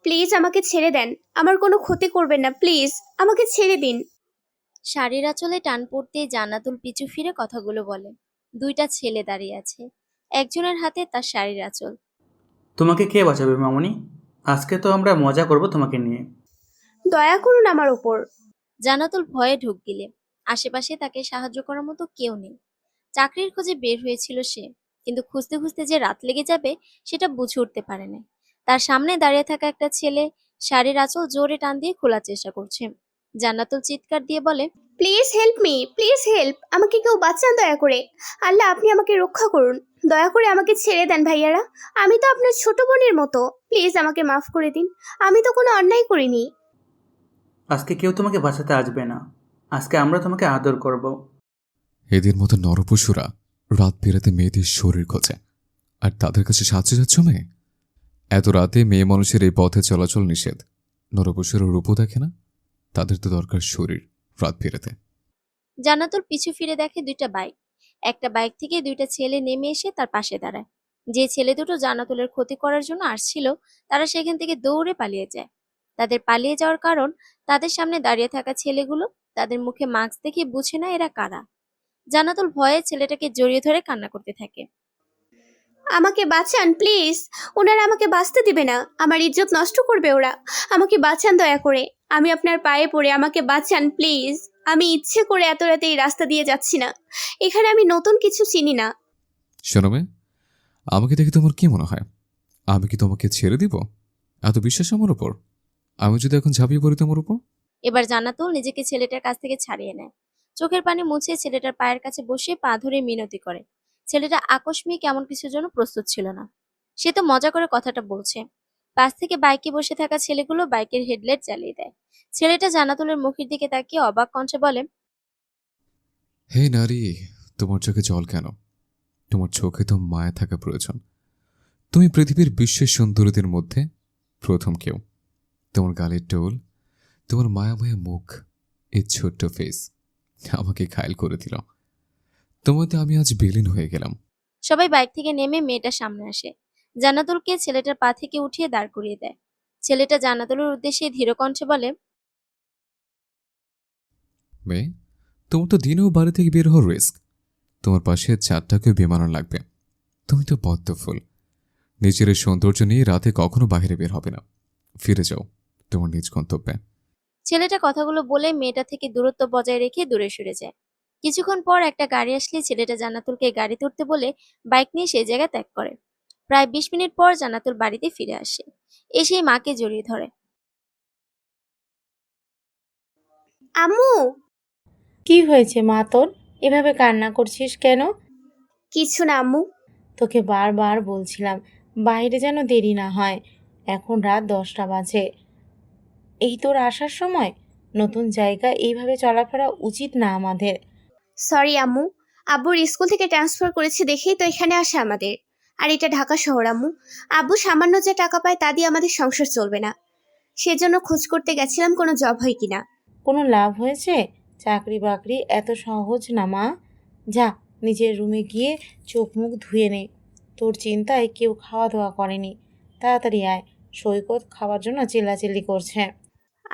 Please আমাকে ছেড়ে দেন। আমার কোনো ক্ষতি করবেন না, প্লিজ আমাকে ছেড়ে দিন। শাড়ির আঁচলে টান পড়তেই জান্নাতুল পিছু ফিরে কথাগুলো বলে। দুইটা ছেলে দাঁড়িয়ে আছে, একজনের হাতে তার শাড়ির আঁচল। তোমাকে কে বাঁচাবে মামুনি? আজকে তো আমরা মজা করব তোমাকে নিয়ে। দয়া করুন আমার ওপর। জান্নাতুল ভয়ে ঢোক গিলে। আশেপাশে তাকে সাহায্য করার মতো কেউ নেই। চাকরির খোঁজে বের হয়েছিল সে, কিন্তু খুঁজতে খুঁজতে যে রাত লেগে যাবে সেটা বুঝে উঠতে পারে না। তার সামনে দাঁড়িয়ে থাকা একটা ছেলে শাড়ির আঁচল জোরে টান দিয়ে খোলার চেষ্টা করছে। জান্নাতুল চিৎকার দিয়ে বলে, please help me, please help, আমাকে কেউ বাঁচান দয়া করে। আল্লাহ, আপনি আমাকে রক্ষা করুন। দয়া করে আমাকে ছেড়ে দেন ভাইয়ারা। আমি তো আপনার ছোট বোনের মতো, প্লিজ আমাকে মাফ করে দিন। আমি তো কোনো অন্যায় করিনি। আজকে কেউ তোমাকে বাঁচাতে আসবে না। আজকে আমরা তোমাকে আদর করব। এদের মতো নরপশুরা রাত বেরাতে মেয়েদের শরীর খোঁজে, আর তাদের কাছে সাহায্য যাচ্ছ মেয়ে? এত রাতে মেয়ে মানুষের এই পথে চলাচল নিষেধ। নরপশুরা রূপও দেখে না, তাদের তো দরকার শরীর রাত বেরাতে। জান্নাতুল পিছু ফিরে দেখে দুইটা বাইক। একটা বাইক থেকে দুইটা ছেলে নেমে এসে তার পাশে দাঁড়ায়। যে ছেলে দুটো জান্নাতুলের ক্ষতি করার জন্য আসছিল, তারা সেখান থেকে দৌড়ে পালিয়ে যায়। তাদের পালিয়ে যাওয়ার কারণ, তাদের সামনে দাঁড়িয়ে থাকা ছেলেগুলো তাদের মুখে মাস্ক দেখে বুঝে না এরা কারা। জান্নাতুল ভয়ে ছেলেটাকে জড়িয়ে ধরে কান্না করতে থাকে। আমাকে বাঁচান প্লিজ। ওনারা আমাকে বাঁচতে দিবে না, আমার ইজ্জত নষ্ট করবে ওরা। আমাকে বাঁচান দয়া করে। আমি আপনার পায়ে পড়ে আমাকে বাঁচান প্লিজ। আমি ইচ্ছে করে এত রাতে এই রাস্তা দিয়ে যাচ্ছি না। এখানে আমি নতুন কিছু চিনি না। শোনো মেয়ে, আমাকে দেখে তোমার কি মনে হয়? আমি কি তোমাকে ছেড়ে দিব? এত বিশ্বাস আমার উপর? আমি যদি এখন ঝাঁপিয়ে পড়ি তোমার উপর? এবার জান্নাতুল নিজেকে ছেলেটার কাছ থেকে ছাড়িয়ে নেয়। চোখের পানি মুছে ছেলেটার পায়ের কাছে বসে পা ধরে মিনতি করে। ছেলেটা আকস্মিক এমন কিছুর জন্য প্রস্তুত ছিল না। সে তো মজা করে কথাটা বলছে। পাশ থেকে বাইকে বসে থাকা ছেলেগুলো বাইকের হেডলাইট জ্বালিয়ে দেয়। ছেলেটা জান্নাতুলের মুখের দিকে তাকিয়ে অবাক কণ্ঠে বলে, হে নারী, তোমার চোখে জল কেন? তোমার চোখে তো মায়া থাকা প্রয়োজন। তুমি পৃথিবীর বিশ্বের সুন্দরীদের মধ্যে প্রথম কেউ। তোমার গালের টোল, তোমার মায়া মায়া মুখ, এই ছোট্ট ফেস আমাকে ঘায়ল করে দিল। তোমাতে আমি আজ বিলীন হয়ে গেলাম। সবাই বাইক থেকে নেমে মেয়েটার সামনে আসে। জান্নাতুলকে ছেলেটার পা থেকে উঠিয়ে দাঁড় করিয়ে দেয়। ছেলেটা জান্নাতুলের উদ্দেশ্যে ধীর কণ্ঠে বলে, মেয়ে, তোমার তো দিনেও বাড়ি থেকে বের হওয়ার রিস্ক। তোমার পাশে 4টাকে বিমানও লাগবে। তুমি তো পদ্ম ফুল, নিজের এই সৌন্দর্য নিয়ে রাতে কখনো বাইরে বের হবে না। ফিরে যাও তোমার নিজ গন্তব্যে। ছেলেটা কথাগুলো বলে মেয়েটা থেকে দূরত্ব বজায় রেখে দূরে সরে যায়। কিছুক্ষণ পর একটা গাড়ি আসলে ছেলেটা জান্নাতুলকে গাড়ি তুলতে বলে বাইক নিয়ে সেই জায়গা ত্যাগ করে। প্রায় 20 মিনিট পর জান্নাতুল বাড়িতে ফিরে আসে। এসেই মাকে জড়িয়ে ধরে। আম্মু। কি হয়েছে মা তোর? এভাবে কান্না করছিস কেন? কিছু না আম্মু। তোকে বারবার বলছিলাম বাইরে যেন দেরি না হয়। এখন রাত 10টা বাজে। এই তোর আসার সময়? নতুন জায়গা এইভাবে চলাফেরা উচিত না আমাদের। সরি আম্মু। আব্বুর স্কুল থেকে ট্রান্সফার করেছে দেখেই তো এখানে আসে আমাদের। আর এটা ঢাকা শহর আম্মু। আব্বু সামান্য যে টাকা পায় তা দিয়ে আমাদের সংসার চলবে না। সেজন্য খোঁজ করতে গেছিলাম কোনো জব হয় কিনা। কোনো লাভ হয়েছে? চাকরি বাকরি এত সহজ না মা। যা, নিজের রুমে গিয়ে চোখ মুখ ধুয়ে নে। তোর চিন্তায় কেউ খাওয়া দাওয়া করেনি। তাড়াতাড়ি আয়, সৈকত খাওয়ার জন্য চিল্লাচিল্লি করছে।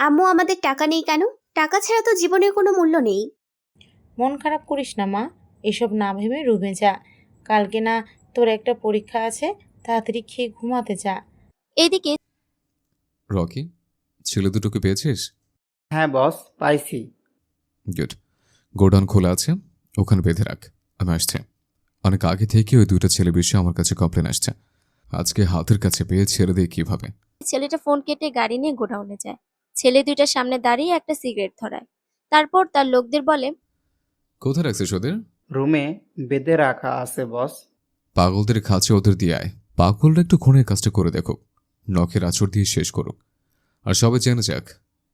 আম্মু, আমাদের টাকা নেই কেন? টাকা ছাড়া তো জীবনের কোনো মূল্য নেই। মন খারাপ করিস না মা, এসব না ভেবে রুমে যা। কালকে না তোর একটা পরীক্ষা আছে, তাড়াতাড়ি খেয়ে ঘুমাতে যা। এইদিকে রকি, ছেলে দুটোকে পেয়েছিস? হ্যাঁ বস, পাইছি। গুড। গোডাউন খোলা আছে, ওখানে বেঁধে রাখ। আমি আসছি। অনেক আগে থেকে ওই দুটো ছেলে বিষয়ে আমার কাছে কমপ্লেন আসছে। আজকে হাতের কাছে পেয়ে ছেড়ে দিয়ে কিভাবে? ছেলেটা ফোন কেটে গাড়ি নিয়ে গোডাউনে যায়। ছেলে দুইটার সামনে দাঁড়িয়ে একটা সিগারেট ধরায়। তারপর তার লোকদের বলে, কোথায় রাখছিস ওদের? রুমে বেঁধে রাখা আছে বস। পাগলদের খাঁচে ওদের দিয়ে আয়। পাগলরা একটু খুনের কাজটা করে দেখো, নখের আঁচড় দিয়ে শেষ করুক। আর সবাই জেনে যাক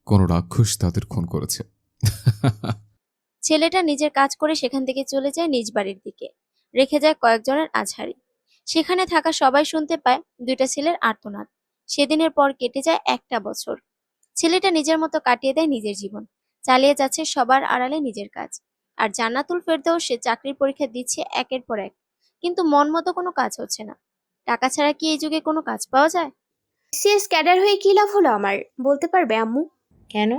কোনো রাক্ষস তাদের খুন করেছে। ছেলেটা নিজের কাজ করে সেখান থেকে চলে যায় নিজ বাড়ির দিকে। রেখে যায় কয়েকজনের আঝাড়ি। সেখানে থাকা সবাই শুনতে পায় দুইটা ছেলের আর্তনাদ। সেদিনের পর কেটে যায় একটা বছর। ছেলেটা নিজের মতো কাটিয়ে দেয় নিজের জীবন। চালিয়ে যাচ্ছে সবার আড়ালে নিজের কাজ। আর জান্নাতুল ফেরদৌস সে চাকরির পরীক্ষা দিচ্ছে একের পর এক, কিন্তু মন মতো কোনো কাজ হচ্ছে না। টাকা ছাড়া কি এই যুগে কোনো কাজ পাওয়া যায়? বিসিএস ক্যাডার হয়ে কী লাভ হলো আমার, বলতে পারবে আম্মু? কেন?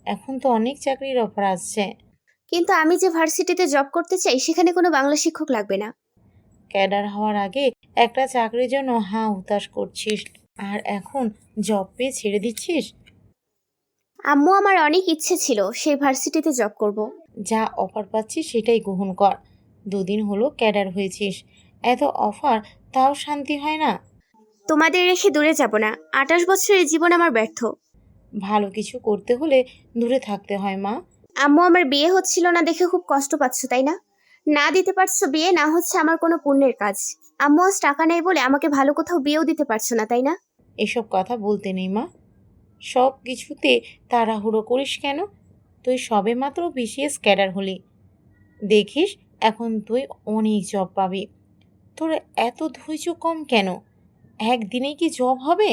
এখন তো অনেক চাকরির অফার আসছে। কিন্তু আমি যে ভার্সিটিতে জব করতে চাই সেখানে কোনো বাংলা শিক্ষক লাগবে না। ক্যাডার হওয়ার আগে একটা চাকরির জন্য হাঁ হুতাশ করছিস, আর এখন জব পেয়ে ছেড়ে দিচ্ছিস? আম্মু, আমার অনেক ইচ্ছে ছিল সেই ভার্সিটিতে জব করব। যা অফার পাচ্ছিস সেটাই গ্রহণ কর। দুদিন হলো ক্যাডার হয়েছিস, এত অফার তাও শান্তি হয় না? তোমাদের রেখে দূরে যাব না। 28 বছরের জীবন আমার ব্যর্থ। ভালো কিছু করতে হলে দূরে থাকতে হয় মা। আম্মু, আমার বিয়ে হচ্ছিল না দেখে খুব কষ্ট পাচ্ছ তাই না? না দিতে পারছো বিয়ে, না হচ্ছে আমার কোনো পুণ্যের কাজ। আম্মু, আজ টাকা নেই বলে আমাকে ভালো কোথাও বিয়েও দিতে পারছো না তাই না? এসব কথা বলতে নেই মা। সব কিছুতে তাড়াহুড়ো করিস কেন? তুই সবেমাত্র বিসিএস ক্যাডার হলি। দেখিস এখন তুই অনেক জব পাবি। তোর এত ধৈর্য কম কেন? একদিনেই কি জব হবে?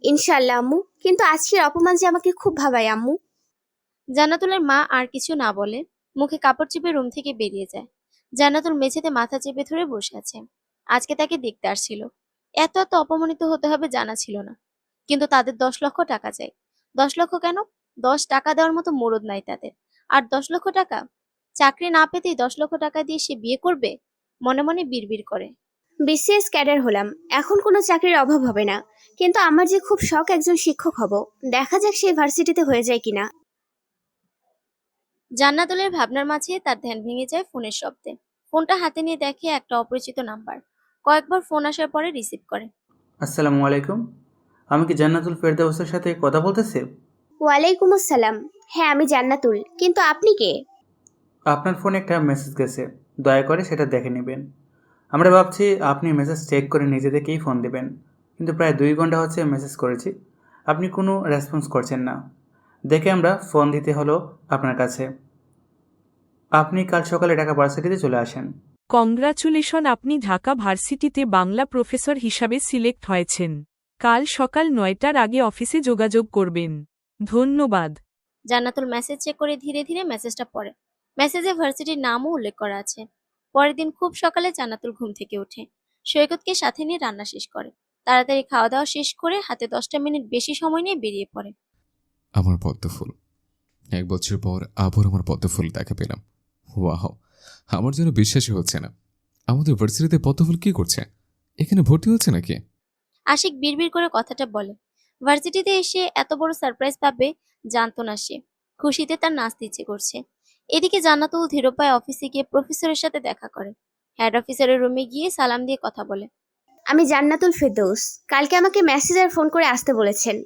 ইনশাআল্লাহ আম্মু, কিন্তু আজকের অপমান যে আমাকে খুব ভাবায় আম্মু। জান্নাতুলের মা আর কিছু না বলে মুখে কাপড় চেপে রুম থেকে বেরিয়ে যায়। জান্নাতুল মেঝেতে মাথা চেপে ধরে বসে আছে। আজকে তাকে দেখতে আসছিল। এত এত অপমানিত হতে হবে জানা ছিল না। কিন্তু তাদের 10 লক্ষ টাকা চাই। 10 লক্ষ কেন? 10 টাকা দেওয়ার মতো মরদ নাই তাদের। আর 10 লক্ষ টাকা? চাকরি না পেতেই 10 লক্ষ টাকা দিয়ে সে বিয়ে করবে? মনে মনে বিড়বিড় করে। বিসিএস ক্যাডার হলাম, এখন কোনো চাকরির অভাব হবে না। কিন্তু আমার যে খুব শখ একজন শিক্ষক হব। দেখা যাক সেই ভার্সিটিতে হয়ে যায় কিনা। জান্নাতুলের ভাবনার মাঝে তার ধ্যান ভেঙে যায় ফোনের শব্দে। ফোনটা হাতে নিয়ে দেখে একটা অপরিচিত নাম্বার। কয়েকবার ফোন আসার পরে রিসিভ করে। আসসালামু আলাইকুম। আমি কি জান্নাতুল ফেরদাউসের সাথে কথা বলতেছি? ওয়ালাইকুম আসসালাম। হ্যাঁ, আমি জান্নাতুল, কিন্তু আপনি কে? আপনার ফোনে একটা মেসেজ গেছে, দয়া করে সেটা দেখে নেবেন। আমরা ভাবছি আপনি মেসেজ চেক করে নিজে থেকেই ফোন দেবেন, কিন্তু প্রায় 2 ঘন্টা হচ্ছে মেসেজ করেছি, আপনি কোনো রেসপন্স করছেন না। দেখে আমরা ফোন দিতে হলো আপনার কাছে। আপনি কাল সকালে ঢাকা ভার্সিটিতে চলে আসেন। কংগ্রাচুলেশন, আপনি ঢাকা ভার্সিটিতে বাংলা প্রফেসর হিসাবে সিলেক্ট হয়েছেন। কাল সকাল 9টার আগে অফিসে যোগাযোগ করবেন। ধন্যবাদ। জান্নাতুল মেসেজ চেক করে ধীরে ধীরে মেসেজটা পড়ে। মেসেজে ভার্সিটির নামও উল্লেখ করা আছে। পরের দিন খুব সকালে জান্নাতুল ঘুম থেকে ওঠে। সৈকতকে সাথে নিয়ে রান্না শেষ করে। তাড়াতাড়ি খাওয়া দাওয়া শেষ করে হাতে 10টা মিনিট বেশি সময় নিয়ে বেরিয়ে পড়ে। আমার পদ্মফুল। 1 বছর পর আবার আমার পদ্মফুল দেখা পেলাম। ওয়াও, আমার যেন বিশ্বাসই হচ্ছে না। আমাদের ভার্সিটিতে পদ্মফুল কি করছে? এখানে ভর্তি হচ্ছে নাকি? আশিক বিড়বিড় করে কথাটা বলে। ভার্সিটিতে এসে এত বড় সারপ্রাইজ পাবে জানতো না সে। খুশিতে তার নাচতে ইচ্ছে করছে। এদিকে জান্নাতুল ধীর পায়ে অফিসে গিয়ে প্রফেসরের সাথে দেখা করে। হেড অফিসারের রুমে গিয়ে সালাম দিয়ে কথা বলে। আমি জান্নাতুল ফেরদৌস। কালকে আমাকে মেসেজ আর ফোন করে আসতে বলেছেন।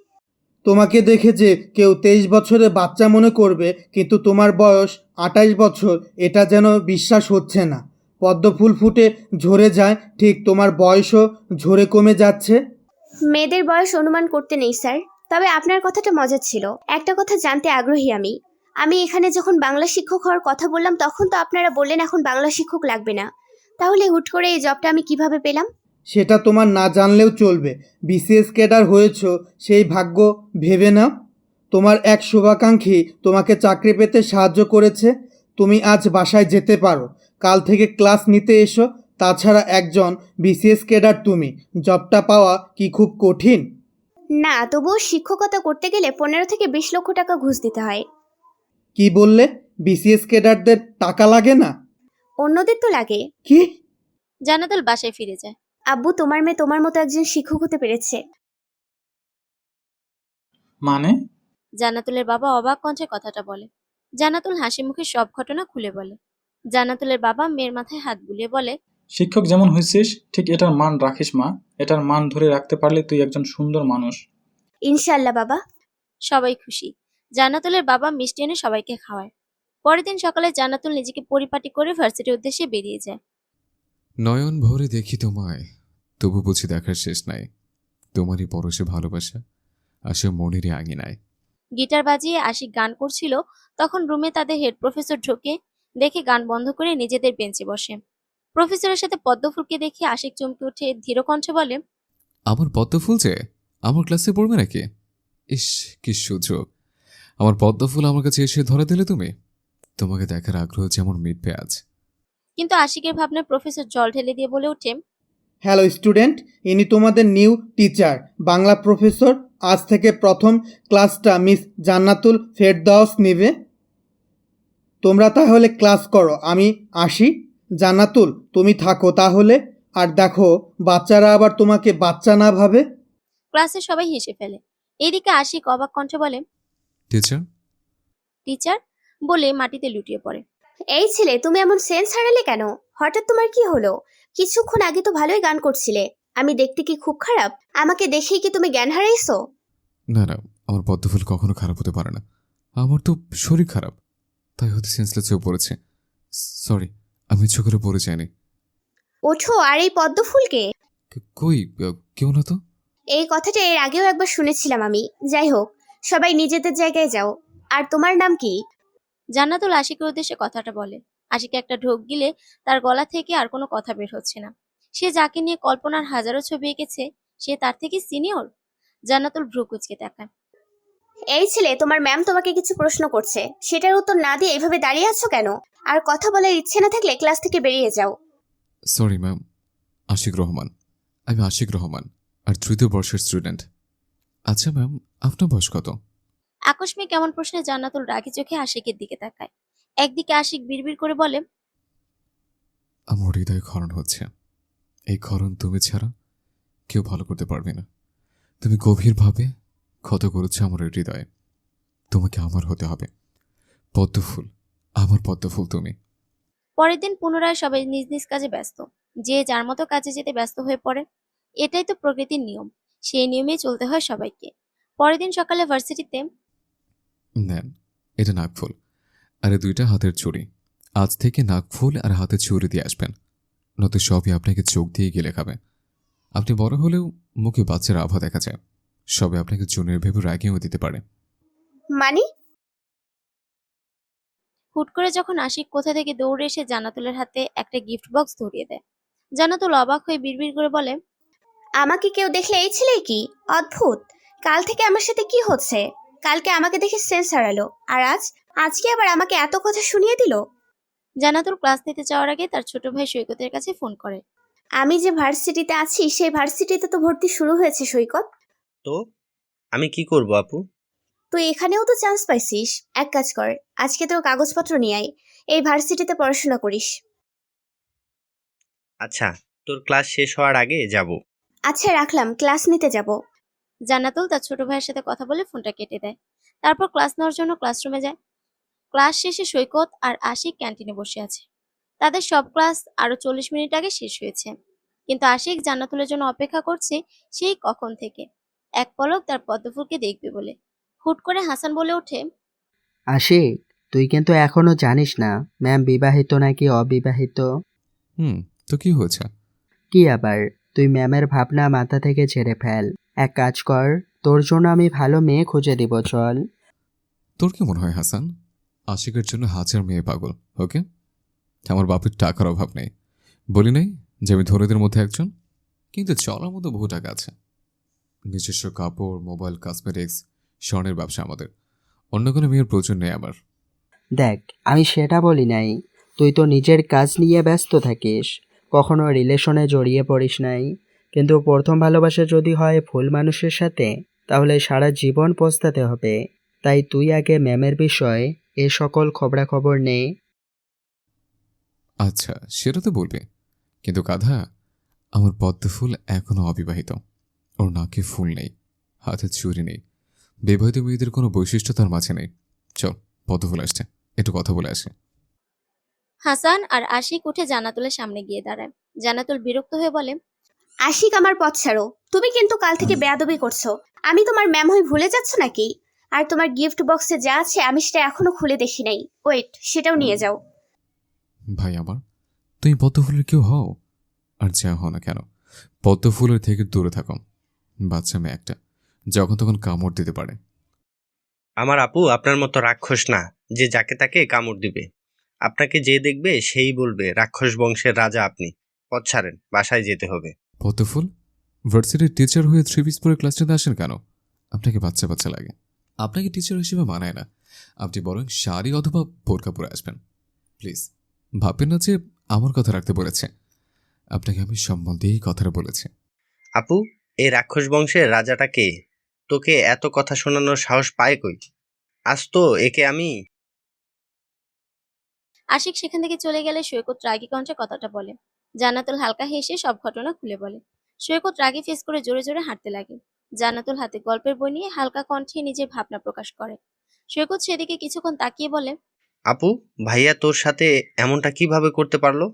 তোমাকে দেখে যে কেউ 23 বছরে বাচ্চা মনে করবে, কিন্তু তোমার বয়স 28 বছর, এটা যেন বিশ্বাস হচ্ছে না। পদ্মফুল ফুটে ঝরে যায়, ঠিক তোমার বয়সও ঝরে কমে যাচ্ছে। মেয়েদের বয়স অনুমান করতে নেই স্যার, তবে আপনার কথাটা মজার ছিল। একটা কথা জানতে আগ্রহী আমি। আমি এখানে যখন বাংলা শিক্ষক হওয়ার কথা বললাম তখন তো আপনারা বললেন এখন বাংলা শিক্ষক লাগবে না। তাহলে হুট করে এই জবটা আমি কিভাবে পেলাম? সেটা তোমার না জানলেও চলবে। বিসিএস ক্যাডার হয়েছো, সেই ভাগ্য ভেবে নাও। তোমার এক শুভাকাঙ্ক্ষী তোমাকে চাকরি পেতে সাহায্য করেছে। তুমি আজ বাসায় যেতে পারো। কাল থেকে ক্লাস নিতে এসো। তাছাড়া একজন বিসিএস ক্যাডার তুমি, জবটা পাওয়া কি খুব কঠিন? না, তবুও শিক্ষকতা করতে গেলে 15 থেকে 20 লক্ষ টাকা ঘুষ দিতে হয়। কি বললে? বিসিএস ক্যাডারদের টাকা লাগে না? অন্যদের তো লাগে। কি? জান্নাতুল বাসায় ফিরে যায়। আব্বু, তোমার মেয়ে তোমার মতো একজন শিক্ষক হতে পেরেছে। মানে? জান্নাতুলের বাবা অবাক কণ্ঠে কথাটা বলে। জান্নাতুল হাসি মুখে সব ঘটনা খুলে বলে। জান্নাতুলের বাবা মেয়ের মাথায় হাত বুলিয়ে বলে, শিক্ষক যেমন হয়েছিস ঠিক এটার মান রাখিস মা। এটার মান ধরে রাখতে পারলে তুই একজন সুন্দর মানুষ। ইনশাআল্লাহ বাবা। সবাই খুশি। জান্নাতুলের বাবা মিষ্টি এনে সবাইকে খাওয়ায়। পরের দিন সকালে জান্নাতুল নিজেকে পরিপাটি করে ভার্সিটির উদ্দেশ্যে বেরিয়ে যায়। নয়ন ভরে দেখি তোমায়, তবু বুঝি দেখার শেষ নাই। তোমারই পরশে ভালোবাসা আসে মনেরই আঙিনায়। গিটার বাজিয়ে আশিক গান করছিল, তখন রুমে তাদের হেড প্রফেসর ঢোকে। দেখে গান বন্ধ করে নিজেদের বেঞ্চে বসে। প্রফেসরের সাথে পদ্মফুলকে দেখে আশিক চমকে উঠে ধীর কণ্ঠে বলে, আমার পদ্মফুল যে আমার ক্লাসে পড়বে নাকি? ইস, কি সুযোগ! আমার পদ্মফুল আমার কাছে এসে ধরা দিলে তুমি। তোমাকে দেখার আগ্রহ যেমন মিটবে আজ। কিন্তু আশিকের ভাবনায় প্রফেসর জল ঢেলে দিয়ে বলে ওঠে, হ্যালো স্টুডেন্ট, ইনি তোমাদের নিউ টিচার, বাংলা প্রফেসর। আজ থেকে প্রথম ক্লাসটা মিস জান্নাতুল ফেরদাউস নেবে। তোমরা তাহলে ক্লাস করো, আমি আসি। জান্নাতুল, তুমি থাকো তাহলে। আর দেখো, বাচ্চারা আবার তোমাকে বাচ্চা না ভাবে। ক্লাসে সবাই হেসে ফেলে। এদিকে আশিক অবাক কণ্ঠে বলে, টিচার, টিচার বলে মাটিতে লুটিয়ে পড়ে। এই ছেলে, তুমি এমন সেন্স হারালে কেন? হঠাৎ তোমার কি হলো? কিছুক্ষণ আগে তো ভালোই গান করছিলে। আমি দেখতে কি খুব খারাপ? আমাকে দেখেই কি তুমি জ্ঞান হারাইছো? না না, আমার পদ্মফুল কখনো খারাপ হতে পারে না। আমার তো শরীর খারাপ, তাই হয়তো সেন্সলেস হয়ে পড়েছে। সরি, আমি ইচ্ছে করে পড়ে যাইনি। ওঠো, আর এই পদ্ম ফুলকে। কই, কেউ না তো। এই কথাটা এর আগেও একবার শুনেছিলাম আমি। যাই হোক, সবাই নিজেদের জায়গায় যাও। আর তোমার নাম কি? জান্নাতুল আশিকের উদ্দেশ্যে কথাটা বলে। আশিক একটা ঢোক গিলে তার গলা থেকে আর কোনো কথা বের হচ্ছে না। সে যাকে নিয়ে কল্পনার হাজারো ছবি এঁকেছে, সে তার থেকে সিনিয়র। জান্নাতুল ভ্রু কুঁচকে তাকায়। এই ছেলে, তোমার ম্যাম তোমাকে কিছু প্রশ্ন করছে, সেটার উত্তর না দিয়ে এভাবে দাঁড়িয়ে আছো কেন? আর কথা বলার ইচ্ছে না থাকলে ক্লাস থেকে বেরিয়ে যাও। Sorry ma'am, Ashik Rahman. আমি আশিক রহমান, আর 3য় বর্ষের স্টুডেন্ট। আচ্ছা ম্যাম, আপনার বয়স কত? আকস্মিক এমন প্রশ্নে জান্নাতুল রাগী চোখে আশিকের দিকে তাকায়। একদিকে আশিক বিড়বিড় করে বলে, আমার হৃদয়ে ক্ষরণ হচ্ছে। এই ক্ষরণ তুমি ছাড়া কেউ ভালো করতে পারবে না। তুমি গভীরভাবে ক্ষত করেছো আমার এই হৃদয়ে। তোমাকে আমার হতে হবে। পদ্মফুল, আমার পদ্মফুল তুমি। পরের দিন পুনরায় সবাই নিজ নিজ কাজে ব্যস্ত। যে যার মতো কাজে যেতে ব্যস্ত হয়ে পড়ে। এটাই তো প্রকৃতির নিয়ম, সেই নিয়মেই চলতে হয় সবাইকে। পরের দিন সকালে ভার্সিটিতে নেন, এটা নাকফুল, আর এই 2টা হাতের চুড়ি। আজ থেকে নাকফুল আর হাতের চুড়ি দিয়ে আসবেন, নয়তো সবই আপনাকে চোখ দিয়ে গেলে খাবে। আপনি বড় হলেও মুখে বাচ্চার আভা দেখা যায়। সবে আপনাকে জুনিয়র ভেবে রাগিয়েও দিতে পারে। মানে? হুট করে যখন আশিক কোথা থেকে দৌড়ে এসে জান্নাতুলের হাতে একটা গিফট বক্স ধরিয়ে দেয়, জান্নাতুল অবাক হয়ে বিড়বিড় করে বলে, আমাকে কেউ দেখলে এই ছেলে কি অদ্ভুত। কাল থেকে আমার সাথে কি হচ্ছে? কালকে আমাকে দেখে সেন্স হারালো, আর আজকে আবার আমাকে এত কথা শুনিয়ে দিল। জান্নাতুল ক্লাস নিতে যাওয়ার আগে তার ছোট ভাই সৈকতের কাছে ফোন করে। আমি যে ভার্সিটিতে আছি সেই ভার্সিটিতে তো ভর্তি শুরু হয়েছে সৈকত। তো আমি কি করব আপু? তুই এখানেও তো চান্স পাইছিস। এক কাজ কর, আজকে তোর কাগজপত্র নিয়ে আয়, এই ভার্সিটিতে পড়াশোনা করিস। আচ্ছা, তোর ক্লাস শেষ হওয়ার আগে যাব। আচ্ছা রাখলাম, ক্লাস নিতে যাব। জান্নাতুল তার ছোট ভাইয়ের সাথে কথা বলে ফোনটা কেটে দেয়। তারপর ক্লাস নেওয়ার জন্য ক্লাসরুমে যায়। ক্লাস শেষে সৈকত আর আশিক ক্যান্টিনে বসে আছে। তাদের সব ক্লাস আরো 40 মিনিট আগে শেষ হয়েছে, কিন্তু আশিক জান্নাতুলের জন্য অপেক্ষা করছে সেই কখন থেকে, এক পলক তার পদ্মফুলকে দেখবে বলে। হুট করে হাসান বলে ওঠে, আশিক, তুই কিন্তু এখনো জানিস না ম্যাম বিবাহিত নাকি অবিবাহিত। তো কি হয়েছে? কি আবার, তুই ম্যামের ভাবনা মাথা থেকে ছেড়ে ফেল। এক কাজ কর, তোর জন্য আমি ভালো মেয়ে খুঁজে দিব, চল। তোর কি মনে হয় হাসান, আশিকের জন্য হাজার মেয়ে পাগল? ওকে, আমার বাপের টাকার অভাব নেই, বলি নাই যে আমি ধনীদের মধ্যে একজন? কিন্তু চলার মতো বহু টাকা আছে। নিজস্ব কাপড়, মোবাইল, কসমেটিক্স, স্বর্ণের ব্যবসা আমাদের। অন্য কোনো মেয়ের প্রয়োজন নেই আমার। দেখ, আমি সেটা বলি নাই। তুই তো নিজের কাজ নিয়ে ব্যস্ত থাকিস, কখনো রিলেশনে জড়িয়ে পড়িস নাই। কিন্তু প্রথম ভালোবাসা যদি হয় ভুল মানুষের সাথে, তাহলে সারা জীবন পস্তাতে হবে। তাই তুই আগে ম্যামের বিষয় এ সকল খবরাখবর নে। আচ্ছা, সেটা তো বলবে, কিন্তু গাধা, আমার পদ্মফুল এখনো অবিবাহিত। ওর নাকে ফুল নেই, হাতে চুরি নেই। বিবাহিত মেয়েদের কোনো বৈশিষ্ট্য তার মাঝে নেই। চল, পদ্মফুল আসছে, একটু কথা বলে আসে। হাসান আর আশিক উঠে জান্নাতুলের সামনে গিয়ে দাঁড়ায়। জান্নাতুল বিরক্ত হয়ে বলে, আশিক, আমার পথ ছাড়ো। তুমি কিন্তু কাল থেকে বেয়াদবি করছো। আমি তোমার ম্যাম হয়ে ভুলে যাচ্ছ নাকি? আর তোমার গিফট বক্সে যা আছে আমি সেটা এখনো খুলে দেখি নাই। ওয়েট, সেটাও নিয়ে যাও। ভাই আমার, তুমি পদ্মফুলের কেউ হও, আর যা হও না কেন, পদ্মফুলের থেকে দূরে থাকো। বাচ্চা মেয়ে একটা, যখন তখন কামড় দিতে পারে। আমার আপু আপনার মতো রাক্ষস না যে যাকে তাকে কামড় দিবে। আপনাকে যে দেখবে সেই বলবে রাক্ষস বংশের রাজা আপনি। পথ ছাড়েন, বাসায় যেতে হবে। পদ্মফুল, ভার্সিটির টিচার হয়ে 3 পিস পরে ক্লাস নিতে আসেন কেন? আপনাকে বাচ্চা বাচ্চা লাগে, আপনাকে টিচার হিসেবে মানায় না। আপনি বরং শাড়ি অথবা বোরকা পরে আসবেন। প্লিজ ভাববেন না যে আমার কথা রাখতে বলেছে। আপনাকে আমি সম্মান দিয়েই কথাটা বলেছি। আপু, এই রাক্ষস বংশের রাজাটা কে? তোকে এত কথা শোনানোর সাহস পায় কই? আজ তো একে আমি। আশিক সেখান থেকে চলে গেলে সৈকত রাগী কণ্ঠে কথাটা বলে। জান্নাতুল হালকা হেসে সব ঘটনা খুলে বলে। সৈকত রাগী ফেস করে জোরে জোরে হাঁটতে লাগে। জান্নাতুল হাতে গল্পের বই নিয়ে হালকা কণ্ঠে নিজের ভাবনা প্রকাশ করে। সৈকত সেদিকে কিছুক্ষণ তাকিয়ে বলে, আপু, ভাইয়া তোর সাথে এমনটা কিভাবে করতে পারলো?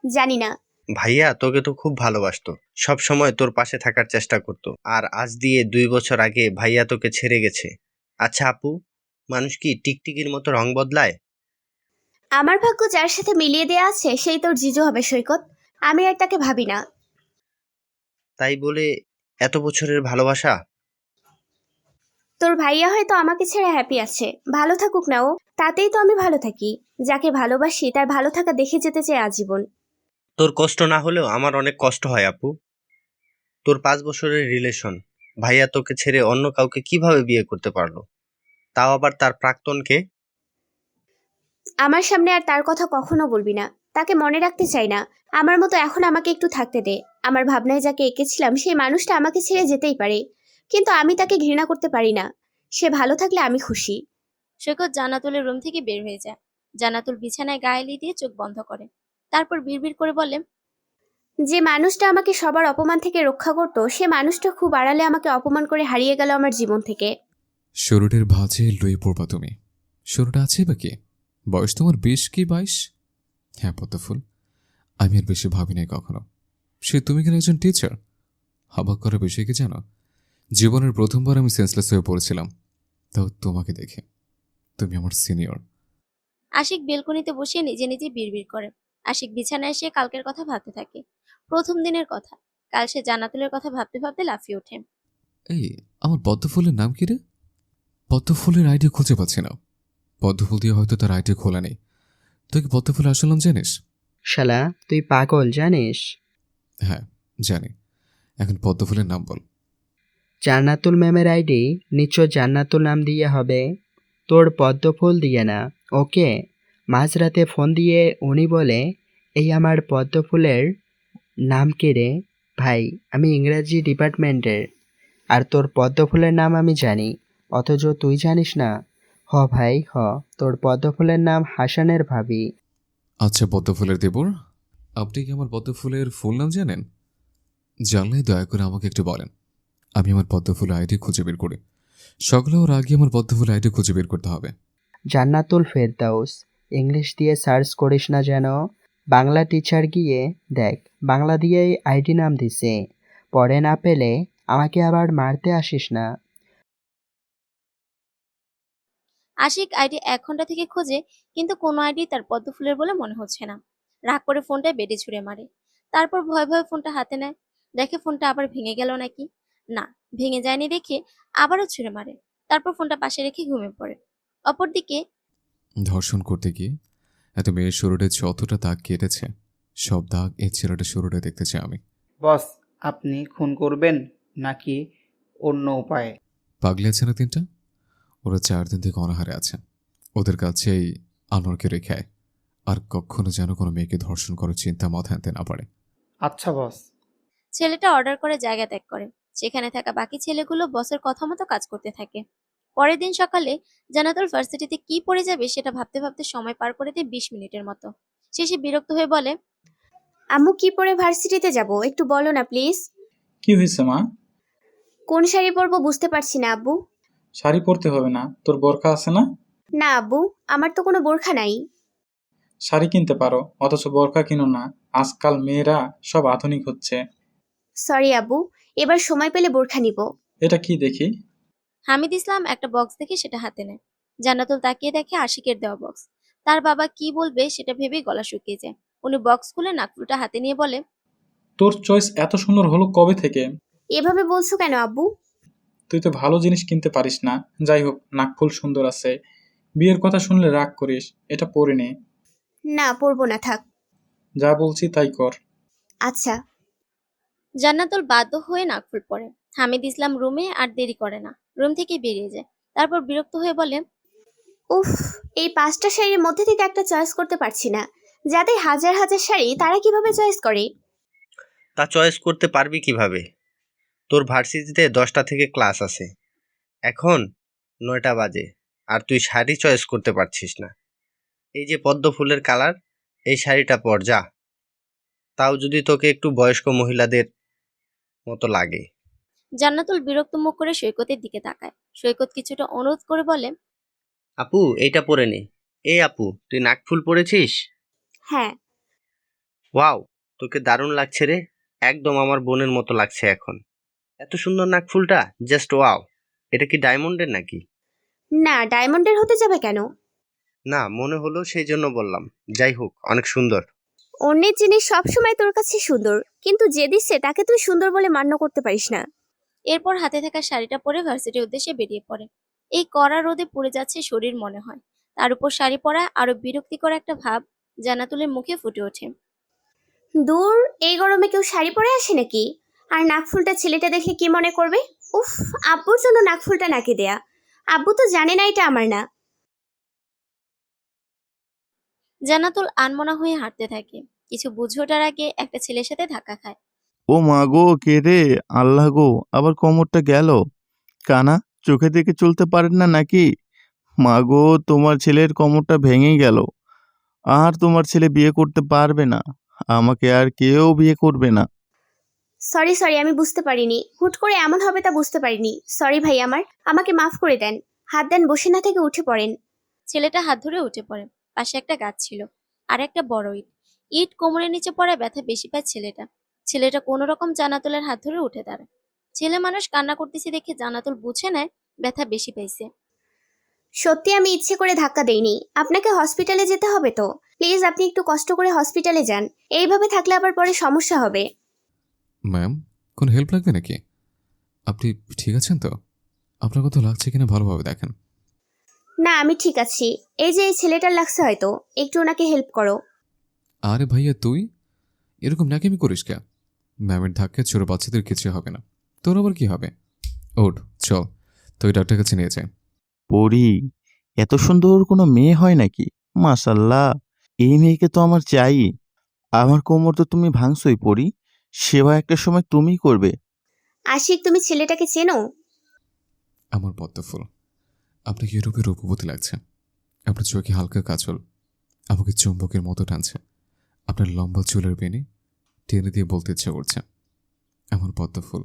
জানি না। ভাইয়া তোকে তো খুব ভালোবাসতো, সব সময় তোর পাশে থাকার চেষ্টা করতো, আর আজ দিয়ে 2 বছর আগে ভাইয়া তোকে ছেড়ে গেছে। আচ্ছা আপু, মানুষ কি টিকটিকির মতো রং বদলায়? আমার ভাগ্য যার সাথে মিলিয়ে দেয়া আছে সেই তোর জিজু হবে সৈকত। আমি আর তাকে ভাবি না। তাই বলে এত বছরের ভালোবাসা? তোর ভাইয়া হয়তো আমাকে ছেড়ে হ্যাপি আছে, ভালো থাকুক না ও, তাতেই তো আমি ভালো থাকি। যাকে ভালোবাসি তার ভালো থাকা দেখে যেতে চাই আজীবন। তোর কষ্ট না হলেও আমার অনেক কষ্ট হয় আপু। তোর 5 বছরের রিলেশন, ভাইয়া তোকে ছেড়ে অন্য কাউকে কিভাবে বিয়ে করতে পারলো, তাও আবার তার প্রাক্তনকে? আমার সামনে আর তার কথা কখনো বলবি না। তাকে মনে রাখতে চাই না। আমার মতো এখন আমাকে একটু থাকতে দে। আমার ভাবনায় যাকে এঁকেছিলাম সেই মানুষটা আমাকে ছেড়ে যেতেই পারে, কিন্তু আমি তাকে ঘৃণা করতে পারি না। সে ভালো থাকলে আমি খুশি। সৈকত জান্নাতুলের রুম থেকে বের হয়ে যায়। জান্নাতুল বিছানায় গায়ে এলিয়ে দিয়ে চোখ বন্ধ করে। তারপর বিড়বিড় করে বলে, যে মানুষটা আমাকে সবার অপমান থেকে রক্ষা করত, সে মানুষটা খুব আড়ালে আমাকে অপমান করে হারিয়ে গেল আমার জীবন থেকে। শুরুটের ভাঁজে লুয়ে পড়বা তুমি। শুরুটা আছে বা কি? বয়স তোমার 20 কি 22? হ্যাঁ পদ্মফুল, আমি আর বেশি ভাবি নাই কখনো। সে তুমি কিনা একজন টিচার? অবাক করার বিষয় কি জানো? জীবনের প্রথমবার আমি সেন্সলেস হয়ে পড়েছিলাম, তাও তোমাকে দেখে। তুমি আমার সিনিয়র। আশিক বেলকনিতে বসে নিজে নিজে বিড়বিড় করে। আশিক বিছানায় এসে কালকের কথা ভাবতে থাকে, প্রথম দিনের কথা। কাল সে জান্নাতুলের কথা ভাবতে ভাবতে লাফিয়ে ওঠে। এই, আমার পদ্মফুলের নাম কি রে? পদ্মফুলের আইডি খুঁজে পাচ্ছি না। পদ্মফুল দিয়ে হয়তো তার আইডি খোলা নেই। তুই কি পদ্মফুলের আসল নাম জানিস? শালা তুই পাগল জানিস? হ্যাঁ জানি। এখন পদ্মফুলের নাম বল। জান্নাতুল ম্যামের আইডি নিশ্চয় জান্নাতুল নাম দিয়ে হবে, তোর পদ্মফুল দিয়ে না। ওকে, মাঝরাতে ফোন দিয়ে উনি বলে, এই আমার পদ্মফুলের নাম কে রে? ভাই, আমি ইংরেজি ডিপার্টমেন্টের, আর তোর পদ্মফুলের নাম আমি জানি, অথচ তুই জানিস না। হ ভাই হ, তোর পদ্মফুলের নাম হাসানের ভাবি। আচ্ছা পদ্মফুলের দেবর, আপনি কি আমার পদ্মফুলের ফুল নাম জানেন? জানলে দয়া করে আমাকে একটু বলেন। আমি আমার পদ্মফুলের আইডি খুঁজে বের করি। সকালে ওর আগে আমার পদ্মফুলের আইডি খুঁজে বের করতে হবে। জান্নাতুল ফেরদাউস। ইংলিশ দিয়ে সার্চ করিস না যেন। বাংলা টিচার গিয়ে দেখ, বাংলা দিয়েই আইডি নাম দিছে। পরে না পেলে আমাকে আবার মারতে আসিস না। আশিক আইডি 1 ঘন্টা থেকে খোঁজে, কিন্তু কোনো আইডি তার পদ্মফুলের বলে মনে হচ্ছে না। রাগ করে ফোনটা বেডে ছুঁড়ে মারে। তারপর ভয়ে ভয়ে ফোনটা হাতে নেয়। দেখে ফোনটা আবার ভেঙে গেল নাকি। না, ভেঙে যায়নি দেখে আবারও ছুঁড়ে মারে। তারপর ফোনটা পাশে রেখে ঘুমিয়ে পড়ে। অপরদিকে ধর্ষণ করতে গিয়ে এত মেয়ের শুরুতে যতটা দাগ কেটেছে, সব দাগ এই ছেলেটা শুরুটা দেখতে চাই আমি। বস, আপনি খুন করবেন নাকি অন্য উপায়ে? পাগলি আছে না 3টা? ওরা 4 দিন থেকে অনাহারে আছে। ওদের কাছেই আনোয়ারকে রেখে আয়। আর কখনো যেন কোনো মেয়েকে ধর্ষণ করার চিন্তা মাথায় আনতে না পারে। আচ্ছা বস। ছেলেটা অর্ডার করে জায়গা ত্যাগ করে। সেখানে থাকা বাকি ছেলেগুলো বসের কথা মতো কাজ করতে থাকে। পরের দিন সকালে জান্নাতুল ভার্সিটিতে কি পড়ে যাবে সেটা ভাবতে ভাবতে সময় পার করে দেয় 20 মিনিটের মতো। শেষে বিরক্ত হয়ে বলে, আম্মু কি পরে ভার্সিটিতে যাব একটু বলো না প্লিজ। কি হয়েছে মা? কোন শাড়ি পরবো বুঝতে পারছি না আব্বু। শাড়ি পরতে হবে না, তোর বোরকা আছে না? না আব্বু, আমার তো কোনো বোরখা নাই। শাড়ি কিনতে পারো, অথচ বোরকা কিনো না। আজকাল মেয়েরা সব আধুনিক হচ্ছে। সরি আব্বু, এবার সময় পেলে বোরখা নিব। এটা কি দেখি? হামিদ ইসলাম একটা বক্স দেখে সেটা হাতে নেয়। জান্নাতুল তাকিয়ে দেখে আশিকের দেওয়া বক্স। তার বাবা কি বলবে সেটা ভেবেই গলা শুকিয়ে যায়। উনি বক্স খুলে নাকফুলটা হাতে নিয়ে বলে, তোর চয়েস এত সুন্দর হলো কবে থেকে? এভাবে বলছো কেন আব্বু? তুই তো ভালো জিনিস কিনতে পারিস না। যাই হোক, নাকফুল সুন্দর আছে। বিয়ের কথা শুনলে রাগ করিস, এটা পরে নে। না পরবো না, থাক। যা বলছি তাই কর। আচ্ছা। জান্নাতুল বাধ্য হয়ে নাকফুল পরে। হামিদ ইসলাম রুমে আর দেরি করে না, রুম থেকে বেরিয়ে যায়। তারপর বিরক্ত হয়ে বলে, উফ, এই 5টা শাড়ির মধ্যে থেকে একটা চয়েস করতে পারছি না। যাদের হাজার হাজার শাড়ি তারা কিভাবে চয়েস করে? তা চয়েস করতে পারবি কিভাবে? তোর ভার্সিটিতে 10টা থেকে ক্লাস আছে, এখন 9টা বাজে, আর তুই শাড়ি চয়েস করতে পারছিস না। এই যে পদ্ম ফুলের কালার, এই শাড়িটা পর যা, তাও যদি তোকে একটু বয়স্ক মহিলাদের মতো লাগে। জান্নাতুল বিরক্ত মুখ করে সৈকতের দিকে তাকায়। সৈকত কিছুটা অনুরোধ করে বলে, আপু এইটা পরে নে। এই আপু, তুই নাকফুল পরেছিস? হ্যাঁ। ওয়াও, তোকে দারুণ লাগছে রে, একদম আমার বোনের মতো লাগছে এখন। এত সুন্দর নাকফুলটা, জাস্ট ওয়াও। এটা কি ডায়মন্ডের নাকি? না, ডায়মন্ডের হতে যাবে কেন? না, মনে হলো সেই জন্য বললাম। যাই হোক, অনেক সুন্দর। অন্যের জিনিস সবসময় তোর কাছে সুন্দর, কিন্তু যে দিচ্ছে তাকে তুই সুন্দর বলে মান্য করতে পারিস না। এরপর হাতে থাকা শাড়িটা পরে ভার্সিটির উদ্দেশ্যে বেরিয়ে পড়ে। এই কড়া রোদে পুড়ে যাচ্ছে শরীর মনে হয়। তার উপর শাড়ি পরা আরো বিরক্তিকর একটা ভাব জান্নাতুলের মুখে ফুটে ওঠে। দূর, এই গরমে কেউ শাড়ি পরে আসে নাকি? আর নাকফুলটা ছেলেটা দেখে কি মনে করবে? উফ, আব্বুর জন্য নাকফুলটা নাকি দেয়া। আব্বু তো জানে না এটা আমার না। জান্নাতুল আনমনা হয়ে হাঁটতে থাকে। কিছু বুঝে ওঠার আগে একটা ছেলের সাথে ধাক্কা খায়। ও মা গো, কে রে? আল্লাহ গো, আবার কোমরটা গেল। কানা, চোখে দেখে চলতে পারেন না নাকি? মা গো, তোমার ছেলের কোমরটা ভেঙে গেল। আর তোমার ছেলে বিয়ে করতে পারবে না। আমাকে আর কেউ বিয়ে করবে না। সরি সরি, আমি বুঝতে পারিনি। হুট করে এমন হবে তা বুঝতে পারিনি। সরি ভাই আমার, আমাকে মাফ করে দেন। হাত দেন, বসে না থেকে উঠে পড়েন। ছেলেটা হাত ধরে উঠে পড়ে। পাশে একটা গাছ ছিল, আর একটা বড় ইট। ইট কোমরের নিচে পড়ায় ব্যথা বেশি পায় ছেলেটা। ছেলেটা কোনো রকম জান্নাতুলের হাত ধরে উঠে দাঁড়ায়। ছেলে মানুষ কান্না করতেছে দেখে জান্নাতুল বুঝে নেয় ব্যথা বেশি পাইছে। সত্যি আমি ইচ্ছে করে ধাক্কা দেইনি। আপনাকে হসপিটালে যেতে হবে তো। প্লিজ আপনি একটু কষ্ট করে হসপিটালে যান। এইভাবে থাকলে আবার পরে সমস্যা হবে। ম্যাম, কোনো হেল্প লাগবে নাকি? আপনি ঠিক আছেন তো? আপনার কথা লাগছে কিনা ভালোভাবে দেখেন। না, আমি ঠিক আছি। এই যে এই ছেলেটার লাগছে হয়তো, একটু ওনাকে হেল্প করো। আরে ভাইয়া, তুই এরকম ন্যাকামি করিস কে? ম্যামের ধাক্কায় ছোট বাচ্চাদের কিছু হবে না, তোর আবার কি হবে? ওঠ, চল, তুই ডাক্তার কাছে নিয়ে যাই। পরি, এত সুন্দর কোনো মেয়ে হয় নাকি? মাশাল্লাহ, এই মেয়েকে তো আমার চাই। আমার কোমর তো তুমি ভাঙছই পরি, সেবা একটা সময় তুমিই করবে। আশিক, তুমি ছেলেটাকে চেনো? আমার পদ্মফুল, আপনাকে ইউরোপের রূপবতী লাগছে। আপনার চোখে হালকা কাজল আমাকে চুম্বকের মতো টানছে। আপনার লম্বা চুলের বেনি টেনে দিয়ে বলতে ইচ্ছে করছে, আমার পদ্মফুল,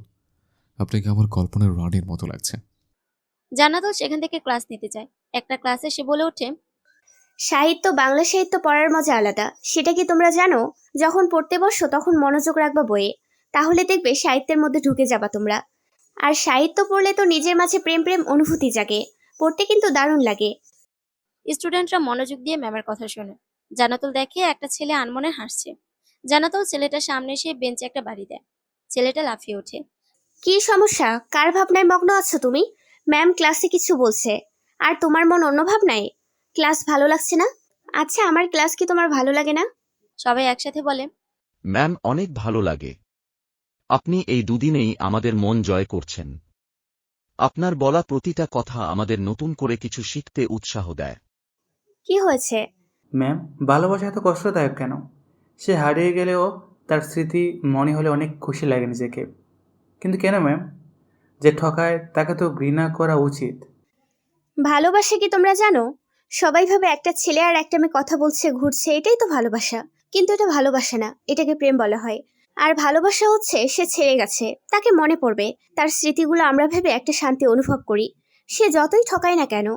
আপনাকে আমার কল্পনার রানীর মতো লাগছে। জান্নাতুল সেখান থেকে ক্লাস নিতে যায়। একটা ক্লাসে সে বলে ওঠে, সাহিত্য, বাংলা সাহিত্য পড়ার মজা আলাদা, সেটা কি তোমরা জানো? যখন পড়তে বসো তখন মনোযোগ রাখবা বইয়ে, তাহলে দেখবে সাহিত্যের মধ্যে ঢুকে যাবা তোমরা। আর সাহিত্য পড়লে তো নিজের মাঝে প্রেম প্রেম অনুভূতি জাগে। পড়তে কিন্তু দারুণ লাগে। স্টুডেন্টরা মনোযোগ দিয়ে ম্যামের কথা শোনে। জান্নাতুল দেখে একটা ছেলে আনমনে হাসছে। জান্নাতুল ছেলেটার সামনে এসে বেঞ্চে একটা বাড়ি দেয়। ছেলেটা লাফিয়ে ওঠে। কি সমস্যা? কার ভাবনায় মগ্ন আছো তুমি? ম্যাম ক্লাসে কিছু বলছে, আর তোমার মন অন্য ভাবনায়। ক্লাস ভালো লাগছে না? আচ্ছা, আমার ক্লাস কি তোমার ভালো লাগে না? সবাই একসাথে বলে, ম্যাম, অনেক ভালো লাগে। আপনি এই দুদিনেই আমাদের মন জয় করছেন। আপনার বলা প্রতিটা কথা আমাদের নতুন করে কিছু শিখতে উৎসাহ দেয়। কি হয়েছে? ম্যাম, ভালোবাসা এত কষ্টদায়ক কেন? সে হারিয়ে গেলেও তার স্মৃতি মনে হলে অনেক খুশি লাগে নিজেকে। কিন্তু কেন ম্যাম? যে ঠকায় তাকে তো ঘৃণা করা উচিত। ভালোবাসা কি তোমরা জানো? সবাই ভাবে একটা ছেলে আর একটা মেয়ে কথা বলছে, ঘুরছে, এটাই তো ভালোবাসা। কিন্তু এটা ভালোবাসা না, এটাকে প্রেম বলা হয়। আর ভালোবাসা হচ্ছে সে ছেড়ে গেছে, তাকে মনে পড়বে, তার স্মৃতিগুলো আমরা ভেবে একটা শান্তি অনুভব করি। সে যতই ঠকায় না কেন,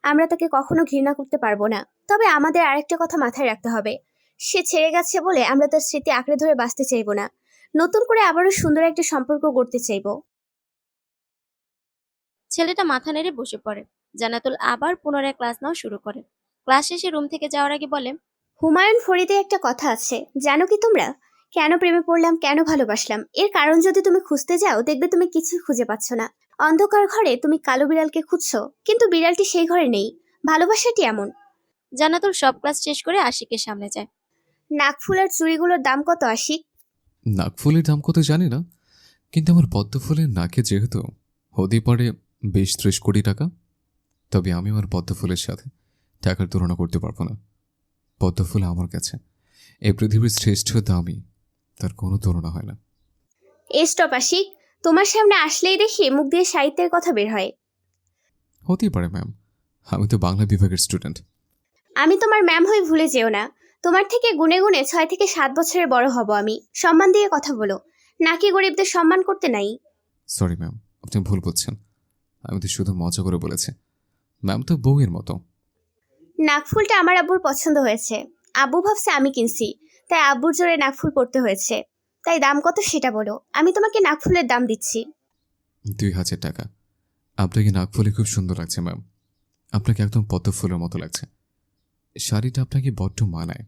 আমরা তাকে কখনো ঘৃণা করতে পারবো না। তবে আমাদের আরেকটা কথা মাথায় রাখতে হবে, সে ছেড়ে গেছে বলে আমরা তার স্মৃতি আঁকড়ে ধরে বাঁচতে চাইবো না। নতুন করে আবারও সুন্দর একটা সম্পর্ক গড়তে চাইবো। ছেলেটা মাথা নেড়ে বসে পড়ে। জান্নাতুল আবার পুনরায় ক্লাস নেওয়া শুরু করে। ক্লাস শেষে রুম থেকে যাওয়ার আগে বলে, হুমায়ুন ফরিদে একটা কথা আছে, জানো কি তোমরা? কেন প্রেমে পড়লাম, কেন ভালোবাসলাম, এর কারণ যদি তুমি খুঁজতে যাও দেখবে তুমি কিছুই খুঁজে পাচ্ছ না। অন্ধকার ঘরে তুমি কালো বিড়ালকে খুঁজছো, কিন্তু বিড়ালটি সেই ঘরে নেই। ভালোবাসাটি এমন। জান্নাতুল সব ক্লাস শেষ করে আশিকের সামনে যায়। নাকফুল আর চুড়িগুলোর দাম কত আশিক? নাকফুলের দাম কত জানি না, কিন্তু আমার পদ্মফুলের নাকে যেহেতু হতেই পারে 20-30 কোটি টাকা, তবে আমি আমার পদ্মফুলের সাথে টাকার তুলনা করতে পারবো না। পদ্মফুল আমার কাছে এই পৃথিবীর শ্রেষ্ঠ দামই, তার কোনো তুলনা হয় না। স্টপ আশিক, তোমার সামনে আসলেই দেখি মুখ দিয়ে সাহিত্যের কথা বের হয়। হতেই পারে ম্যাম, আমি তো বাংলা বিভাগের স্টুডেন্ট। আমি তোমার ম্যাম হয়ে ভুলে যেও না। তোমার থেকে গুনে গুনে 6 থেকে 7 বছরের বড় হব আমি। সম্মান দিয়ে কথা বলো, নাকি গরিবদের সম্মান করতে নাই? সরি ম্যাম, আপনি ভুল বলছেন। আমি তো শুধু মজা করে বলেছি। ম্যাম তো বউয়ের মতো। নাকফুলটা আমার আব্বুর পছন্দ হয়েছে। আব্বু ভাবছে আমি কিনছি, তাই আব্বুর জোরে নাকফুল পড়তে হয়েছে। তাই দাম কত সেটা বলো, আমি তোমাকে নাকফুলের দাম দিচ্ছি। 2000 টাকা। আপনাকে নাকফুলে খুব সুন্দর লাগছে ম্যাম। আপনাকে একদম পদ্ম ফুলের মতো লাগছে। শাড়িটা আপনাকে বড্ড মানায়।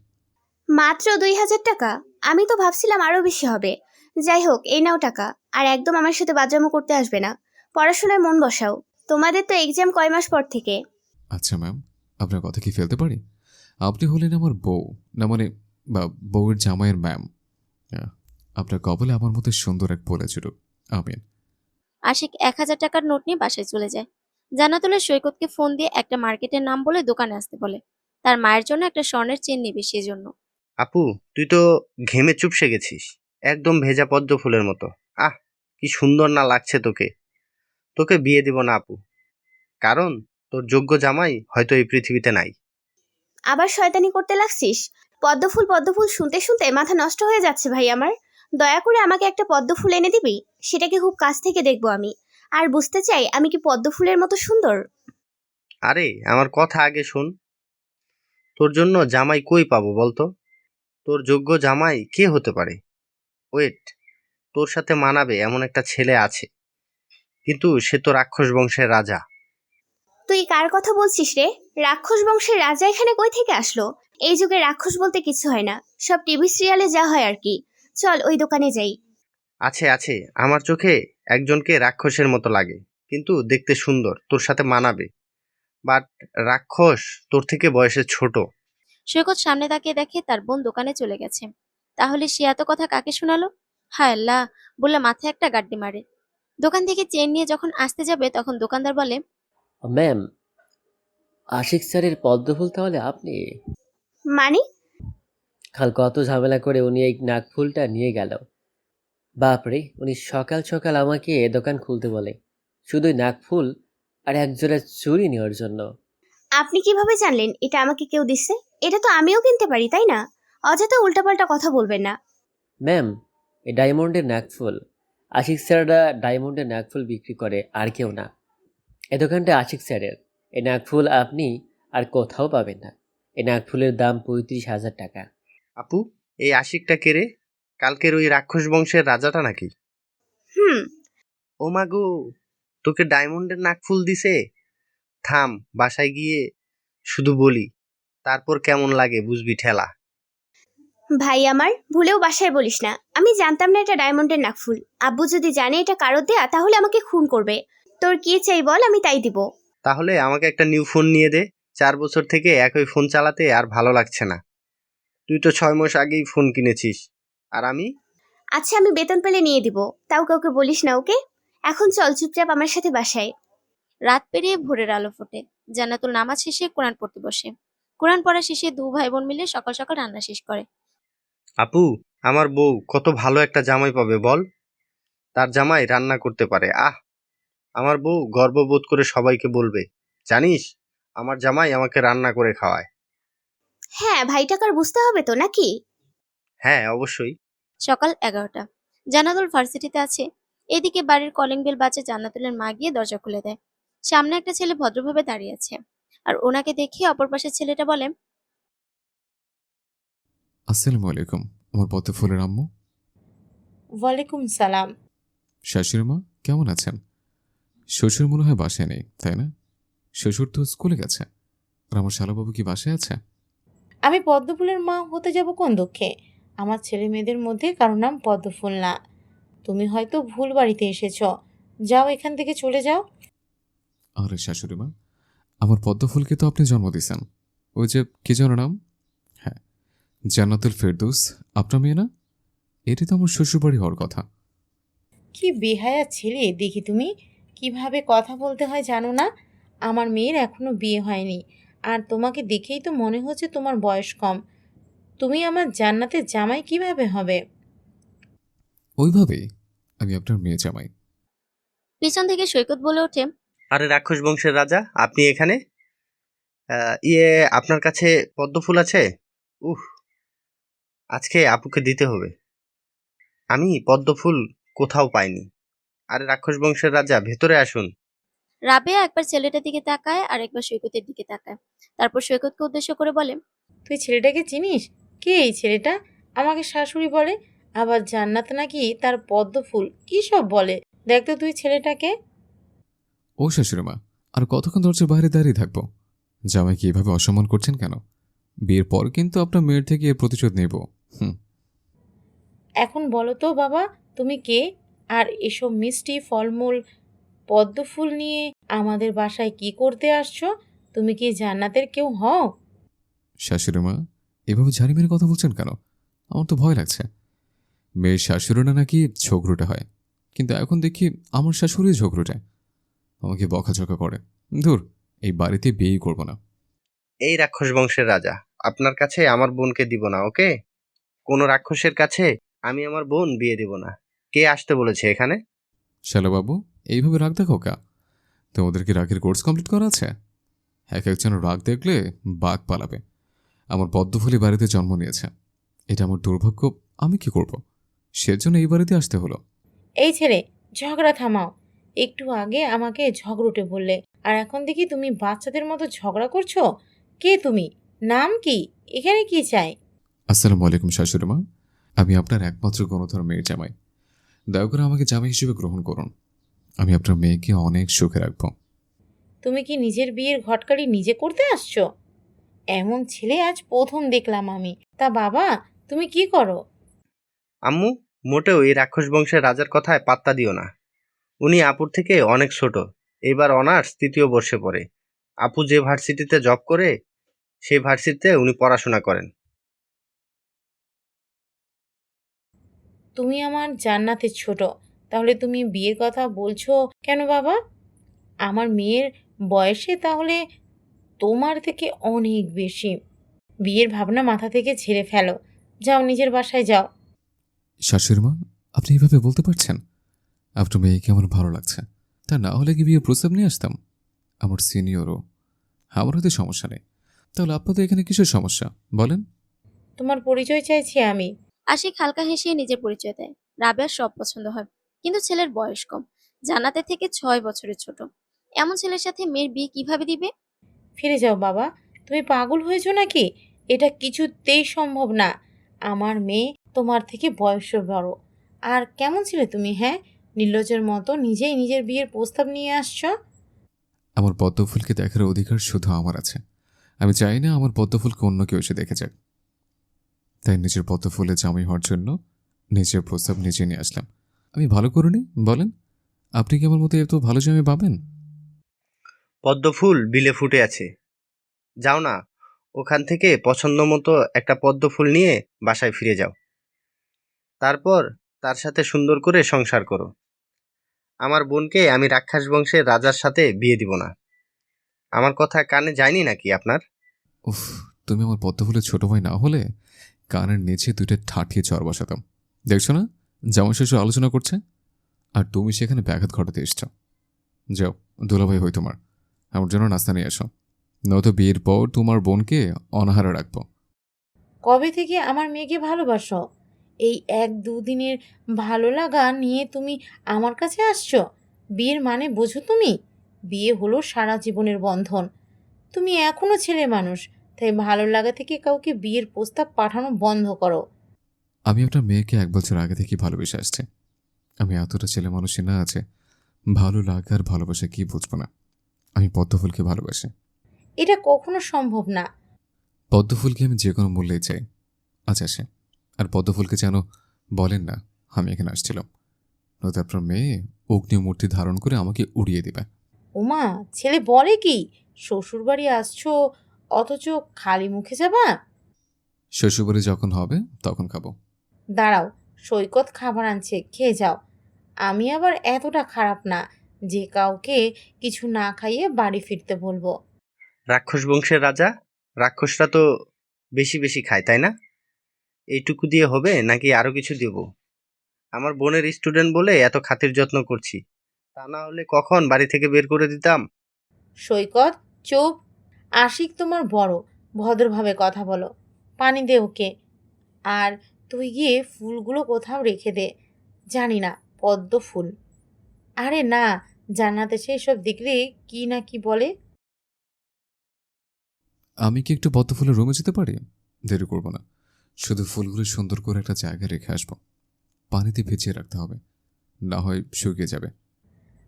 মাত্র 2000 টাকা? আমি তো ভাবছিলাম আরো বেশি হবে। যাই হোক, এই নাও টাকা। আর একদম আমার সাথে বাজামো করতে আসবে না। পড়াশোনায় মন বসাও, তোমাদের তো এক্সাম কয় মাস পর থেকে। আচ্ছা ম্যাম, আপনার কথা কি ফেলতে পারি? আপনি হলেন আমার বউ, না মানে বা বউয়ের জামাইয়ের ম্যাম। আপনার কবলে আমার মতো সুন্দর এক বলে জুটুক। আমিন। আশিক 1000 টাকার নোট নিয়ে বাসায় চলে যায়। জান্নাতুলের সৈকতকে ফোন দিয়ে একটা মার্কেটের নাম বলে দোকানে আসতে বলে। তার মায়ের জন্য একটা স্বর্ণের চেন নেবে সেজন্য। আপু, তুই তো ঘেমে চুপসে গেছিস, একদম ভেজা পদ্ম ফুলের মতো। আহ, কি সুন্দর না লাগছে তোকে। তোকে বিয়ে দিব না আপু, কারণ তোর যোগ্য জামাই হয়তো এই পৃথিবীতে নাই। আবার শয়তানি করতে লাগছিস? পদ্মফুল পদ্মফুল শুনতে শুনতে মাথা নষ্ট হয়ে যাচ্ছে ভাই আমার। দয়া করে আমাকে একটা পদ্মফুল এনে দিবি? সেটাকে খুব কাছ থেকে দেখবো আমি, আর বুঝতে চাই আমি কি পদ্মফুলের মতো সুন্দর। আরে আমার কথা আগে শোন। তোর জন্য জামাই কই পাবো বলতো? তোর যোগ্য জামাই কে হতে পারে? ওয়েট, তোর সাথে মানাবে এমন একটা ছেলে আছে, কিন্তু সে তো রাক্ষস বংশের রাজা। তুই কার কথা বলছিস রে? রাক্ষস বংশের রাজা এখানে কই থেকে আসলো? এই যুগে রাক্ষস বলতে কিছু হয় না, সব টিভি সিরিয়ালে যা হয় আর কি। চল ওই দোকানে যাই। আছে আছে, আমার চোখে একজনকে রাক্ষসের মতো লাগে, কিন্তু দেখতে সুন্দর, তোর সাথে মানাবে। বাট রাক্ষস তোর থেকে বয়সে ছোট। সৈকত সামনে তাকিয়ে দেখে তার বোন দোকানে চলে গেছে। তাহলে সে এত কথা কাকে শোনালো? হায় আল্লাহ, বলে মাথায় একটা গাড্ডি মারে। দোকান থেকে চেন নিয়ে যখন আসতে যাবে তখন দোকানদার বলে, ম্যাম, আশিক স্যারের পদ্মফুল তাহলে আপনি? মানে? কাল কত ঝামেলা করে উনি এই নাকফুলটা নিয়ে গেল। বাপরে, উনি সকাল সকাল আমাকে এ দোকান খুলতে বলে শুধু নাকফুল আর একজোড়া চুড়ি নেওয়ার জন্য। আপনি কিভাবে জানলেন এটা আমাকে কেউ দিচ্ছে? এটা তো আমিও কিনতে পারি, তাই না? অযথা উল্টাপাল্টা কথা বলবেন না। ম্যাম, এই ডায়মন্ডের নাকফুল, আশিক স্যাররা ডায়মন্ডের নাকফুল বিক্রি করে, আর কেউ না। এ দোকানটা আশিক স্যারের। এই নাকফুল আপনি আর কোথাও পাবেন না। এই নাকফুলের দাম 35,000 টাকা। আপু, এই আশিকটা কে রে? কালকের ওই রাক্ষস বংশের রাজাটা নাকি? হুম। ও মাগো, তোকে ডায়মন্ডের নাকফুল দিছে? থাম, বাসায় গিয়ে শুধু বলি, তারপর কেমন লাগে বুঝবি ঠেলা। ভাই আমার, ভুলেও বাসায় বলিস না। আমি জানতাম না এটা ডায়মন্ডের নাকফুল। আব্বু যদি জানে এটা কারোর দেয়া তাহলে আমাকে খুন করবে। তোর কি চাই বল, আমি তাই দিব। তাহলে আমাকে একটা নিউ ফোন নিয়ে দে। 4 বছর থেকে একই ফোন চালাতে আর ভালো লাগছে না। তুই তো 6 মাস আগেই ফোন কিনেছিস, আর আমি? আচ্ছা, আমি বেতন পেলে নিয়ে দিব, তাও কাউকে বলিস না, ওকে? এখন চল চুপচাপ আমার সাথে বাসায়। রাত পেরিয়ে ভোরের আলো ফোটে। জান্নাতুল নামাজ শেষে কোরআন পড়তে বসে। কোরআন পড়া শেষে দু ভাই বোন মিলে সকাল সকাল রান্না শেষ করে। আপু, আমার বউ কত ভালো একটা জামাই পাবে বল। তার জামাই রান্না করতে পারে। আহ, আমার বউ গর্ববোধ করে সবাইকে বলবে, জানিস, আমার জামাই আমাকে রান্না করে খাওয়ায়। হ্যাঁ, ভাইটাকার বুঝতে হবে তো নাকি? হ্যাঁ, অবশ্যই। সকাল 11টা। জান্নাতুল ভার্সিটিতে আছে। এদিকে বাড়ির কলিং বেল বাজে। জান্নাতুলের মা গিয়ে দরজা খুলে দেয়। সামনে একটা ছেলে ভদ্রভাবে দাঁড়িয়ে আছে, আর ওনাকে দেখে অপর পাশের ছেলেটা বলে, আসসালামু আলাইকুম, আমার পদ্ম ফুলের আম্মু। ওয়ালাইকুম সালাম। শাশুড়ি মা কেমন আছেন? শ্বশুর মনে হয় বাসায় নেই, তাই না? শ্বশুর তো স্কুলে গেছে। আর আমার শালাবাবু কি বাসায় আছে? আমি পদ্মফুলের মা হতে যাব কোন দুঃখে? আমার ছেলে মেয়েদের মধ্যে কারো নাম পদ্মফুল না। তুমি হয়তো ভুল বাড়িতে এসেছো। যাও, এখান থেকে চলে যাও। আরে শাশুড়ি মা, আমার পদ্ম ফুলকে তো আপনি জন্ম দিয়েছেন। ওই যে কি যেন নাম? হ্যাঁ, জান্নাতুল ফেরদৌস। আপনার মেয়ে না? এটি তো আমার শ্বশুরবাড়ি হওয়ার কথা। কি বেহায়া ছেলে দেখি তুমি! কিভাবে কথা বলতে হয় জানো না? আমার মেয়ের এখনো বিয়ে হয়নি, আর তোমাকে দেখেই তো মনে হচ্ছে তোমার বয়স কম। তুমি আমার জান্নাতের জামাই কিভাবে হবে? ওইভাবেই আমি আপনার মেয়ে জামাই। পিছন থেকে সৈকত বলে ওঠে, আরে রাক্ষস বংশের রাজা, আপনি এখানে? আপনার কাছে পদ্ম ফুল আছে? উফ, আজকে আপুকে দিতে হবে। আমি পদ্ম ফুল কোথাও পাইনি। আরে রাক্ষস বংশের রাজা, ভেতরে আসুন। রাবেয়া একবার ছেলেটার দিকে তাকায় আর একবার সৈকতের দিকে তাকায়, তারপর সৈকতকে উদ্দেশ্য করে বলে, তুই ছেলেটাকে চিনিস? কে এই ছেলেটা? আমাকে শাশুড়ি বলে, আবার জান্নাত নাকি তার পদ্ম ফুল, কী সব বলে। দেখ তো তুই ছেলেটাকে। ও শাশুড়িমা, আর কতক্ষণ দরজার বাইরে দাঁড়িয়ে থাকবো? জামাইকে এভাবে অসম্মান করছেন কেন? বিয়ের পর কিন্তু আপনার মেয়ের থেকে এর প্রতিশোধ নেব। হুম। এখন বলো তো বাবা, তুমি কে? আর এসব মিষ্টি ফলমূল পদ্ম ফুল নিয়ে আমাদের বাসায় কি করতে আসছো? তুমি কি জান্নাতের কেউ হও? শাশুড়িমা, এভাবে ঝাড়ি মেরে কথা বলছেন কেন? আমার তো ভয় লাগছে। মেয়ের শাশুড়িরা নাকি ঝগড়ুটে হয়, কিন্তু এখন দেখি আমার শাশুড়ি ঝগড়ুটে, আমাকে বকাঝকা করে। ধুর, এই বাড়িতে বিয়েই করব না। এই রাক্ষস বংশের রাজা, আপনার কাছে আমার বোনকে দিব না, ওকে? কোনো রাক্ষসের কাছে আমি আমার বোন বিয়ে দিব না। কে আসতে বলেছে এখানে? শালাবাবু, এইভাবে রাগ দেখাও কা? তোমাদের কি রাগের কোর্স কমপ্লিট করা আছে? এক একজন রাগ দেখলে বাঘ পালাবে। আমার পদ্মফুলি বাড়িতে জন্ম নিয়েছে, এটা আমার দুর্ভাগ্য। আমি কি করব? সেজন্য এই বাড়িতে আসতে হলো। এই ছেলে, ঝগড়া থামাও। একটু আগে আমাকে ঝগড়ুটে বললে, আর এখন দেখি তুমি বাচ্চাদের মতো ঝগড়া করছো। কে তুমি? নাম কি? এখানে কি চাই? আসসালামু আলাইকুম শাশুড়িমা, আমি আপনার একমাত্র গণধর মেয়ের জামাই। দয়া করে আমাকে জামাই হিসেবে গ্রহণ করুন। আমি আপনার মেয়েকে অনেক সুখে রাখবো। তুমি কি নিজের বিয়ের ঘটকালি নিজে করতে আসছো? এমন ছেলে আজ প্রথম দেখলাম আমি। তা বাবা, তুমি কি করো? আম্মু, মোটেও এই রাক্ষস বংশের রাজার কথায় পাত্তা দিও না। উনি আপুর থেকে অনেক ছোট। এবার অনার্স ৩য় বর্ষে পড়ে। আপু যে ভার্সিটিতে জব করে, সেই ভার্সিটিতে উনি পড়াশোনা করেন। তুমি আমার জান্নাতের ছোট, তাহলে তুমি বিয়ের কথা বলছো কেন বাবা? আমার মেয়ের বয়সে তাহলে তোমার থেকে অনেক বেশি। বিয়ের ভাবনা মাথা থেকে ঝেড়ে ফেলো। যাও, নিজের বাসায় যাও। শাশুড়িমা, আপনি এভাবে বলতে পারছেন? আপনার মেয়েকে আমার ভালো লাগছে, তা না হলে কি বিয়ে প্রস্তাব নিয়ে আসতাম? আমার সিনিয়রও, আমার হয়তো সমস্যা নেই। তাহলে আপনাদের এখানে কিসের সমস্যা বলেন? তোমার পরিচয় চাইছি আমি। আশিক হালকা হেসে নিজের পরিচয় দেয়। রাবেয়ার সব পছন্দ হয়, কিন্তু ছেলের বয়স কম, জান্নাতের থেকে 6 বছরের ছোট। এমন ছেলের সাথে মেয়ের বিয়ে কিভাবে দিবে? ফিরে যাও বাবা, তুমি পাগল হয়েছো নাকি? এটা কিছুতেই সম্ভব না। আমার মেয়ে তোমার থেকে বয়সে বড়। আর কেমন ছিলে তুমি, হ্যাঁ? নির্লজ্জের মতো নিজেই নিজের বিয়ের প্রস্তাব নিয়ে আসছো। আমার পদ্মফুলকে দেখার অধিকার শুধু আমার আছে। আমি চাই না আমার পদ্মফুলকে অন্য কেউ এসে দেখে যাক। তাই নিজের পদ্মফুলে জামাই হওয়ার জন্য নিজের প্রস্তাব নিজে নিয়ে আসলাম। আমি ভালো করিনি বলেন? আপনি কি আমার মতো এত ভালো জামাই পাবেন? পদ্ম ফুল বিলে ফুটে আছে। যাও না, ওখান থেকে পছন্দ মতো একটা পদ্ম ফুল নিয়ে বাসায় ফিরে যাও। তারপর তার সাথে সুন্দর করে সংসার করো। আমার বোনকে আমি রাক্ষস বংশের রাজার সাথে বিয়ে দিব না। আমার কথা কানে যায়নি নাকি আপনার? উফ, তুমি আমার পদ্মফুলের ছোট ভাই না হলে কানের নিচে দুইটা ঠাঠিয়ে চর বসাতাম। দেখছো না, জামাই শ্বশুর আলোচনা করছে, আর তুমি সেখানে ব্যাঘাত ঘটাতে এসছো। যাও, দুলাভাই হই তোমার, আমার জন্য নাস্তা নিয়ে এসো, নয়তো বিয়ের পর তোমার বোনকে অনাহারে রাখবো। কবে থেকে আমার মেয়েকে ভালোবাসো? এই 1-2 দিনের ভালো লাগা নিয়ে তুমি আমার কাছে আসছো? বিয়ের মানে বোঝো তুমি? বিয়ে হলো সারা জীবনের বন্ধন। তুমি এখনো ছেলে মানুষ, তাই ভালো লাগা থেকে কাউকে বিয়ের প্রস্তাব পাঠানো বন্ধ করো। আমি আপনার মেয়েকে 1 বছর আগে থেকেই ভালোবেসে আসছি। আমি এতটা ছেলে মানুষই না আছে ভালো লাগা আর ভালোবাসা কি বুঝবো না। আমি পদ্মফুলকে ভালোবাসি। এটা কখনো সম্ভব না। পদ্মফুলকে আমি যে কোনো মূল্যেই চাই। আচ্ছা সে, আর পদ্মফুলকে যেন বলেন না আমি এখানে আসছিলাম, নয়তো আপনার মেয়ে অগ্নিমূর্তি ধারণ করে আমাকে উড়িয়ে দেবে। ওমা, ছেলে বলে কি? শ্বশুরবাড়ি আসছো অথচ খালি মুখে যাবা? শ্বশুরবাড়ি যখন হবে তখন খাবো। দাঁড়াও, সৈকত খাবার আনছে, খেয়ে যাও। আমি আবার এতটা খারাপ না যে কাউকে কিছু না খাইয়ে বাড়ি ফিরতে বলবো। রাক্ষস বংশের রাজা, রাক্ষসরা তো বেশি বেশি খায়, তাই না? এইটুকু দিয়ে হবে নাকি আরো কিছু দেব? আমার বোনের স্টুডেন্ট বলে এত খাতির যত্ন করছি, তা না হলে কখন বাড়ি থেকে বের করে দিতাম। সৈকত, চুপ। আশিক তোমার বড়, ভদ্রভাবে কথা বলো। পানি দে ওকে। আর তুই গিয়ে ফুলগুলো কোথাও রেখে দে। জানি না, পদ্ম ফুল। আরে না, জান্নাতে সেই সব দেখলে কি না কি বলে। আমি কি একটু পদ্ম ফুলের রুমে যেতে পারি? দেরি করবো না, শুধু ফুলগুলো সুন্দর করে একটা জায়গায় রেখে আসবো। পানিতে ভিজিয়ে রাখতে হবে, না হয় শুকিয়ে যাবে।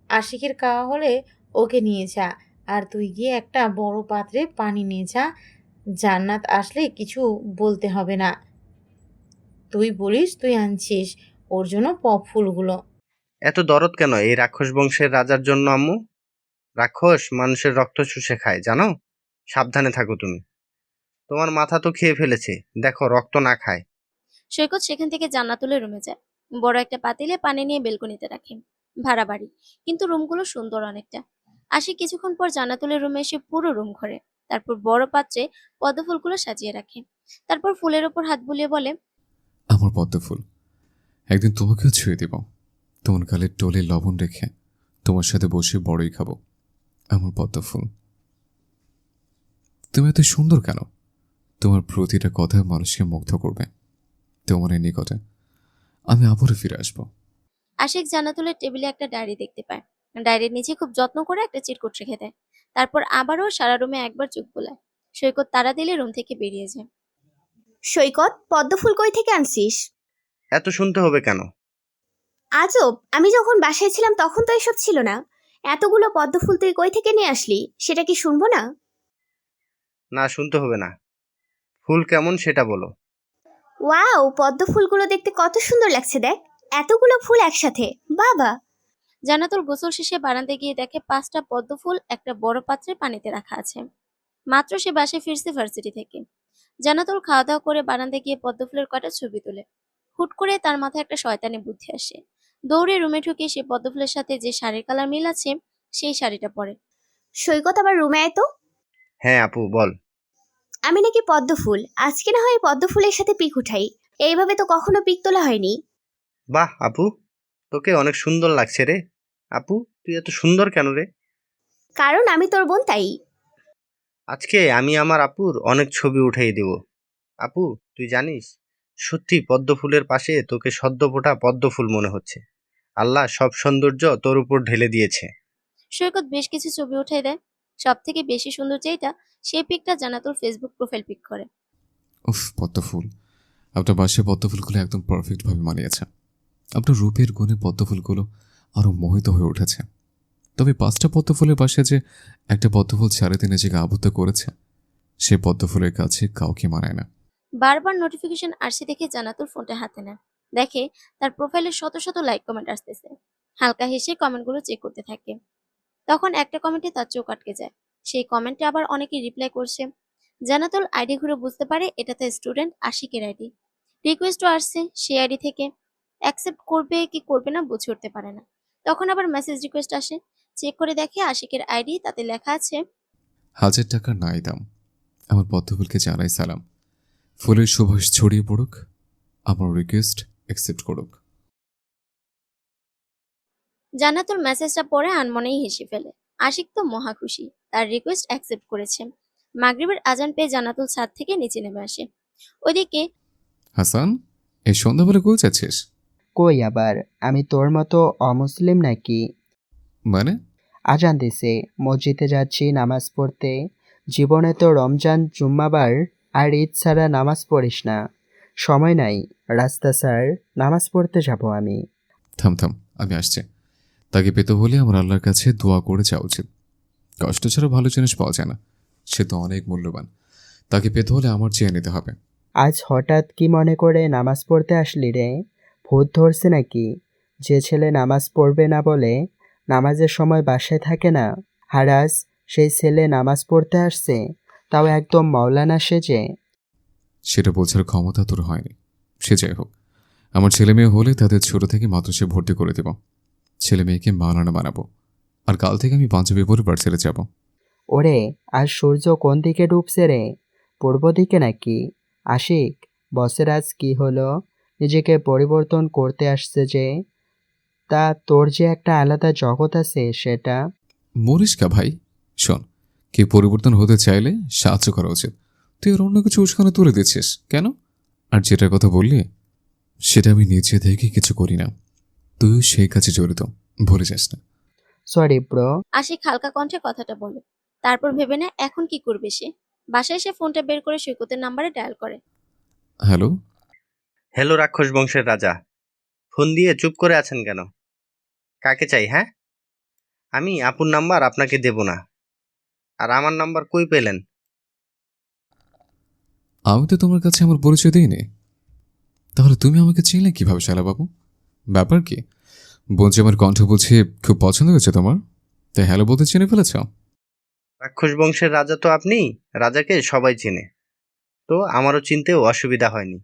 আশিকের খাওয়া হলে ওকে নিয়ে যা, আর তুই গিয়ে একটা বড় পাত্রে পানি নিয়ে যা। জান্নাত আসলে কিছু বলতে হবে না। তুই বলিস তুই আনছিস ওর জন্য ফুলগুলো। এত দরদ কেন এই রাক্ষস বংশের রাজার জন্য আম্মু? রাক্ষস মানুষের রক্ত শুষে খায়, জানো? সাবধানে থাকো তুমি। তোমার মাথা তো খেয়ে ফেলেছে, দেখো রক্ত না খায়। সৈকত সেখান থেকে জান্নাতুলের রুমে যায়। বড় একটা পাতিলে পানি নিয়ে বেলকনিতে রাখে। ভাড়া বাড়ি, কিন্তু রুমগুলো সুন্দর অনেকটা। আশিক কিছুক্ষণ পর জান্নাতুলের রুমে এসে পুরো রুম ঘোরে। তারপর বড় পাত্রে পদ্ম ফুলগুলো সাজিয়ে রাখে। তারপর ফুলের ওপর হাত বুলিয়ে বলে, আমার পদ্ম ফুল, একদিন তোমাকেও ছুঁয়ে দেব। তোমার গালে টোলে লবণ রেখে তোমার সাথে বসে বড়ই খাবো। আমার পদ্ম ফুল, তুমি এত সুন্দর কেন? তোমার প্রতিটা কথা মানুষকে মুগ্ধ করবে। তোমার এই নিকটে আমি আবারও ফিরে আসবো। আশিক জান্নাতুলের টেবিলে একটা ডায়েরি দেখতে পায়। ডায়েরির নিচে খুব যত্ন করে একটা চিরকুট রেখে দেয়। তারপর আবারও সারা রুমে একবার চোখ বোলায়। সৈকত তাড়া দিলে রুম থেকে বেরিয়ে যায়। সৈকত, পদ্ম ফুল কই থেকে আনছিস? এত শুনতে হবে কেন? আজব, আমি যখন বাসায় ছিলাম তখন তো এসব ছিল না। এতগুলো পদ্ম ফুল তুই কই থেকে নিয়ে আসলি, সেটা কি শুনবো না? না, শুনতে হবে না। ফুল কেমন সেটা বলো। ওয়াও, পদ্ম ফুলগুলো দেখতে কত সুন্দর লাগছে দেখ। এতগুলো ফুল একসাথে, বাবা! জান্নাতুল গোসল শেষে বারান্দায় গিয়ে দেখে 5টা পদ্ম ফুল একটা বড় পাত্রে পানিতে রাখা আছে। মাত্র সে বাসায় ফিরছে ভার্সিটি থেকে। জান্নাতুল খাওয়া দাওয়া করে বারান্দায় গিয়ে পদ্ম ফুলের কটা ছবি তোলে। হুট করে তার মাথায় একটা শয়তানি বুদ্ধি আসে। দৌড়ে রুমে ঢুকে সে পদ্ম ফুলের সাথে যে শাড়ির কালার মিল আছে সেই শাড়িটা পরে। সৈকত, আবার রুমে আয় তো। হ্যাঁ আপু, বল। আমি নাকি পদ্ম ফুল, আজকে না হয় পদ্ম ফুলের সাথে পিক উঠাই। এইভাবে তো কখনো পিক তোলা হয়নি। বাহ আপু, তোকে অনেক সুন্দর লাগছে রে। আপু, তুই এত সুন্দর কেন রে? কারণ আমি তোর বোন, তাই। আজকে আমি আমার আপুর অনেক ছবি উঠিয়ে দেব। আপু, তুই জানিস, সত্যি পদ্ম ফুলের পাশে তোকে সদ্য ফোটা পদ্ম ফুল মনে হচ্ছে। আল্লাহ সব সৌন্দর্য তোর উপর ঢেলে দিয়েছে। সৈকত বেশ কিছু ছবি উঠাই দেয়। সব থেকে বেশি সুন্দর যেটা, সেই পিকটা জান্নাতুল ফেসবুক প্রোফাইল পিক করে। উফ, পদ্ম ফুল, আপনার বাসায় পদ্ম ফুলগুলো একদম পারফেক্টভাবে মানিয়েছে। আপনার রূপের গুণে পদ্ম ফুলগুলো আরও মোহিত হয়ে উঠেছে। তবে 5টা পদ্ম ফুলের পাশে যে একটা পদ্ম ফুল সারাতে নিজেকে আবদ্ধ করেছে, সে পদ্ম ফুলের কাছে কাউকে মানায় না। বারবার নোটিফিকেশন আসছে দেখে জান্নাতুল ফোনটা হাতে নেয়। দেখে তার প্রোফাইলে শত শত লাইক কমেন্ট আসতেছে। হালকা হেসে কমেন্টগুলো চেক করতে থাকে। তখন একটা কমেন্টে তার চোখ আটকে যায়। সেই কমেন্টে আবার অনেকে রিপ্লাই করছে। জান্নাতুল আইডি ঘুরে বুঝতে পারে এটা তার স্টুডেন্ট আশিকের আইডি। রিকোয়েস্টও আসছে সেই আইডি থেকে। অ্যাকসেপ্ট করবে কি করবে না বুঝে উঠতে পারে না। তখন আবার মেসেজ রিকোয়েস্ট আসে। চেক করে দেখে আশিকের আইডি, তাতে লেখা আছে, 1000 টাকার নাই দাম, আমার পদ্ম ফুলকে জানাই সালাম। ফুলের সুবাস ছড়িয়ে পড়ুক, আমার রিকোয়েস্ট অ্যাকসেপ্ট করুক। জান্নাতুল মেসেজটা পড়ে আনমনেই হেসে ফেলে। আশিক তো মহা খুশি, তার রিকোয়েস্ট অ্যাকসেপ্ট করেছে। মাগরিবের আজান পেয়ে জান্নাতুল ছাদ থেকে নিচে নেমে আসে। ওইদিকে হাসান, এই সন্ধ্যাবেলা কই যাচ্ছিস? কই আবার, আমি তোর মতো অমুসলিম নাকি? মানে? আজান দিছে, মসজিদে যাচ্ছি নামাজ পড়তে। জীবনে তো রমজান, জুম্মাবার আর ঈদ ছাড়া নামাজ পড়িস না। সময় নাই, রাস্তা স্যার, নামাজ পড়তে যাব আমি। থাম থাম, আমি আসছি। তাকে পেতে হলে আমার আল্লাহর কাছে দোয়া করে যাওয়া উচিত। কষ্ট ছাড়া ভালো জিনিস পাওয়া যায় না, সে তো অনেক মূল্যবান। তাকে পেতে হলে আমার চেয়ে নিতে হবে। আজ হঠাৎ কি মনে করে নামাজ পড়তে আসলি রে? ভূত ধরছে নাকি? যে ছেলে নামাজ পড়বে না বলে নামাজের সময় বাসায় থাকে না, হারাস সেই ছেলে নামাজ পড়তে আসছে, তাও একদম মাওলানা সেজে। সেটা বোঝার ক্ষমতা তোর হয়নি। সে যাই হোক, আমার ছেলে মেয়ে হলে তাদের ছোট থেকে মাদ্রাসায় ভর্তি করে দেব। ছেলে মেয়েকে মাওলানা বানাবো, আর কাল থেকে আমি পাঞ্জাবি পরে ভার্সিটি যাব। ওরে, আজ সূর্য কোন দিকে ডুবছে রে? পূর্ব দিকে নাকি? আশিক, বসের আজ কি হলো? নিজেকে পরিবর্তন করতে আসছে যে, তা তোর যে একটা আলাদা জগৎ আছে সেটা। মরিস কা ভাই? শোন, কে পরিবর্তন হতে চাইলে সাহায্য করা উচিত। তুই আর অন্য কিছু উস্কানো তুলে দিচ্ছিস কেন? আর যেটার কথা বললি সেটা আমি নিচে থেকে কিছু করি না, তুইও সেই কাজে জড়িত, ভুলে যাস না। Sorry bro. আশিক হালকা কণ্ঠে কথাটা বলে। তারপর ভেবে নেয় এখন কি করবে সে। বাসায় এসে ফোনটা বের করে সৈকতের নাম্বারে ডায়াল করে। হ্যালো। হ্যালো রাক্ষস বংশের রাজা, ফোন দিয়ে চুপ করে আছেন কেন? কাকে চাই? হ্যাঁ, আমি আপুর নাম্বার আপনাকে দেব না। আর আমার নাম্বার কই পেলেন? আমি তো তোমার কাছে আমার পরিচয় দিইনি, তাহলে তুমি আমাকে চিনলে কিভাবে শালাবাবু? ব্যাপার কি? বলছি আমার কণ্ঠ বুঝে খুব পছন্দ হয়েছে তোমার, তাই হ্যালো বলতে চিনে ফেলেছ? রাক্ষস বংশের রাজা তো আপনি, রাজাকে সবাই চেনে, তো আমারও চিনতেও অসুবিধা হয়নি।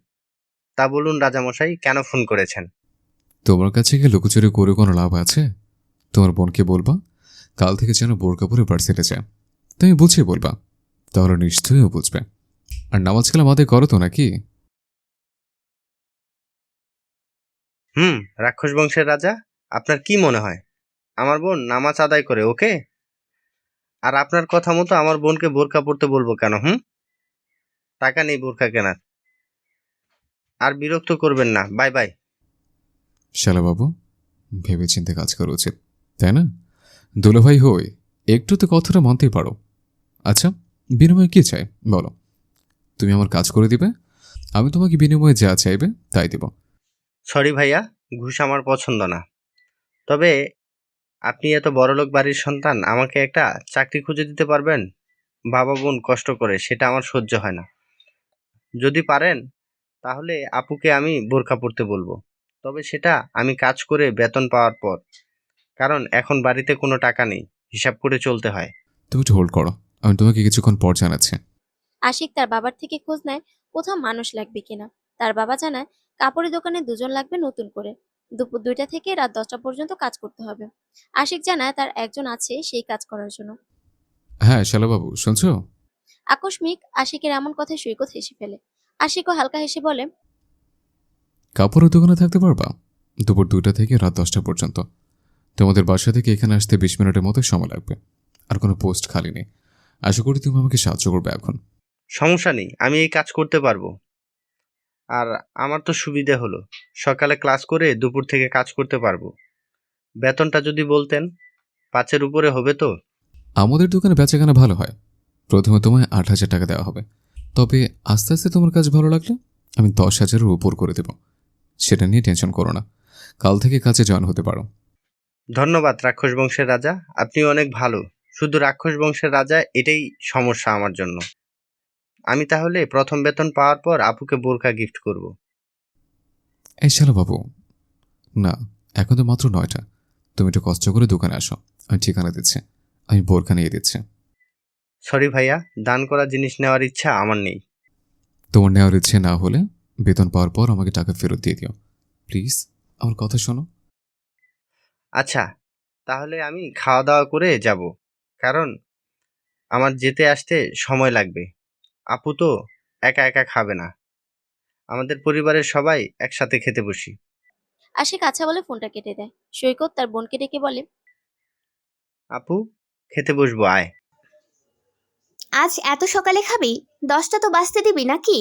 তা বলুন রাজামশাই, কেন ফোন করেছেন? তোমার কাছে গিয়ে লুকোচুরি করে কোনো লাভ আছে? তোমার বোনকে বলবা কাল থেকে যেন বোরকা পরে ভার্সিটি যায়, তুমি বুঝিয়ে বলবা, তাহলে নিশ্চয়ই ও বুঝবে। আর নামাজ কালাম আদায় করো তো নাকি? রাক্ষস বংশের রাজা, আপনার কি মনে হয় আমার বোন নামাজ আদায় করে? ওকে, আর আপনার কথা মতো আমার বোনকে বোরকা পরতে বলবো কেন? টাকা নেই বোরকা কেনার। আর বিরক্ত করবেন না, বাই বাই। শালাবাবু, ভেবে চিন্তে কাজ করা উচিত, তাই না? দুলাভাই হই, একটু তো কথাটা মানতেই পারো। আচ্ছা, বিনিময়ে কি চাই বলো? তুমি আমার কাজ করে দিবে, আমি তোমাকে বিনিময়ে যা চাইবে তাই দেব। সরি ভাইয়া, ঘুষ আমার পছন্দ না। তবে আপনি এত বড়লোক বাড়ির সন্তান, আমাকে একটা চাকরি খুঁজে দিতে পারবেন? বাবা বোন কষ্ট করে, সেটা আমার সহ্য হয় না। যদি পারেন তাহলে আপুকে আমি বোরকা পরতে বলবো, তবে সেটা আমি কাজ করে বেতন পাওয়ার পর, কারণ এখন বাড়িতে কোনো টাকা নেই, হিসাব করে চলতে হয়। তুমি একটু হোল্ড করো, আমি তোমাকে কিছুক্ষণ পর জানাচ্ছি। আশিক তার বাবার থেকে খোঁজ নেয় কোথাও মানুষ লাগবে কিনা। তার বাবা জানায় কাপড়ের দোকানে দুজন লাগবে নতুন করে। দুপুর 2টা থেকে রাত 10টা পর্যন্ত কাজ করতে হবে। আশিক জানায় তার একজন আছে সেই কাজ করার জন্য। হ্যাঁ শালাবাবু, শুনছো? আকস্মিক আশিকের এমন কথায় সৈকত হেসে ফেলে। আশিকও হালকা হেসে বলে, কাপড়ের দোকানে থাকতে পারবা দুপুর 2টা থেকে রাত 10টা পর্যন্ত। তোমাদের বাসা থেকে এখানে আসতে 20 মিনিটের মতো সময় লাগবে। আর কোনো পোস্ট খালি নেই, আশা করি তুমি আমাকে সাহায্য করবে এখন। সমস্যা নেই, আমি এই কাজ করতে পারবো। আর আমার তো সুবিধে হলো, সকালে ক্লাস করে দুপুর থেকে কাজ করতে পারবো। বেতনটা যদি বলতেন, 5-এর উপরে হবে তো? আমাদের দোকানে বেচাকেনা ভালো হয়। প্রথমে তোমায় 8,000 টাকা দেওয়া হবে, তবে আস্তে আস্তে তোমার কাজ ভালো লাগলে আমি 10,000-এর উপর করে দেব। সেটা নিয়ে টেনশন করো না, কাল থেকে কাজে জয়েন হতে পারো। ধন্যবাদ রাক্ষস বংশের রাজা, আপনি অনেক ভালো। শুধু রাক্ষস বংশের রাজা, এটাই সমস্যা আমার জন্য। আমি তাহলে প্রথম বেতন পাওয়ার পর আপুকে বোরকা গিফট করব। এই শালাবাবু, না, এখন তো মাত্র 9টা, তুমি একটু কষ্ট করে দোকানে আসো, আমি ঠিকানা দিচ্ছি, আমি বোরকা নিয়ে দিচ্ছি। সরি ভাইয়া, দান করা জিনিস নেওয়ার ইচ্ছা আমার নেই। তোমার নেওয়ার ইচ্ছে না হলে বেতন পাওয়ার পর আমাকে টাকা ফেরত দিয়ে দিও প্লিজ, আমার কথা শোনো। আচ্ছা, তাহলে আমি খাওয়া দাওয়া করে যাব, কারণ আমার যেতে আসতে সময় লাগবে। আপু তো একা একা খাবে না, আমাদের পরিবারের সবাই একসাথে খেতে বসি। আশিক আচ্ছা বলে ফোনটা কেটে দেয়। সৈকত তার বোনকে ডেকে বলে, আপু, খেতে বসবো, আয়। আজ এত সকালে খাবি? 10টা তো বাজতে দিবি নাকি?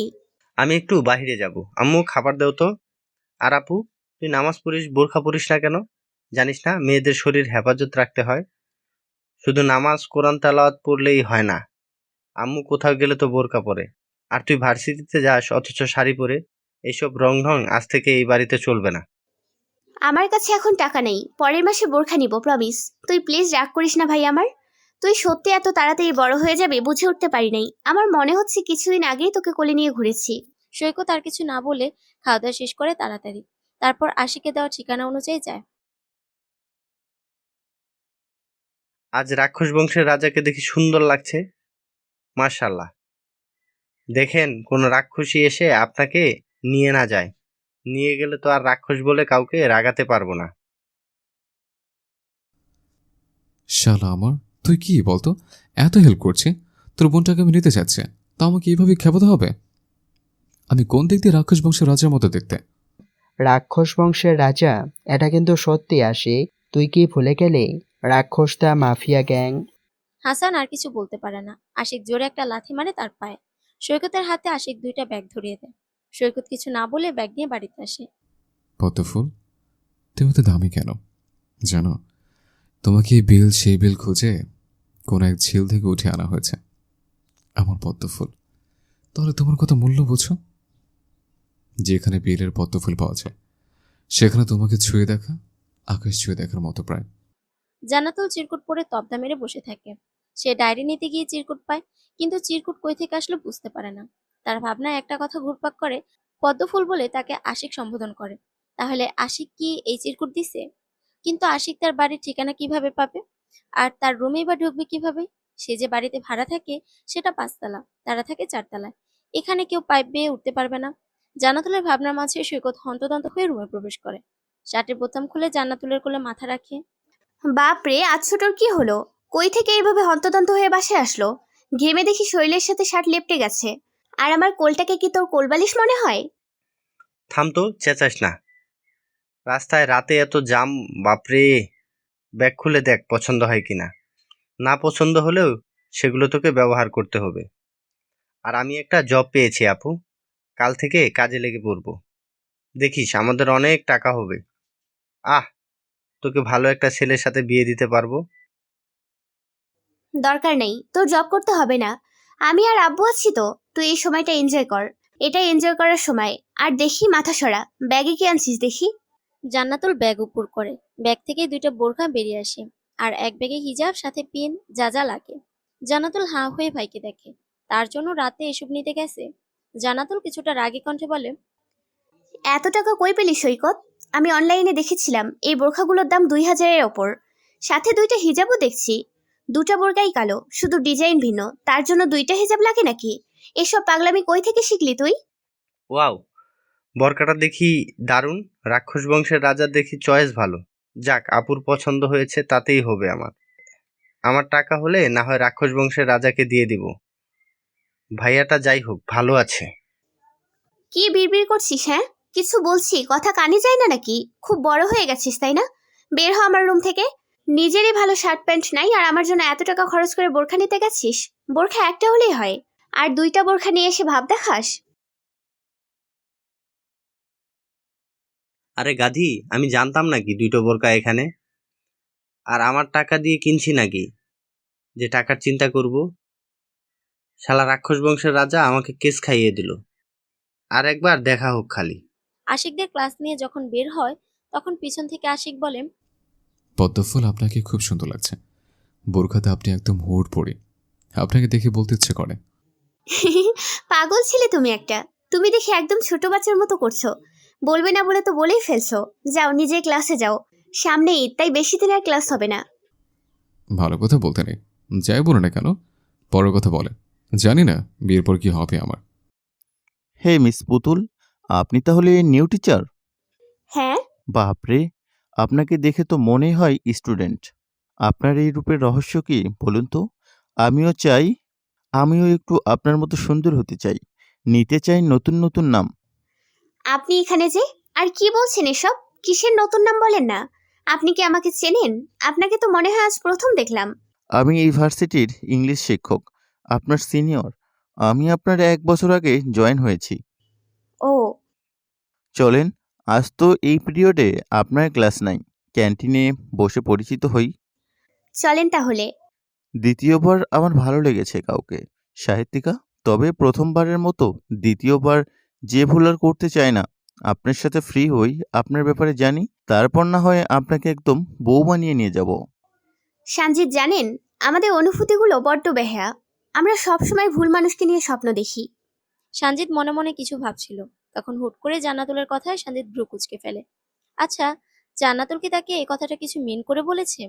আমি একটু বাইরে যাব, আম্মু খাবার দাও তো। আর আপু, তুই নামাজ পড়িস, বোরখা পড়িস না কেন? জানিস না মেয়েদের শরীর হেফাজত রাখতে হয়? শুধু নামাজ কোরআন তেলাওয়াত পড়লেই হয় না, আম্মু কোথাও গেলে তো বোরকা পরে। আর তুই ভার্সিটিতে যাস অথচ শাড়ি পরে। এইসব রং ঢং আজ থেকে এই বাড়িতে চলবে না। আমার কাছে এখন টাকা নেই, পরের মাসে বোরখা নিব, প্রমিস। তুই প্লিজ রাগ করিস না ভাই আমার। তুই সত্যি এত তাড়াতাড়ি বড় হয়ে যাবে বুঝে উঠতে পারি নাই। আমার মনে হচ্ছে কিছুদিন আগেই তোকে কোলে নিয়ে ঘুরেছি। সৈকত আর কিছু না বলে খাওয়া দাওয়া শেষ করে তাড়াতাড়ি। তারপর আশিকে দেওয়া ঠিকানা অনুযায়ী যায়। আজ রাক্ষস বংশের রাজাকে দেখি সুন্দর লাগছে, মাশাআল্লাহ। দেখেন কোনো রাক্ষসী এসে আপনাকে নিয়ে না যায়, নিয়ে গেলে তো আর রাক্ষস বলে কাউকে রাগাতে পারবো না। শালা আমার, তুই কি বলতো, এত হেল্প করছি, তোর বোনটাকে আমি নিতে চাচ্ছি, তা আমাকে এইভাবে খেপাতে হবে? আমি কোন দিক দিয়ে রাক্ষস বংশের রাজার মতো দেখতে? রাক্ষস বংশের রাজা, এটা কিন্তু সত্যি আশিক। তুই কি ভুলে গেলি? রাক্ষসটা মাফিয়া গ্যাং। হাসান আর কিছু বলতে পারে না। আশিক জোরে একটা লাথি মারে তার পায়ে। সৈকতের হাতে আশিক দুইটা ব্যাগ ধরিয়ে দেয়। সৈকত কিছু না বলে ব্যাগ নিয়ে বাড়িতে আসে। পদ্মফুল, তুমি তো দামি কেন জানো? তোমাকে এই বিল সেই বিল খুঁজে কোন এক ঝিল থেকে উঠে আনা হয়েছে। আমার পদ্মফুল, তাহলে তোমার কত মূল্য বুঝো? যেখানে বিলের পদ্মফুল পাওয়া যায় সেখানে তোমাকে ছুঁয়ে দেখা আকাশ ছুঁয়ে দেখার মতো প্রায়। জান্নাতুল চিরকুট পরে তবদা মেরে বসে থাকে। সে ডায়েরি নিতে গিয়ে চিরকুট পায়, কিন্তু চিরকুট কই থেকে আসলো বুঝতে পারে না। তার ভাবনায় একটা কথা ঘুরপাক করে, পদ্মফুল বলে তাকে আশিক সম্বোধন করে। তাহলে আশিক কি এই চিরকুট দিছে? কিন্তু আশিক তার বাড়ির ঠিকানা কিভাবে পাবে? আর তার রুমেই বা ঢুকবে কিভাবে? সে যে বাড়িতে ভাড়া থাকে সেটা 5 তলা, তারা থাকে 4 তলায়। এখানে কেউ পাইপ বেয়ে উঠতে পারবে না। জান্নাতুলের ভাবনার মাঝে সৈকত হন্তদন্ত হয়ে রুমে প্রবেশ করে। শার্টের বোতাম খুলে জান্নাতুলের কোলে মাথা রাখে। বাপরে, আজ ছোটর কি হলো? কই থেকে এইভাবে হন্তদন্ত হয়ে বাসায় আসলো? ঘেমে দেখি শরীরের সাথে শার্ট লেপটে গেছে। আর আমার কোলটাকে কি তোর কোলবালিশ মনে হয়? থাম তো, চেঁচাস না। রাস্তায় রাতে এত জাম, বাপরে। ব্যাগ খুলে দেখ পছন্দ হয় কিনা। না পছন্দ হলেও সেগুলো তোকে ব্যবহার করতে হবে। আর আমি একটা জব পেয়েছি আপু, কাল থেকে কাজে লেগে পড়বো। দেখিস আমাদের অনেক টাকা হবে। আহ, তোকে ভালো একটা ছেলের সাথে বিয়ে দিতে পারবো। দরকার নেই, তোর জব করতে হবে না। আমি আর আব্বু আছি তো। তুই এই সময়টা এনজয় কর। এটাই এনজয় করার সময়। আর দেখি, মাথা সরা, ব্যাগে কি আনছিস দেখি। জান্নাতুল ব্যাগ উপর করে। ব্যাগ থেকে দুইটা বোরখা বেরিয়ে আসে। আর এক ব্যাগে হিজাব, সাথে পিন, যা যা লাগে। জান্নাতুল হাঁ হয়ে ভাইকে দেখে। তার জন্য রাতে এসব নিতে গেছে। জান্নাতুল কিছুটা রাগী কণ্ঠে বলে, এত টাকা কই পেলি সৈকত? আমি অনলাইনে দেখেছিলাম এই বোরখাগুলোর দাম 2000-এর ওপর। সাথে 2টা হিজাবও দেখছি। 2টা বোরকাই কালো, শুধু ডিজাইন ভিন্ন। তার জন্য 2টা হিজাব লাগে নাকি? এসব পাগলামি কই থেকে শিখলি তুই? ওয়াও, বরকাটা দেখি দারুণ। রাক্ষস বংশের রাজার দেখি চয়েস ভালো। যাক, আপুর পছন্দ হয়েছে তাতেই হবে আমার। আমার টাকা হলে না হয় রাক্ষস বংশের রাজাকে দিয়ে দিব। ভাইয়াটা যাই হোক ভালো আছে। কি বিড়বিড় করছিস? হ্যাঁ, কিছু বলছি, কথা কানে যায় না নাকি? খুব বড় হয়ে গেছিস তাই না? বের হ আমার রুম থেকে। নিজেরই ভালো শার্ট প্যান্ট নাই, আর আমার জন্য এত টাকা খরচ করে বোরখা নিতে গেছিস? বোরখা একটা হলেই হয়, আর 2টা বোরখা নিয়ে এসে ভাব দেখাস? আরে গাধি, আমি জানতাম নাকি 2টো বোরকা এখানে? আর আমার টাকা দিয়ে কিনছি নাকি যে টাকার চিন্তা করব? শালা রাক্ষস বংশের রাজা আমাকে কেস খাইয়ে দিল। আর একবার দেখা হোক খালি। আশিকদের ক্লাস নিয়ে যখন বের হয় তখন পিছন থেকে আশিক বলে, পদ্মফুল, আপনাকে খুব সুন্দর লাগছে। বোরখাতে আপনি একদম হুড় পড়ে। আপনাকে দেখে বলতে ইচ্ছে করে। পাগল ছেলে তুমি একটা। তুমি দেখি একদম ছোট বাচ্চার মতো করছো। বলবে না বলে তো বলেই ফেলছো। যাও নিজে ক্লাসে যাও। সামনে ঈদ, তাই বেশি দিন আর ক্লাস হবে না। ভালো কথা বলতে নেই, যাই বলো না কেন পরের কথা বলে। জানি না বিয়ের পর কি হবে আমার। হে মিস পুতুল, আপনি তাহলে নিউ টিচার? হ্যাঁ। বাপরে, আপনাকে দেখে তো মনেই হয় স্টুডেন্ট। আপনার এই রূপের রহস্য কি বলুন তো? আমিও একটু আপনার মতো সুন্দর হতে চাই। নিতে চাই নতুন নতুন নাম। আপনি এখানে যে, আর কি বলছেন এসব? কিসের নতুন নাম বলেন না? আপনি কি আমাকে চেনেন? আপনাকে তো মনে হয় আজ প্রথম দেখলাম। আমি এই ভার্সিটির ইংলিশ শিক্ষক, আপনার সিনিয়র। আমি আপনার 1 বছর আগে জয়েন হয়েছি। ও। চলেন, আজ তো এই পিরিয়ডে আপনার ক্লাস নাই, ক্যান্টিনে বসে পরিচিত হই। চলেন তাহলে। দ্বিতীয়বার আমার ভালো লেগেছে কাউকে, সাহিত্যিকা। তবে প্রথমবারের মতো দ্বিতীয়বার যে ভুল আর করতে চায় না। আপনার সাথে ফ্রি হই, আপনার ব্যাপারে জানি, তারপর না হয় আপনাকে একদম বউ বানিয়ে নিয়ে যাব। সঞ্জিত, জানেন আমাদের অনুভূতিগুলো বড্ড বেহায়া। আমরা সবসময় ভুল মানুষকে নিয়ে স্বপ্ন দেখি। সঞ্জিত মনে মনে কিছু ভাবছিল। তখন হুট করে জান্নাতুলের কথায় সঞ্জিত ভ্রু কুঁচকে ফেলে। আচ্ছা, জান্নাতুল কি তাকে এই কথাটা কিছু মিন করে বলেছে?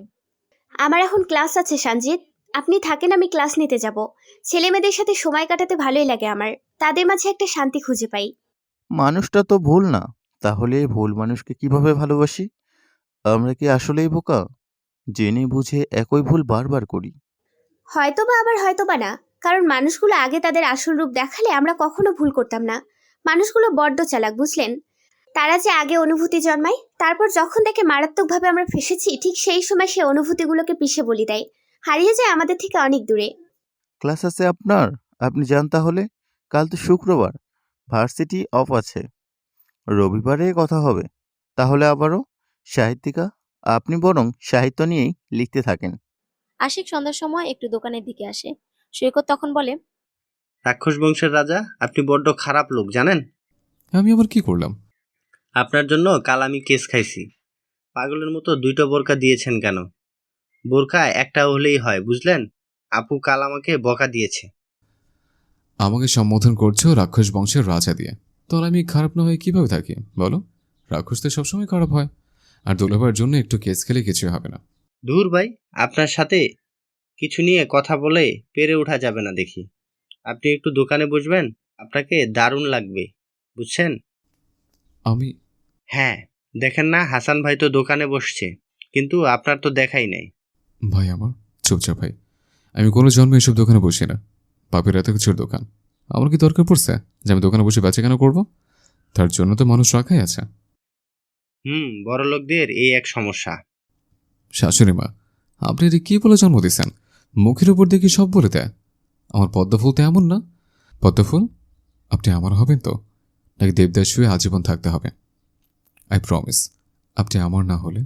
আমার এখন ক্লাস আছে সঞ্জিত, আপনি থাকেন, আমি ক্লাস নিতে যাব। ছেলে মেয়েদের সাথে সময় কাটাতে ভালোই লাগে আমার। তাদের মাঝে একটা শান্তি খুঁজে পাই। মানুষটা তো ভুল না, তাহলে ভুল মানুষকে কিভাবে ভালোবাসি? আমরা কি আসলেই বোকা? জেনে বুঝে একই ভুল বারবার করি। হয়তোবা, আবার হয়তোবা না। কারণ মানুষগুলো আগে তাদের আসল রূপ দেখালে আমরা কখনো ভুল করতাম না। মানুষগুলো বড্ড চালাক, বুঝলেন? তারা যে আগে অনুভূতি জন্মায়, তারপর যখন দেখে মারাত্মকভাবে আমরা ফেসেছি, ঠিক সেই সময় সে অনুভূতিগুলোকে পিষে বলি দেয়, হারিয়ে যায় আমাদের থেকে অনেক দূরে। ক্লাস আছে আপনার? আপনি যান তাহলে। কাল তো শুক্রবার, ভার্সিটি অফ আছে। রবিবারে কথা হবে তাহলে আবারও। সাহিত্যিকা, আপনি বরং সাহিত্য নিয়েই লিখতে থাকেন। আশিক সন্ধ্যার সময় একটু দোকানের দিকে আসে। সৈকত তখন বলে, রাক্ষস বংশের রাজা, আপনি বড্ড খারাপ লোক জানেন। আমি আবার কি করলাম? আপনার জন্য কাল আমি কেস খাইছি। পাগলের মতো 2টা বোরকা দিয়েছেন কেন? বোরকা একটা হলেই হয়, বুঝলেন? আপু কাল আমাকে বকা দিয়েছে। আমাকে সম্বোধন করছো রাক্ষস বংশের রাজা দিয়ে, তাহলে আমি খারাপ না হয়ে কিভাবে থাকি বলো? রাক্ষস তো সবসময় খারাপ হয়, আর দুলাভাইয়ের জন্য একটু কেস খেলে কিছুই হবে না। ধুর ভাই, আপনার সাথে কিছু নিয়ে কথা বলে পেরে ওঠা যাবে না দেখি। আপনি একটু দোকানে বসবেন, আপনাকে দারুণ লাগবে, বুঝছেন? আমি হ্যাঁ, দেখেন না হাসান ভাই তো দোকানে বসছে, কিন্তু আপনার তো দেখাই নাই। ভাই আমার চুপচাপ ভাই, আমি কোনো জন্মে এসব দোকানে বসি না। বাপের এত কিছুর দোকান, আমার কি দরকার পড়ছে যে আমি দোকানে বসে বেচা কেনা করবো? তার জন্য তো মানুষ রাখাই আছে। বড় লোকদের এই এক সমস্যা। শাশুড়ি মা, আপনি এটা কি বলে জন্ম দিয়েছেন? মুখের উপর দিয়ে কি সব বলে দেয়? আমার পদ্মফুল তো এমন না। পদ্মফুল, আপনি আমার হবেন তো, নাকি দেবদাস শুয়ে আজীবন থাকতে হবে? আই প্রমিস, আপনি আমার না হলে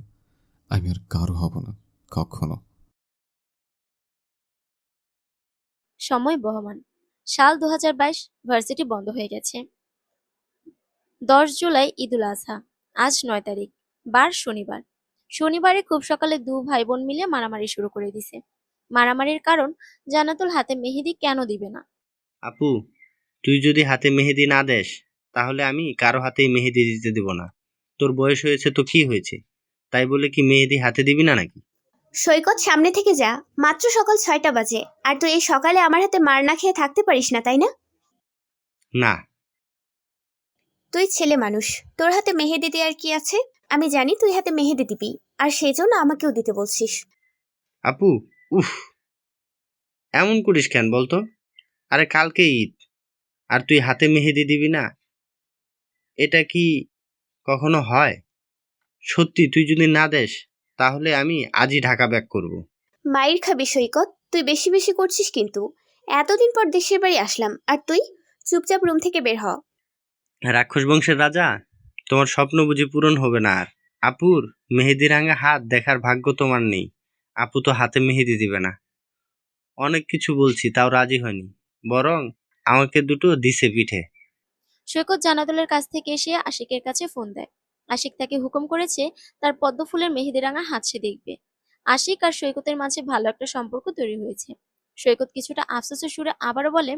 আমি আর কারো হব না কখনো। সময় বহমান। সাল 2022, ভার্সিটি বন্ধ হয়ে গেছে। 10 জুলাই ঈদুল আজহা। আজ 9 তারিখ, বার শনিবার। শনিবারে খুব সকালে 2 ভাই বোন মিলে মারামারি শুরু করে দিছে। মারামারির কারণ, জান্নাতুল হাতে মেহেদি কেন দিবে না। আপু, তুই যদি হাতে মেহেদি না দেস, তাহলে আমি কারো হাতেই মেহেদি দিতে দেব না। তোর বয়স হয়েছে তো কি হয়েছে, তাই বলে কি মেহেদি হাতে দিবি না নাকি? সৈকত, সামনে থেকে যা। মাত্র সকাল 6টা বাজে, আর তুই এই সকালে আমার হাতে মার না খেয়ে থাকতে পারিস না, তাই না? না। তুই ছেলে মানুষ, তোর হাতে মেহেদি দেওয়ার কি আছে? আমি জানি তুই হাতে মেহেদি দিবি, আর সেই জন্য আমাকেও দিতে বলছিস। আপু, উফ, এমন করিস কেন বলতো? আরে কালকে ঈদ, আর তুই হাতে মেহেদি দিবি না? এটা কি কখনো হয়? সত্যি তুই যদি না দেস, তাহলে আমি আজই ঢাকা ব্যাক করব। মায়ের খাবি সৈকত, তুই বেশি বেশি করছিস কিন্তু। এতদিন পর দেশের বাড়ি আসলাম, আর তুই চুপচাপ রুম থেকে বের হ। রাক্ষস বংশের রাজা, তোমার স্বপ্ন বুঝি পূরণ হবে না আর? আপুর মেহেদি রাঙা হাত দেখার ভাগ্য তোমার নেই। আপু তো হাতে মেহেদি দিবে না। অনেক কিছু বলছি, তাও রাজি হয়নি, বরং আমাকে দুটো দিছে পিঠে। সৈকত জান্নাতুলের কাছ থেকে এসে আশিকের কাছে ফোন দেয়। আশিক তাকে হুকুম করেছে তার পদ্মফুলের মেহেদি রাঙা হাত সে দেখবে। আশিক আর সৈকতের মাঝে ভালো একটা সম্পর্ক তৈরি হয়েছে। সৈকত কিছুটা আফসোসের সুরে আবারও বলে,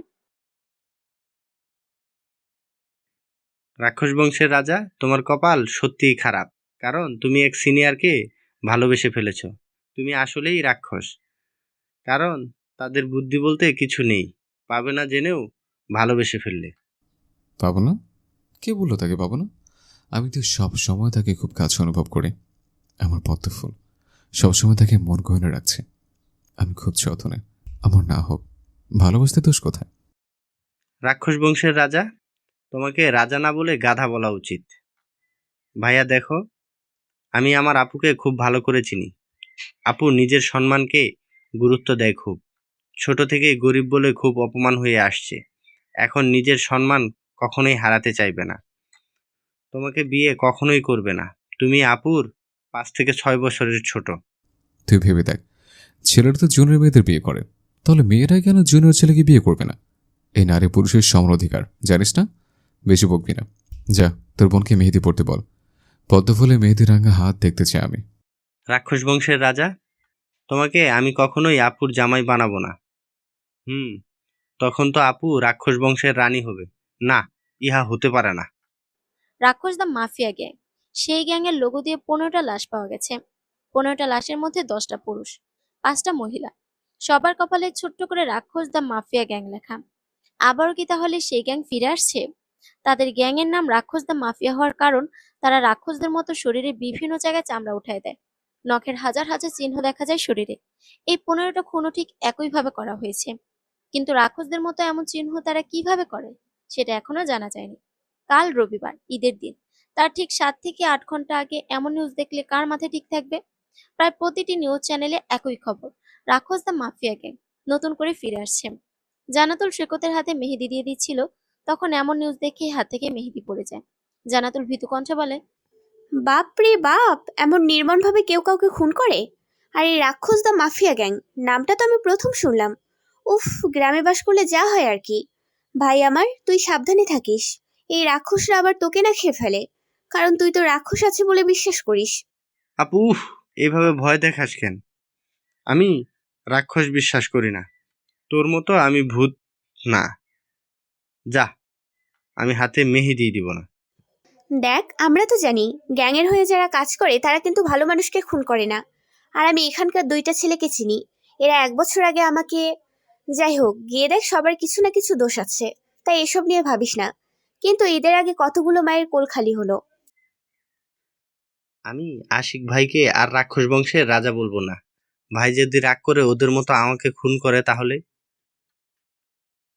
রাক্ষস বংশের রাজা, তোমার কপাল সত্যিই খারাপ, কারণ তুমি এক সিনিয়রকে ভালোবেসে ফেলেছ। তুমি আসলেই রাক্ষস, কারণ তাদের বুদ্ধি বলতে কিছু নেই, পাবে না জেনেও ভালোবেসে ফেললে। পাবো না? কে বললো তাকে পাবো না? আমি তো সব সময় তাকে খুব কাছে অনুভব করি। আমার পদ্মফুল সবসময় তাকে মন গহনে রাখছে। আমি খুব যত্নে। আমার না হোক, ভালোবাসতে দোষ কোথায়? রাক্ষস বংশের রাজা, তোমাকে রাজা না বলে গাধা বলা উচিত। ভাইয়া দেখো, আমি আমার আপুকে খুব ভালো করে চিনি। আপু নিজের সম্মানকে গুরুত্ব দেয় খুব। ছোট থেকেই গরিব বলে খুব অপমান হয়ে আসছে। এখন নিজের সম্মান কখনোই হারাতে চাইবে না। তোমাকে বিয়ে কখনোই করবে না। তুমি আপুর 5 থেকে 6 বছরের ছোট। তুই ভেবে দেখ, ছেলেরা তো জুনিয়র মেয়েদের বিয়ে করে, তাহলে মেয়েরা কেন জুনিয়র ছেলেকে বিয়ে করবে না? এই নারী পুরুষের সমান অধিকার, জানিস না? বেশি বকবি না, যা তোর বোনকে মেহেদি পড়তে বল। পদ্মফুলে মেহেদি রাঙা হাত দেখতে চাই আমি। রাক্ষস বংশের রাজা, তোমাকে আমি কখনোই আপুর জামাই বানাবো না। তখন তো আপু রাক্ষস বংশের রানী হবে। না, ইহা হতে পারে না। রাক্ষস দ্য মাফিয়া গ্যাং। সেই গ্যাংয়ের লোগো দিয়ে 15টা লাশ পাওয়া গেছে। 15টা লাশের মধ্যে 10টা পুরুষ, 5টা মহিলা। সবার কপালে ছোট্ট করে রাক্ষস দ্য মাফিয়া গ্যাং লেখা। আবারও কি তাহলে সেই গ্যাং ফিরে আসছে? তাদের গ্যাংয়ের নাম রাক্ষস দ্য মাফিয়া হওয়ার কারণ, তারা রাক্ষসদের মতো শরীরে বিভিন্ন জায়গায় চামড়া উঠায় দেয়। নখের হাজার হাজার চিহ্ন দেখা যায় শরীরে। এই 15টা খুনও ঠিক একইভাবে করা হয়েছে। কিন্তু রাক্ষসদের মতো এমন চিহ্ন তারা কিভাবে করে, সেটা এখনো জানা যায়নি। কাল রবিবার, ঈদের দিন। তার ঠিক 7 থেকে 8 ঘন্টা আগে এমন নিউজ দেখলে কার মাথায় ঠিক থাকবে? প্রায় প্রতিটি নিউজ চ্যানেলে একই খবর, রাক্ষস দ্য মাফিয়া গ্যাং নতুন করে ফিরে আসছে। জান্নাতুল সৈকতের হাতে মেহেদি দিয়ে দিচ্ছিল, তখন এমন নিউজ দেখে হাত থেকে মেহেদি পড়ে যায়। জান্নাতুল ভীতু কণ্ঠে বলে, বাপ রে বাপ, এমন নির্মমভাবে কেউ কাউকে খুন করে? আর এই রাক্ষস দ্য মাফিয়া গ্যাং নামটা তো আমি প্রথম শুনলাম। উফ, গ্রামে বাস করলে যা হয় আর কি। ভাই আমার, তুই সাবধানে থাকিস। এই রাক্ষসরা আবার তোকে না খেয়ে ফেলে, কারণ তুই তো রাক্ষস আছে বলে বিশ্বাস করিস। আপু উফ, এইভাবে ভয় দেখাস কেন? আমি রাক্ষস বিশ্বাস করি না, তোর মতো আমি ভূত না। যা, আমি হাতে মেহেদি দিব না। দেখ, আমরা তো জানি গ্যাংয়ের হয়ে যারা কাজ করে তারা কিন্তু ভালো মানুষকে খুন করে না। আর আমি এখানকার 2টা ছেলেকে চিনি, এরা 1 বছর আগে আমাকে... যাই হোক, গিয়ে দেখ সবার কিছু না কিছু দোষ আছে, তাই এসব নিয়ে ভাবিস না। কিন্তু ঈদের আগে কতগুলো মায়ের কোল খালি হলো। আমি আশিক ভাইকে আর রাক্ষস বংশের রাজা বলবো না। ভাই যদি রাগ করে ওদের মতো আমাকে খুন করে, তাহলে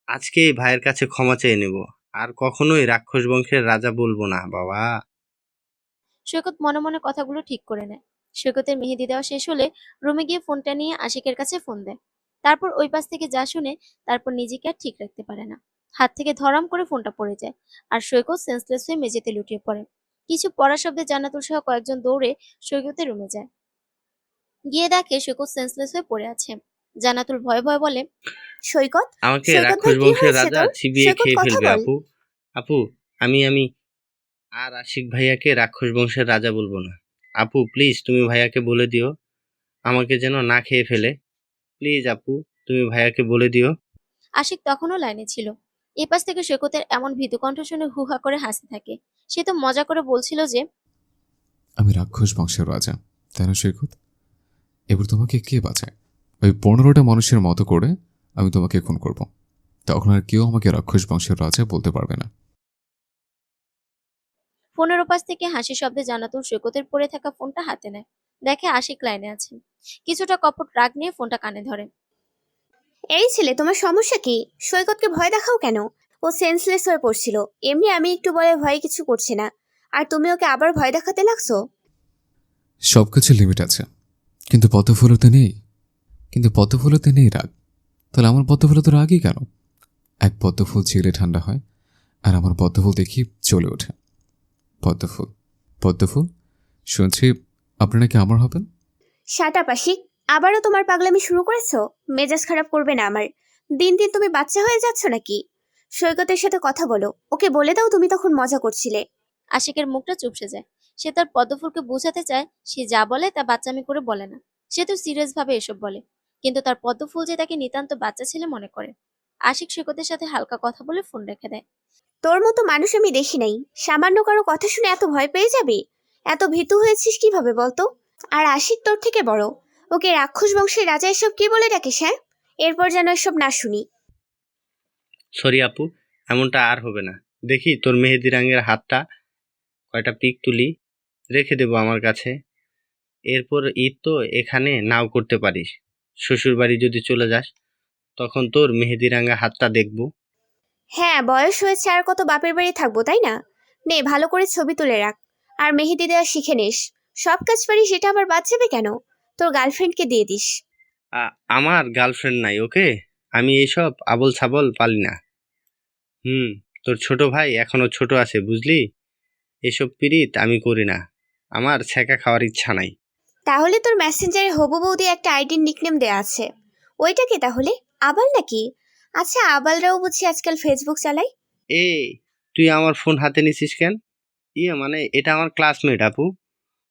আজকেই ভাইয়ের কাছে ক্ষমা চেয়ে নেব। আর কখনোই রাক্ষস বংশের রাজা বলবো না বাবা। সৈকত মনে মনে কথাগুলো ঠিক করে নেয়। সৈকতের মেহেদি দেওয়া শেষ হলে রুমে গিয়ে ফোনটা নিয়ে আশিকের কাছে ফোন দেয়। তারপর ওই পাশ থেকে যা শুনে তারপর নিজেকে আর ঠিক রাখতে পারে না। হাত থেকে ধরাম করে ফোনটা পড়ে যায়, আর সৈকত সেন্সলেস হয়ে মেঝেতে লুটিয়ে পড়ে। কিছু পড়া শব্দে জান্নাতুল সহ কয়েকজন দৌড়ে সৈকতের রুমে যায়। গিয়ে দেখে সৈকত সেন্সলেস হয়ে পড়ে আছে। জান্নাতুল ভয়ে ভয়ে বলে, সৈকত, আমাকে সৈকত ভাই রাক্ষস কি বংশের হয়েছে রাজা তোর? চিবিয়ে সৈকত খেয়ে কথা ফেলবে। বল। আপু আপু আমি আর আশিক ভাইয়াকে রাক্ষস বংশের রাজা বলবো না। আপু প্লিজ, তুমি ভাইয়াকে বলে দিও আমাকে যেন না খেয়ে ফেলে। প্লিজ আপু, তুমি ভাইয়াকে বলে দিও। আশিক তখনও লাইনে ছিল। এ পাশ থেকে সৈকতের এমন ভীতু কণ্ঠ শুনে হুহা করে হাসতে থাকে। সে তো মজা করে বলছিল যে, আমি রাক্ষস বংশের রাজা, তাই না সৈকত? এবার তোমাকে কে বাঁচায়? ওই 15টা মানুষের মতো করে আমি তোমাকে খুন করব, তখন আর কেউ আমাকে রাক্ষস বংশের রাজা বলতে পারবে না। ফোনের ওপাশ থেকে হাসি শব্দে জান্নাতুল সৈকতের পড়ে থাকা ফোনটা হাতে নেয়। দেখে আশিক লাইনে আছে। কিছুটা কপট রাগ নিয়ে ফোনটা কানে ধরে। এই ছেলে, তোমার সমস্যা কি? সৈকতকে ভয় দেখাও কেন? ও সেন্সলেস হয়ে পড়ছিল, এমনি আমি একটু বলে ভয়ে কিছু করছে না, আর তুমি ওকে আবার ভয় দেখাতে লাগছো। সবকিছু লিমিট আছে, কিন্তু পদ্মফুলতে নেই রাগ। তাহলে আমার পদ্মফুলে তো রাগই কেন? এক পদ্মফুল চিরে ঠান্ডা হয়, আর আমার পদ্মফুল দেখি চলে ওঠে। পদ্মফুল শুনছি আপনি নাকি আমার হবেন। শাট আপ আশিক, আবারও তোমার পাগলামি শুরু করেছো? মেজাজ খারাপ করবে না আমার। দিন দিন তুমি বাচ্চা হয়ে যাচ্ছ নাকি? সৈকতের সাথে কথা বলো, ওকে বলে দাও তুমি তখন মজা করছিলে। আশিকের মুখটা চুপসে যায়। সে তার পদ্মফুলকে বোঝাতে চায় সে যা বলে তা বাচ্চামি করে বলে না। সে তো সিরিয়াস ভাবে এসব বলে, কিন্তু তার পদ্মফুল যে তাকে নিতান্ত বাচ্চা ছেলে মনে করে। আশিক সৈকতের সাথে হালকা কথা বলে ফোন রেখে দেয়। তোর মতো মানুষ আমি দেখি নাই, সামান্য কারো কথা শুনে এত ভয় পেয়ে যাবে? এত ভীতু হয়েছিস কিভাবে বলতো? আর আশিক তোর থেকে বড়, ওকে রাক্ষস বংশের রাজা এসব কি বলে ডাকিস? হ্যাঁ, এরপর যেন এসব না শুনি। সরি আপু, এমনটা আর হবে না। দেখি তোর মেহেদি রঙের হাতটা, কয়টা পিক তুলি, রেখে দেবো আমার কাছে। এরপর ঈদ তো এখানে নাও করতে পারিস। শ্বশুর বাড়ি যদি চলে যাস, তখন তোর মেহেদি রাঙা হাতটা দেখবো। হ্যাঁ, বয়স হয়েছে, আর কত বাপের বাড়ি থাকবো, তাই না? নে, ভালো করে ছবি তুলে রাখ, আর মেহেদি দেওয়া শিখে নিস। সব কাজ পারিস, এটা আবার বাদ যাবে কেন? তোর গার্লফ্রেন্ডকে দিয়ে দিস। আমার গার্লফ্রেন্ড নাই, ওকে? আমি এইসব আবল ছাবল পালি না। তোর ছোট ভাই এখনো ছোট আছে, বুঝলি? এসব পিরিত আমি করি না, আমার ছ্যাঁকা খাওয়ার ইচ্ছা নাই। তাহলে তোর মেসেঞ্জারে হবু বৌদি একটা আইডির নিকনেম দেয়া আছে, ওইটা কি তাহলে? আবাল নাকি? আচ্ছা, আবালরাও বুঝি আজকাল ফেসবুক চালায়। এ, তুই আমার ফোন হাতে নিছিস কেন? মানে এটা আমার ক্লাসমেট আপু,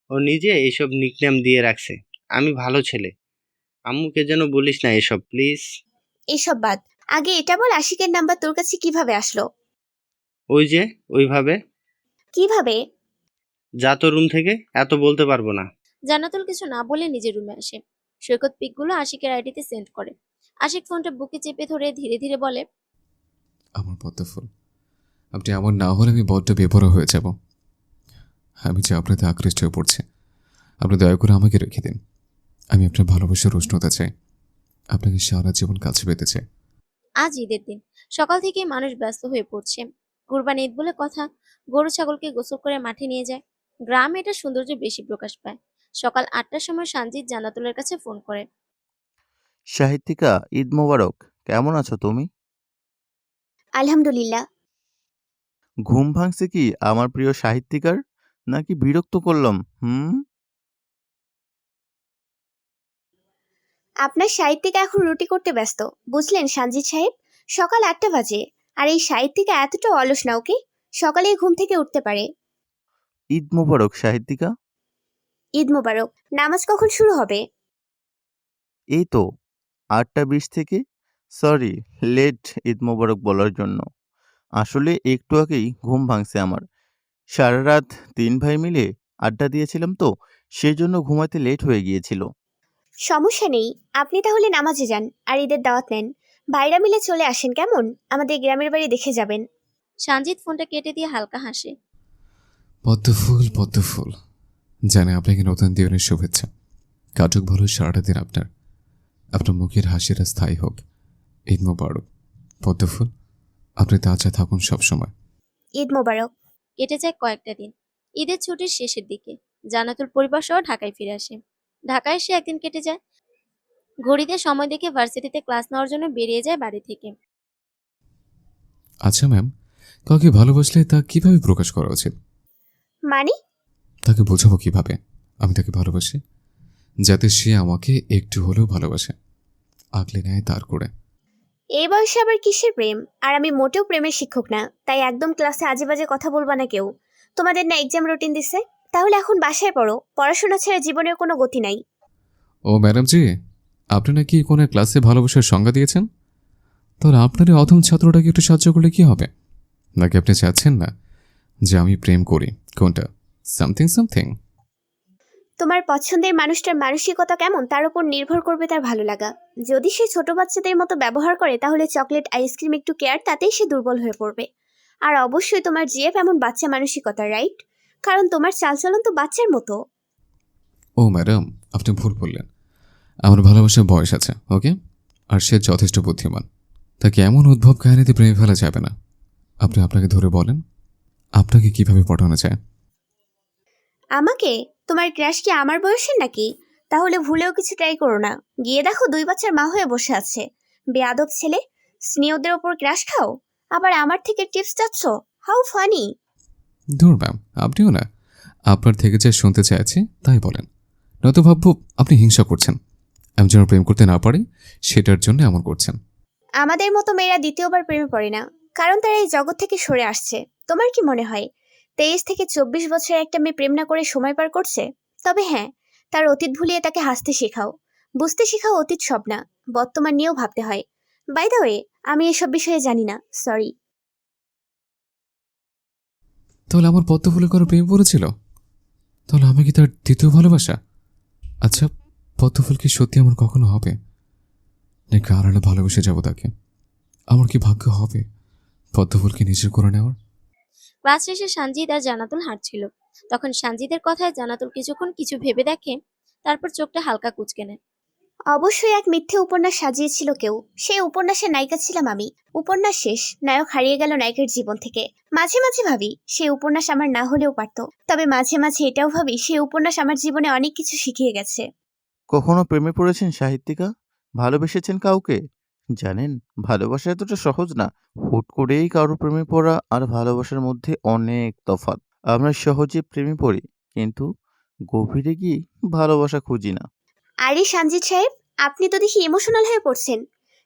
ও নিজে এইসব নিকনেম দিয়ে রাখছে। আমি ভালো ছেলে, আম্মুকে যেন বলিস না এসব প্লিজ। এসব বাদ, আগে এটা বল, আশিকের নাম্বার তোর কাছে কিভাবে আসলো? ওই যে ওইভাবে। কিভাবে? যা তো রুম থেকে, এত বলতে পারবো না। জান্নাতুল কিছু না বলে নিজের রুমে আসে। সৈকত পিকগুলো আশিকের আইডিতে সেন্ড করে। আশিক ফোনটা বুকে চেপে ধরে ধীরে ধীরে বলে, আমার পদ্মফুল, আপনি আমার না হলে আমি বড্ড বেপরোয়া হয়ে যাব। আমি যে আপনাতে আকৃষ্ট হয়ে পড়ছি, আপনি দয়া করে আমাকে রেখে দিন। আমি আপনার ভালোবাসার উষ্ণতা চাই, আপনাকে সারা জীবন কাছে পেতে চাই। আজ ঈদের দিন। সকাল থেকে মানুষ ব্যস্ত হয়ে পড়ছে। কুরবানি ঈদ বলে কথা, গরু ছাগলকে গোসল করে মাঠে নিয়ে যায়। গ্রামে এটা সৌন্দর্য বেশি প্রকাশ পায়। সকাল 8টার সময় সানজিদ জান্নাতুলের কাছে ফোন করে। সাহিত্যিকা, ঈদ মোবারক। কেমন আছো তুমি? আলহামদুলিল্লাহ। ঘুম ভাঙছে কি আমার প্রিয় সাহিত্যিকার? নাকি বিরক্ত করলাম? আপনার সাহিত্যিকা এখন রুটি করতে ব্যস্ত, বুঝলেন সানজিদ সাহেব? সকাল 8টা বাজে। আর এই সাহিত্যিকা এতটা অলস না, ওকে? সকালেই ঘুম থেকে উঠতে পারে। ঈদ মোবারক সাহিত্যিকা। ঈদ মোবারক। নামাজ কখন শুরু হবে? এই তো 8টা 20 থেকে। সরি, লেট ঈদ মোবারক বলার জন্য। আসলে একটু আগেই ঘুম ভাঙছে আমার। সারা রাত 3 ভাই মিলে আড্ডা দিয়েছিলাম তো, সেই জন্য ঘুমাতে লেট হয়ে গিয়েছিল। সমস্যা নেই, আপনি তাহলে নামাজে যান আর ঈদের দাওয়াত নেন। ভাইরা মিলে চলে আসেন, কেমন? আমাদের গ্রামের বাড়ি দেখে যাবেন। সানজিদ ফোনটা কেটে দিয়ে হালকা হাসে। পদ্মফুল পদ্মফুল, জানে আপনাকে নতুন দিনের শুভেচ্ছা। কাটুক ভালো সারাটা দিন আপনার। আপনার মুখের হাসিটা স্থায়ী হোক। ঈদ মোবারক পদ্মফুল। আপনি তাজা থাকুন সবসময়। ঈদ মোবারক। কেটে যায় কয়েকটা দিন। ঈদের ছুটির শেষের দিকে জান্নাতুল পরিবার সহ ঢাকায় ফিরে আসে। ঢাকায় এসে একদিন কেটে যায়। ঘড়িতে সময় দেখে ভার্সিটিতে ক্লাস নেওয়ার জন্য বেরিয়ে যায় বাড়ি থেকে। আচ্ছা ম্যাম, কাউকে ভালোবাসলে তা কিভাবে প্রকাশ করা উচিত? মানে? তাকে বোঝাবো কিভাবে আমি তাকে ভালোবাসি, যাতে সে আমাকে একটু হলেও ভালোবাসে, আগলে নেয় তার করে। এই বয়সে আবার কিসের প্রেম? আর আমি মোটেও প্রেমের শিক্ষক না, তাই একদম ক্লাসে আজে বাজে কথা বলবা না কেউ। তোমাদের না এক্সাম রুটিন দিছে? তাহলে এখন বাসায় পড়ো, পড়াশোনা ছাড়া জীবনের কোনো গতি নাই। ও ম্যাডাম জি, আপনি নাকি কোনো ক্লাসে ভালোবাসার সংজ্ঞা দিয়েছেন? তাহলে আপনার এই অধম ছাত্রটাকে একটু সাহায্য করলে কি হবে? নাকি আপনি চাচ্ছেন না যে আমি প্রেম করি? কোনটা? Something something. তোমার পছন্দের মানুষটার মানসিকতা কেমন তার উপর নির্ভর করবে তার ভালো লাগা। যদি সে ছোট বাচ্চাদের মতো ব্যবহার করে, তাহলে চকলেট আইসক্রিম একটু কেয়ার, তাতেই সে দুর্বল হয়ে পড়বে। আর অবশ্যই তোমার জিএফ এমন বাচ্চা মানসিকতা, রাইট? কারণ তোমার চালচলন তো বাচ্চার মতো। ও ম্যাডাম, আপনি ভুল বললেন। আমার ভালোবাসার বয়স আছে, ওকে? আর সে যথেষ্ট বুদ্ধিমান। তাকে এমন উদ্ভব কাহিনীতে প্রেমে ফেলা যাবে না। আপনি আপনাকে ধরে বলেন, আপনাকে কিভাবে পটানো যায়? আমাকে? তোমার ক্রাশ কি আমার বয়সের নাকি? তাহলে ভুলেও কিছু ট্রাই করো না। গিয়ে দেখো 2 বাচ্চার মা হয়ে বসে আছে। বেয়াদব ছেলে। স্নেহদের ওপর ক্রাশ খাও, আবার আমার থেকে টিপস চাচ্ছ? How funny. ধুর ম্যাম, আপনিও না। আপনার থেকে যা শুনতে চাইছি তাই বলেন, নয়তো ভাববো আপনি হিংসা করছেন। আমি যেন প্রেম করতে না পারি সেটার জন্য এমন করছেন। আমাদের মতো মেয়েরা দ্বিতীয়বার প্রেমে পড়ে না, কারণ তারা এই জগৎ থেকে সরে আসছে। তোমার কি মনে হয় 23 থেকে 24 বছরের একটা মেয়ে প্রেম না করে সময় পার করছে? তবে হ্যাঁ, তার অতীত ভুলিয়ে তাকে হাসতে শেখাও, বুঝতে শেখাও অতীত সব না, বর্তমান নিয়েও ভাবতে হয়। বাই দ্য ওয়ে, আমি এসব বিষয়ে জানি না, সরি। তাহলে আমার পদ্মফুলের কারো প্রেম পড়েছিল? তাহলে আমি কি তার দ্বিতীয় ভালোবাসা? আচ্ছা, পদ্মফুল কি সত্যি আমার কখনো হবে, নাকি আড়ালে ভালোবেসে যাবো তাকে? আমার কি ভাগ্য হবে পদ্মফুলকে নিজের করে নেওয়ার? ক্লাস শেষে সানজিদ আর জান্নাতুল হাঁটছিল। তখন সানজিদের কথায় জান্নাতুল কিছুক্ষণ কিছু ভেবে দেখে, তারপর চোখটা হালকা কুঁচকে নেয়। অবশ্যই এক মিথ্যে উপন্যাস সাজিয়েছিল কেউ। সেই উপন্যাসের নায়িকা ছিলাম আমি। উপন্যাস শেষ, নায়ক হারিয়ে গেল নায়কের জীবন থেকে। মাঝে মাঝে ভাবি সেই উপন্যাস আমার না হলেও পারত। তবে মাঝে মাঝে এটাও ভাবি সেই উপন্যাস আমার জীবনে অনেক কিছু শিখিয়ে গেছে। কখনো প্রেমে পড়েছেন সাহিত্যিকা? ভালোবেসেছেন কাউকে? জানেন, ভালোবাসা এতটা সহজ না। হুট করেই কারো প্রেমে পড়া আর ভালোবাসার মধ্যে অনেক তফাৎ। আমরা সহজে প্রেমে পড়ি, কিন্তু গভীরে গিয়ে ভালোবাসা খুঁজি না। আরে সানজিদ সাহেব, আপনি তো দেখি ইমোশনাল হয়ে পড়ছেন।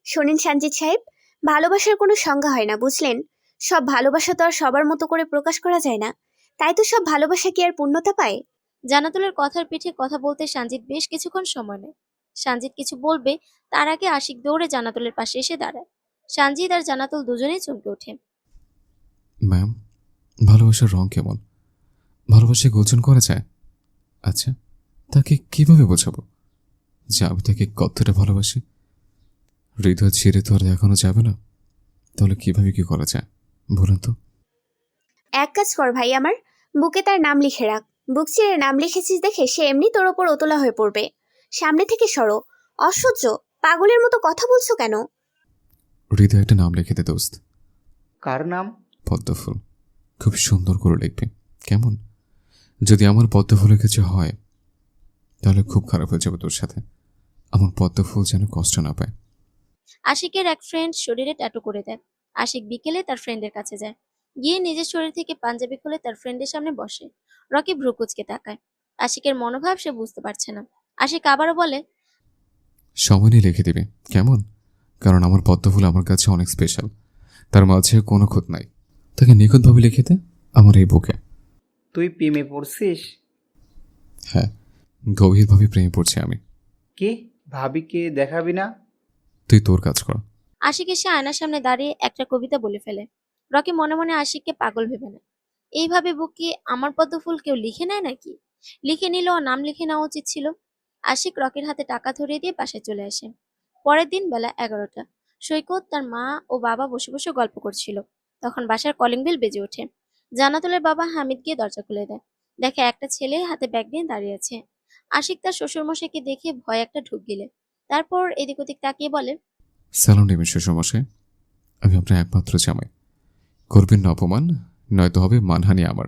শোনেন সানজিদ সাহেব, ভালোবাসার কোনো সংজ্ঞা হয় না, বুঝলেন? সব ভালোবাসা তো আর সবার মতো করে প্রকাশ করা যায় না। তাই তো সব ভালোবাসা কি আর পূর্ণতা পায়? জান্নাতুলের কথার পিঠে কথা বলতে সানজিদ বেশ কিছুক্ষণ সময় নেয়। সানজিদ কিছু বলবে, তার আগে আশিক দৌড়ে জান্নাতুলের পাশে এসে দাঁড়ায়। সানজিদ আর জান্নাতুল দুজনেই চমকে ওঠে। ম্যাম, ভালোবাসার রং কেমন? ভালোবাসা গোচন করা যায়? আচ্ছা, তাকে কিভাবে বোঝাবো যে আমি তাকে কতটা ভালোবাসি? হৃদয় ছিঁড়ে তো আর দেখানো যাবে না। তাহলে কিভাবে কি করা যায় বলুন তো? এক কাজ কর ভাই আমার, বুকে তার নাম লিখে রাখ। বুক চিরে নাম লিখেছিস দেখে সে এমনি তোর ওপর ওতলা হয়ে পড়বে। সামনে থেকে সরো। অসহ্য, পাগলের মতো কথা বলছো কেন? হৃদয় একটা নাম লিখে দে দোস্ত। কার নাম? পদ্মফুল খুব সুন্দর করে লিখবি, কেমন? যদি আমার পদ্মফুলের কিছু হয় তাহলে খুব খারাপ হয়ে যাবে তোর সাথে। আমার পদ্মফুল যেন কষ্ট না পায়। আশিকের এক ফ্রেন্ড শরীরে ট্যাটু করে দেয়। আশিক বিকেলে তার ফ্রেন্ডের কাছে যায়, গিয়ে নিজের শরীর থেকে পাঞ্জাবি খুলে তার ফ্রেন্ডের সামনে বসে। রকি ভ্রু কুঁচকে তাকায়। আশিকের মনোভাব সে বুঝতে পারছে না। আশিক আবারও বলে, সময় নিয়ে লিখে দিবি, কেমন? কারণ আমার পদ্মফুল আমার কাছে অনেক স্পেশাল, তার মাঝে কোনো খুঁত নাই। তাকে নিখুঁতভাবে লিখে দে আমার এই বুকে। তুই প্রেমে পড়ছিস? হ্যাঁ, গভীরভাবে প্রেমে পড়ছি আমি। কি ভাবিকে দেখাবি না? তুই তোর কাজ কর। আশিক এসে আয়নার সামনে দাঁড়িয়ে একটা কবিতা বলে ফেলে। রকি মনে মনে আশিককে পাগল ভেবে নেয়। এইভাবে বুকে আমার পদ্মফুল কেউ লিখে নেয় নাকি? লিখে নিলেও নাম লিখে নেওয়া উচিত ছিল। আশিক রকির হাতে টাকা ধরিয়ে দিয়ে বাসায় চলে আসে। পরের দিন বেলা 11টা। সৈকত, তার মা ও বাবা বসে বসে গল্প করছিল। তখন বাসার কলিং বেল বেজে ওঠে। জান্নাতুলের বাবা হামিদ গিয়ে দরজা খুলে দেয়। দেখে একটা ছেলে হাতে ব্যাগ নিয়ে দাঁড়িয়ে আছে। আশিক তার শ্বশুরমশাইকে দেখে ভয় একটা ঢুক গিলে। তারপর এদিক ওদিক তাকিয়ে বলে, সালাম নেবেন শ্বশুরমশাই, আমি আপনার একমাত্র জামাই। করবেন না অপমান, নয়তো হবে মানহানি আমার।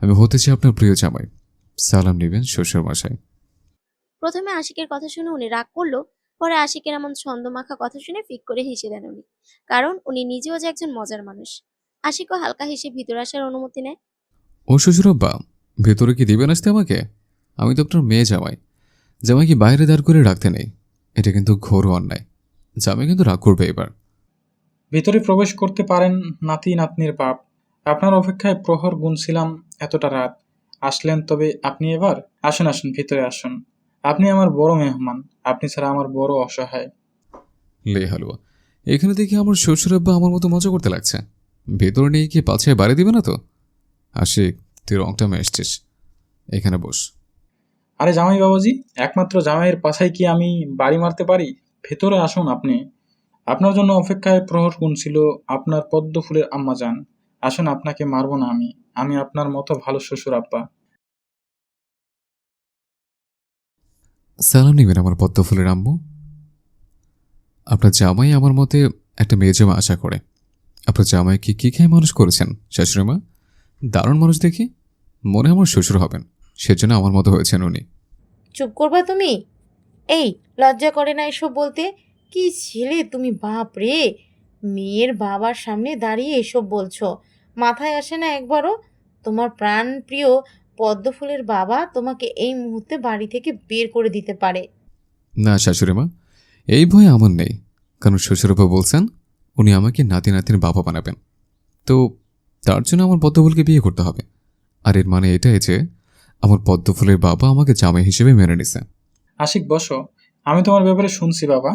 আমি হতে চাই আপনার প্রিয় জামাই। সালাম নেবেন শ্বশুরমশাই। প্রথমে আশিকের কথা শুনে উনি রাগ করলো, পরে আশিকের এমন ছন্দমাখা কথা শুনে ফিক করে হেসে দেন উনি। কারণ উনি নিজেও যে একজন মজার মানুষ। আশিকও হালকা হেসে ভিতরে আসার অনুমতি নেয়। ও শ্বশুরাব্বা, ভেতরে কি দিবেন আসতে আমাকে? আমি তো আপনার মেয়ে জামাই। জামাই কি বাইরে দাঁড় করে রাখতে নেই? এটা কিন্তু ঘোর অন্যায়। জামাই কিন্তু রাগ করবে এবার। ভেতরে প্রবেশ করতে পারেন নাতি নাতনির বাপ। আপনার অপেক্ষায় প্রহর গুনছিলাম এতটা রাত। আসলেন তবে আপনি এবার? আসুন আসুন, ভিতরে আসুন। আপনি আমার বড় মেহমান, আপনি ছাড়া আমার বড় অসহায়। লে হালুয়া, এখানে দেখি আমার শ্বশুরাব্বা আমার মতো মজা করতে লাগছে। ভেতরে নিয়ে কি পাছায় বাড়ি দিবে না তো? আশিক, তুই রংটা মেশছিস, এখানে বস। আরে জামাই বাবাজি, একমাত্র জামাইয়ের পাছায় কি আমি বাড়ি মারতে পারি? ভেতরে আসুন আপনি। আপনার জন্য অপেক্ষায় প্রহর গুনছিল আপনার পদ্ম ফুলের আম্মা যান। আসুন, আপনাকে মারবো না আমি। আমি আপনার মতো ভালো শ্বশুর আব্বা। সালাম নেবেন আমার পদ্মফুলের আম্মু। আপনার জামাই আমার মতে একটা মেয়ে জামা আশা করে। আপনার জামাইকে কি খেয়ে মানুষ করেছেন শাশুড়ি মা? দারুণ মানুষ দেখি, মনে আমার শ্বশুর হবেন, সেজন্য আমার মতো হয়েছেন উনি। চুপ করবা তুমি? এই, লজ্জা করে না এসব বলতে? কি ছেলে তুমি, বাপ রে! মেয়ের বাবার সামনে দাঁড়িয়ে এসব বলছো? মাথায় আসে না একবারও? তোমার প্রাণ প্রিয় পদ্মফুলের বাবা তোমাকে এই মুহূর্তে বাড়ি থেকে বের করে দিতে পারে। না শাশুড়ি মা, এই ভয় আমার নেই, কারণ শ্বশুরবাবু বলছেন উনি আমাকে নাতি নাতির বাবা বানাবেন। তো তার জন্য আমার পদ্মফুলকে বিয়ে করতে হবে। আর এর মানে এটাই যে আমার পদ্মফুলের বাবা আমাকে জামাই হিসেবে মেনে নিছে। আশিক, বসো। আমি তোমার ব্যাপারে শুনছি বাবা,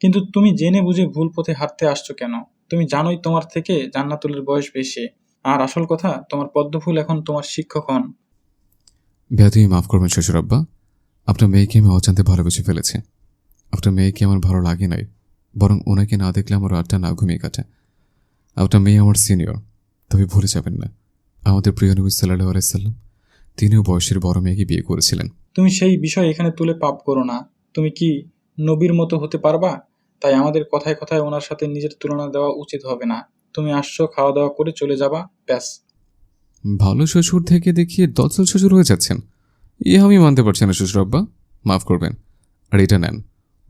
কিন্তু তুমি জেনে বুঝে ভুল পথে হাঁটতে আসছো কেন? তুমি জানোই তোমার থেকে জান্নাতুলের বয়স বেশি। আর আসল কথা, তোমার পদ্মফুল এখন তোমার শিক্ষক হন। ভাইয়া, তুমি মাফ করবেন শ্বশুরাব্বা, আপনার মেয়েকে আমি অজান্তে ভালোবেসে ফেলেছি। আপনার মেয়েকে আমার ভালো লাগে নাই, বরং ওনাকে না দেখলে আমার রাতটা না ঘুমিয়ে কাটে। আপনার মেয়ে আমার সিনিয়র, তবে ভুলে যাবেন না আমাদের প্রিয় নবী সাল্লাল্লাহু আলাইহি সাল্লাম তিনিও বয়সের বড় মেয়েকে বিয়ে করেছিলেন। তুমি সেই বিষয় এখানে তুলে পাপ করো না। তুমি কি নবীর মতো হতে পারবা? তাই আমাদের কথায় কথায় ওনার সাথে নিজের তুলনা দেওয়া উচিত হবে না। তুমি আসছো, খাওয়া দাওয়া করে চলে যাবা, ব্যাস। ভালো শ্বশুর থেকে দেখিয়ে দলছল শ্বশুর হয়ে যাচ্ছেন, আমি মানতে পারছি না শ্বশুরাব্বা, মাফ করবেন। আর এটা নেন,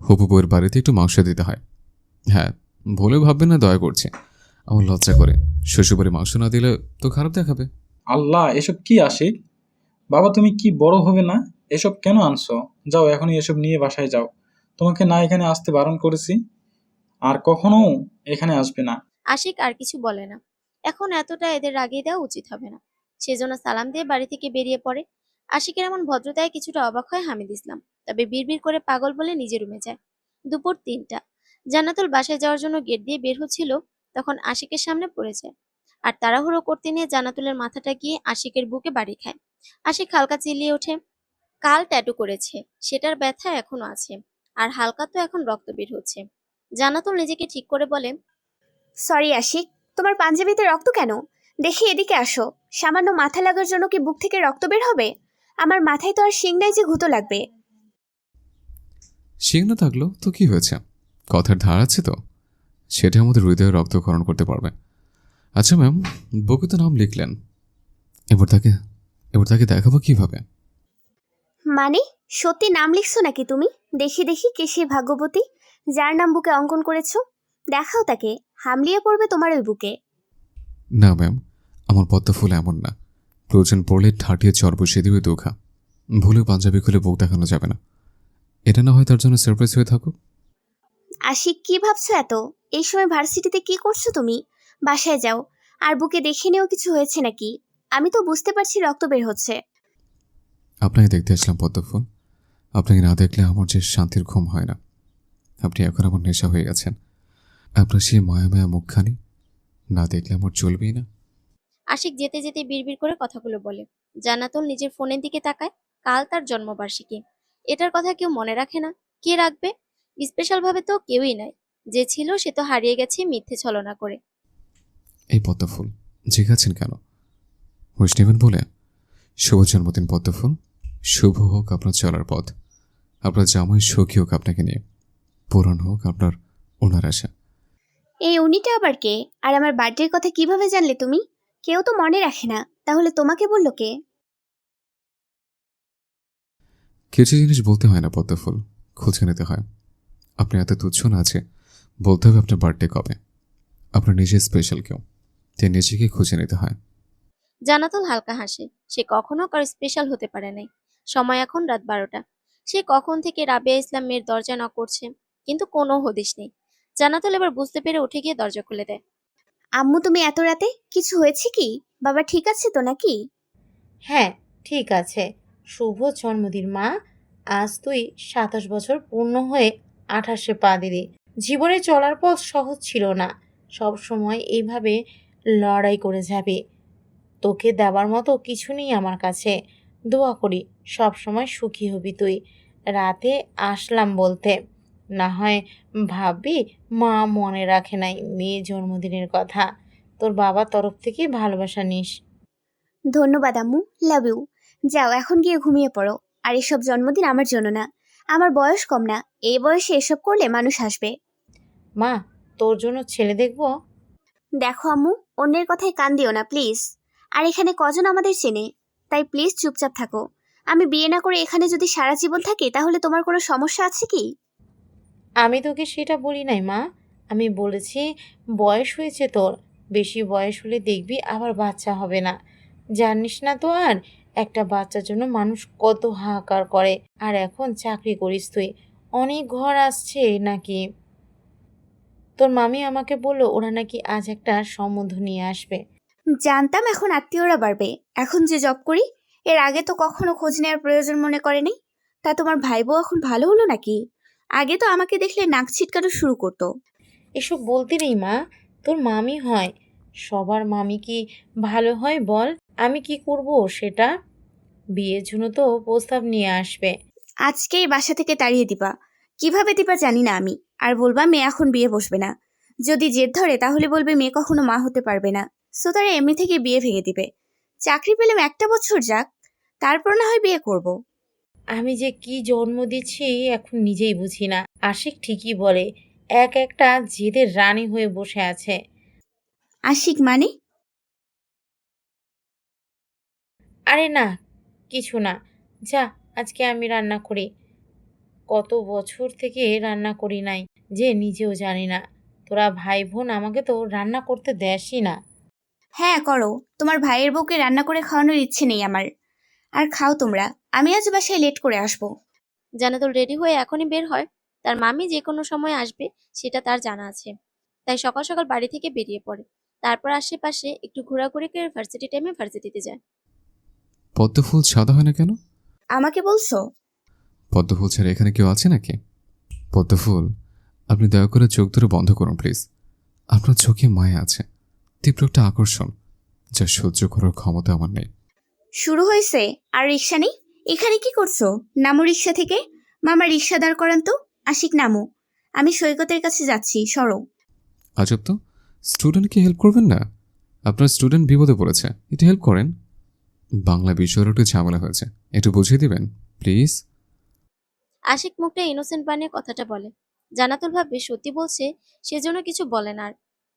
হবু বউয়ের বাড়িতে একটু মাংস দিতে হয়। হ্যাঁ, ভুলে ভাববেন না, দয়া করছে, আমার লজ্জা করে। শ্বশুরবাড়ি মাংস না দিলে তো খারাপ দেখাবে। আল্লাহ, এসব কি আশিক? বাবা, তুমি কি বড় হবে না? এসব কেন আনছো? যাও, এখনই এসব নিয়ে বাসায় যাও। তোমাকে না এখানে আসতে বারণ করেছি, আর কখনো এখানে আসবে না। আশিক আর কিছু বলে না। এখন এতটা এদের রাগিয়ে দেওয়া উচিত হবে না। সেজন্য সালাম দিয়ে বাড়ি থেকে বেরিয়ে পড়ে। আশিকের এমন ভদ্রতায় কিছুটা অবাক হয় হামিদ ইসলাম, তবে বিড়বিড় করে পাগল বলে নিজের রুমে যায়। দুপুর 3টা। জান্নাতুল বাসায় যাওয়ার জন্য গেট দিয়ে বের হচ্ছিল, তখন আশিকের সামনে পড়ে যায়। আর তাড়াহুড়ো করতে নিয়ে জান্নাতুলের মাথাটা গিয়ে আশিকের বুকে বাড়ি খায়। আশিক হালকা চিল্লিয়ে ওঠে। কাল ট্যাটু করেছে, সেটার ব্যথা এখনো আছে। আর হালকা তো এখন রক্ত বের হচ্ছে। জান্নাতুল নিজেকে ঠিক করে বলে, সরি আশিক, তোমার পাঞ্জাবিতে রক্ত কেন? দেখি, এদিকে আসো। সামান্য মাথা লাগার জন্য কি বুক থেকে রক্ত বের হবে? আমার মাথায় তো আর শিং নাই যে ঘুতো লাগবে। শিং না থাকলো তো কি হয়েছে, কথার ধার আছে তো, সেটা আমাদের হৃদয়ে রক্তক্ষরণ করতে পারবে। আচ্ছা ম্যাম, বুকে তো নাম লিখলেন, এবার তাকে দেখাবো কিভাবে? মানে সত্যি নাম লিখছো নাকি তুমি? দেখি দেখি কে সে ভাগ্যবতী যার নাম বুকে অঙ্কন করেছো। দেখাও তাকে, হামলিয়ে পড়বে তোমার ওই বুকে। না ম্যাম, আমার পদ্ম ফুল এমন না। প্রয়োজন পড়লে ঠাটিয়ে চর বসিয়ে দিবে দুঘা। ভুলেও পাঞ্জাবি খুলে বুক দেখানো যাবে না। এটা না হয় তার জন্য সারপ্রাইজ হয়ে থাকুক। আশিক, কি ভাবছো এত? এই সময় ভার্সিটিতে কি করছো তুমি? বাসায় যাও, আর বুকে দেখে নিও কিছু হয়েছে নাকি। আমি তো বুঝতে পারছি রক্ত বের হচ্ছে। আপনাকে দেখতে আসলাম পদ্ম ফুল। আপনাকে না দেখলে আমার যে শান্তির ঘুম হয় না। আপনি এখন আমার নেশা হয়ে গেছেন। আপনার সেই মায়া মায়া মুখখানি না দেখলে আমার চলবেই না। আশিক যেতে যেতে বিড়বিড় করে কথাগুলো বলে। জান্নাতুল নিজের ফোনের দিকে তাকায়। কাল তার জন্মবার্ষিকী। এটার কথা কেউ মনে রাখে না? কে রাখবে? স্পেশাল ভাবে তো কেউই নাই। যে ছিল সে তো হারিয়ে গেছে মিথ্যে ছলনা করে। এই পদ্ম ফুল জিজ্ঞাছেন কেন? হুঁশ নেবেন বলে? শুভ জন্মদিন পদ্ম ফুল। শুভ হোক আপনার চলার পথ। আপনার জামাই সুখী হোক আপনাকে নিয়ে। পূরণ হোক আপনার ওনার আশা। এই উনিটা আবার কে? আর আমার বার্থডের কথা কিভাবে জানলে তুমি? কেউ তো মনে রাখে না, তাহলে তোমাকে বললো কে? কিছু জিনিস বলতে হয় না পদ্ম ফুল, খুঁজে নিতে হয়। আপনি এত তুচ্ছ না আছে বলতে হবে আপনার বার্থডে কবে। আপনার নিজের স্পেশাল কেউ, তাই নিজেকে খুঁজে নিতে হয়। জান্নাতুল হালকা হাসে। সে কখনো কারো স্পেশাল হতে পারে নাই। সময় এখন রাত 12টা। সে কখন থেকে রাবেয়া ইসলাম মেয়ের দরজা নক করছে, কিন্তু কোনো হদিশ নেই। জান্নাতুল এবার বুঝতে পেরে উঠে গিয়ে দরজা খুলে দেয়। আম্মু, তুমি এত রাতে? কিছু হয়েছে কি? বাবা ঠিক আছে তো নাকি? হ্যাঁ, ঠিক আছে। শুভ জন্মদিন মা। আজ তুই 27 বছর পূর্ণ হয়ে 28-এ পা দিলি। জীবনে চলার পথ সহজ ছিল না। সব সময় এইভাবে লড়াই করে যাবি। তোকে দেওয়ার মতো কিছু নেই আমার কাছে। দোয়া করি সব সময় সুখী হবি তুই। রাতে আসলাম বলতে, না হয় ভাববি মা মনে রাখে নাই মেয়ে জন্মদিনের কথা। তোর বাবার তরফ থেকে ভালোবাসা নিস। ধন্যবাদ আম্মু, লাভ ইউ। যাও এখন গিয়ে ঘুমিয়ে পড়ো। আর এসব জন্মদিন আমার জন্য না। আমার বয়স কম না, এই বয়সে এসব করলে মানুষ হাসবে। মা, তোর জন্য ছেলে দেখবো? দেখো আম্মু, অন্যের কথায় কান দিও না প্লিজ। আর এখানে কজন আমাদের চেনে, তাই প্লিজ চুপচাপ থাকো। আমি বিয়ে না করে এখানে যদি সারা জীবন থাকি তাহলে তোমার কোনো সমস্যা আছে কি? আমি তোকে সেটা বলি নাই মা। আমি বলেছি বয়স হয়েছে তোর। বেশি বয়স হলে দেখবি আবার বাচ্চা হবে না। জানিস না তো আর একটা বাচ্চার জন্য মানুষ কত হাহাকার করে। আর এখন চাকরি করিস তুই, অনেক ঘর আসছে নাকি? তোর মামি আমাকে বললো ওরা নাকি আজ একটা সম্বন্ধ নিয়ে আসবে। জানতাম এখন আত্মীয়রা বাড়বে। এখন যে জব করি, এর আগে তো কখনো খোঁজ নেওয়ার প্রয়োজন মনে করেনি। তা তোমার ভাই বউ এখন ভালো হলো নাকি? আগে তো আমাকে দেখলে নাক ছিটকানো শুরু করতো। এসব বলতে নেই মা, তোর মামি হয়। সবার মামি কি ভালো হয় বল? আমি কি করব সেটা? বিয়ের জন্য তো প্রস্তাব নিয়ে আসবে। আজকেই বাসা থেকে তাড়িয়ে দিবা। কিভাবে দিবা জানি না আমি। আর বলবা মেয়ে এখন বিয়ে বসবে না। যদি জেদ ধরে তাহলে বলবে মেয়ে কখনো মা হতে পারবে না। সো তারা এমনি থেকে বিয়ে ভেঙে দিবে। চাকরি পেলাম 1 বছর যাক, তারপর না হয় বিয়ে করব। আমি যে কি জন্ম দিচ্ছি এখন নিজেই বুঝি না। আশিক ঠিকই বলে, এক একটা জেদের রানী হয়ে বসে আছে। আশিক মানে? আরে না, কিছু না। যা, আজকে আমি রান্না করি। কত বছর থেকে রান্না করি নাই যে নিজেও জানি না। তোরা ভাই বোন আমাকে তো রান্না করতে দেসই না। হ্যাঁ করো, তোমার ভাইয়ের বউকে রান্না করে খাওয়ানোর ইচ্ছে নেই আমার। আর খাও তোমরা, আমি আজ বাসায় লেট করে আসবো। জান্নাতুল রেডি হয়ে এখনই বের হয়। তার মামি যে কোনো সময় আসবে সেটা তার জানা আছে। তাই সকাল সকাল বাড়ি থেকে বেরিয়ে পড়ে। তারপর আশেপাশে একটু ঘোরাঘুরি করে ভার্সিটি টাইমে ভার্সিটিতে যায়। পদ্ম ফুল সাদা হয় না কেন? আমাকে বলছো? পদ্ম ফুল ছাড়া এখানে কেউ আছে নাকি? পদ্ম ফুল, আপনি দয়া করে চোখ ধরে বন্ধ করুন প্লিজ। আপনার চোখে মায়া আছে, তীব্র একটা আকর্ষণ, যা সহ্য করার ক্ষমতা আমার নেই। শুরু হয়েছে? আর রিক্সা নেই? এখানে কি করছো? নামো রিক্সা থেকে। মামা রিক্সা দাঁড় করান তো। আশিক নামো, আমি সৈকতের কাছে যাচ্ছি, সরো। আজব তো, স্টুডেন্টকে হেল্প করবেন না? আপনার স্টুডেন্ট বিপদে পড়েছে, একটু হেল্প করেন। বাংলা বিষয়ের একটু ঝামেলা হয়েছে, একটু বুঝিয়ে দিবেন প্লিজ। আশিক মুখটা ইনোসেন্ট বানিয়ে কথাটা বলে। জান্নাতুল ভাববে সত্যি বলছে, সেজন্য কিছু বলে না আর।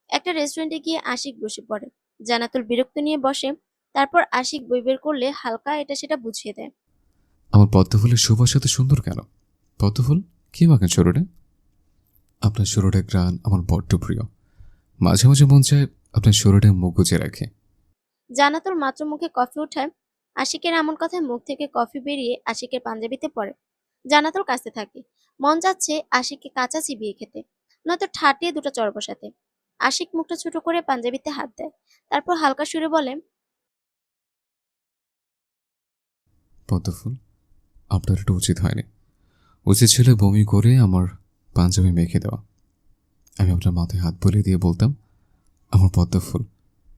একটা রেস্টুরেন্টে গিয়ে আশিক বসে পড়ে। জান্নাতুল বিরক্ত নিয়ে বসে। তারপর আশিক বই বের করলে হালকা এটা সেটা বুঝিয়ে দেয়। আমার পদ্মফুলের সুবাস এত সুন্দর কেন? পদ্মফুল কি মাখেন শরীরে? আপনার শরীরের গ্রান আমার বড্ড প্রিয়। মাঝে মাঝে মন চায় আপনার শরীরে মুখ গুজে রাখে। জান্নাতুল মাত্র মুখে কফি ওঠায় আশিকের এমন কথায় মুখ থেকে কফি বেরিয়ে আশিকের পাঞ্জাবিতে পড়ে। জান্নাতুল কাশতে থাকে। মন যাচ্ছে আশিককে কাঁচা চিবিয়ে খেতে, নয়তো ঠাটিয়ে দুটো চড় বসাতে। আশিক মুখটা ছোট করে পাঞ্জাবিতে হাত দেয়। তারপর হালকা সুরে বলে, পদ্মফুল, আপনার এটা উচিত হয়নি। উচিত ছিল বমি করে আমার পাঞ্জাবি মেখে দেওয়া। আমি আপনার মাথায় হাত বুলিয়ে দিয়ে বলতাম, আমার পদ্মফুল,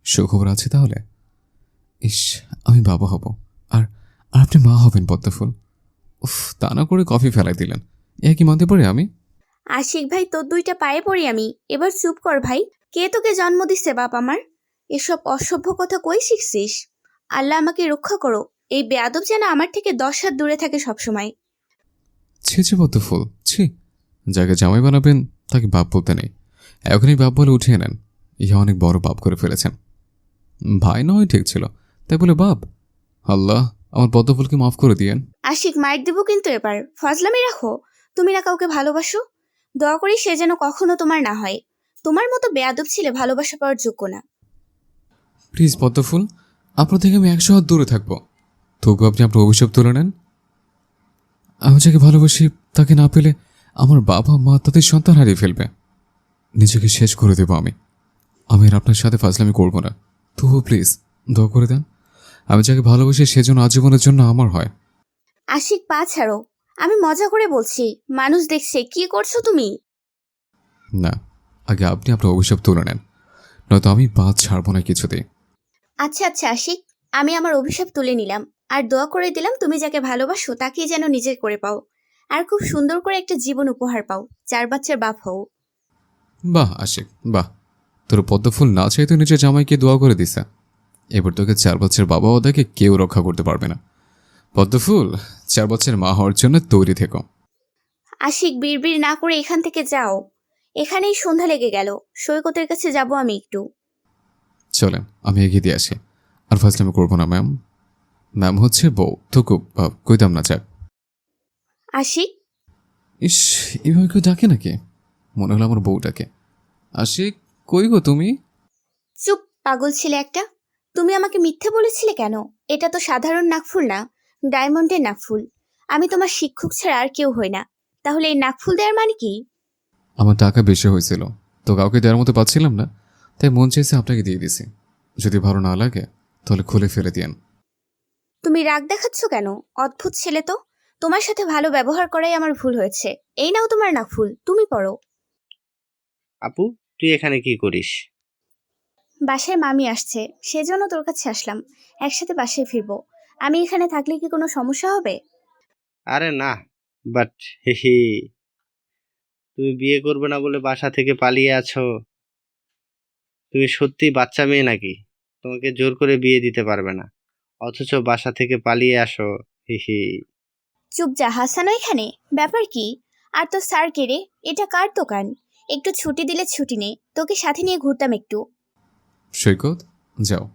সুখবর আছে তাহলে? ইস, আমি বাবা হব, আর আর আপনি মা হবেন পদ্মফুল। উফ, তা না করে কফি ফেলাই দিলেন। এ কি মানতে পারি আমি? আশিক ভাই, তোর দুইটা পায়ে পড়ি আমি, এবার চুপ কর ভাই। কে তোকে জন্ম দিচ্ছে বাপ আমার? এসব অসভ্য কথা কই শিখছিস? আল্লাহ আমাকে রক্ষা করো, এই বেয়াদব যেন আমার থেকে 10 হাত দূরে থাকে সবসময়। ছি ছি পদ্মফুল, ছি। যাকে জামাই বানাবেন তাকে বাপ বলতে নেই। এখনই বাপ বলে উঠিয়ে নেন। ইহা অনেক বড় পাপ করে ফেলেছেন। ভাই নয় ঠিক ছিল, তাই বলে বাপ? আল্লাহ আমার পদ্মফুলকে মাফ করে দিয়েন। আশিক, মাইর দিব কিন্তু এবার, ফজলামি রাখো। তুমি না কাউকে ভালোবাসো? দোয়া করি সে যেন কখনো তোমার না হয়। তোমার মতো বেয়াদব ছেলে ভালোবাসা পাওয়ার যোগ্য না। প্লিজ পদ্মফুল, আপনার থেকে আমি 100 হাত দূরে থাকবো। তবু আপনি আপনার অভিশাপ তুলে নেন। আমি যাকে ভালোবাসি তাকে না পেলে আমার বাবা মা তাদের সন্তান হারিয়ে ফেলবে। নিজেকে শেষ করে দেবো আমি। আমি আর আপনার সাথে ফাজলামি করবো না। তবু প্লিজ দোয়া করে দেন, আমি যাকে ভালোবাসি সেজন্য আজীবনের জন্য আমার হয়। আশিক, পা ছাড়ো। আমি মজা করে বলছি, মানুষ দেখছে। কি করছো তুমি? না, আগে আপনি আপনার অভিশাপ তুলে নেন, নয়তো আমি পা ছাড়বো না কিছুতেই। আচ্ছা আচ্ছা আশিক, আমি আমার অভিশাপ তুলে নিলাম, আর দোয়া করে দিলাম তুমি যাকে ভালোবাসো তাকেই যেন নিজের করে পাও, আর খুব সুন্দর করে একটা জীবন উপহার পাও, 4 বাচ্চার বাপ হও। বাহ আশিক, বাহ। তোর পদ্মফুল না চাইতে নিজের জামাইকে দোয়া করে দিছে। এবার তোকে 4 বছর বাবা ওদেরকে কেউ রক্ষা করতে পারবে না। পদ্মফুল, 4 বছর মা হওয়ার জন্য তৈরি থেকো। আশিক, বিড়বিড় না করে এখান থেকে যাও। এখানেই সন্ধ্যা লেগে গেল, সৈকতের কাছে যাব আমি একটু। চলেন আমি এগিয়ে দিয়ে আসি। আর ফাজলামি করবো না ম্যাম। ম্যাম হচ্ছে বউ তো কইতাম না যাক। আশিক, ইস, এভাবে কেউ ডাকে নাকি? মনে হলো আমার বউটাকে। আশিক, কই গো তুমি? চুপ পাগল ছেলে একটা। তুমি আমাকে মিথ্যে বলেছিলে কেন? এটা তো সাধারণ নাকফুল না, ডায়মন্ডের নাকফুল। আমি তোমার শিক্ষক ছাড়া আর কেউ হই না। তাহলে এই নাকফুল দেওয়ার মানে কি? আমার টাকা বেশি হয়েছিল, তো কাউকে দেওয়ার মতো পাচ্ছিলাম না, তাই মন চেয়েছে আপনাকে দিয়ে দিছি। যদি ভালো না লাগে তাহলে খুলে ফেলে দিয়েন। তুমি রাগ দেখাচ্ছ কেন? অদ্ভুত ছেলে তো। তোমার সাথে ভালো ব্যবহার করাই আমার ভুল হয়েছে। এই নাও তোমার নাকফুল, তুমি পড়ো। আপু, তুই এখানে কি করিস? বাসায় মামি আসছে, সেজন্য তোর কাছে আসলাম। একসাথে বাসায় ফিরবো। আমি এখানে থাকলে কি কোনো সমস্যা হবে? আরে না, বাট হি, তুমি বিয়ে করবে না বলে বাসা থেকে পালিয়ে আছো? তুমি সত্যি বাচ্চা মেয়ে নাকি? তোমাকে জোর করে বিয়ে দিতে পারবে না, অথচ বাসা থেকে পালিয়ে আসো। হি হি। চুপ যা, হাসানো এখানে। ব্যাপার কি? আর তো স্যার কে রে? এটা কার দোকান? একটু ছুটি দিলে ছুটি নেই, তোকে সাথে নিয়ে ঘুরতাম একটু। সৈকত, যাও,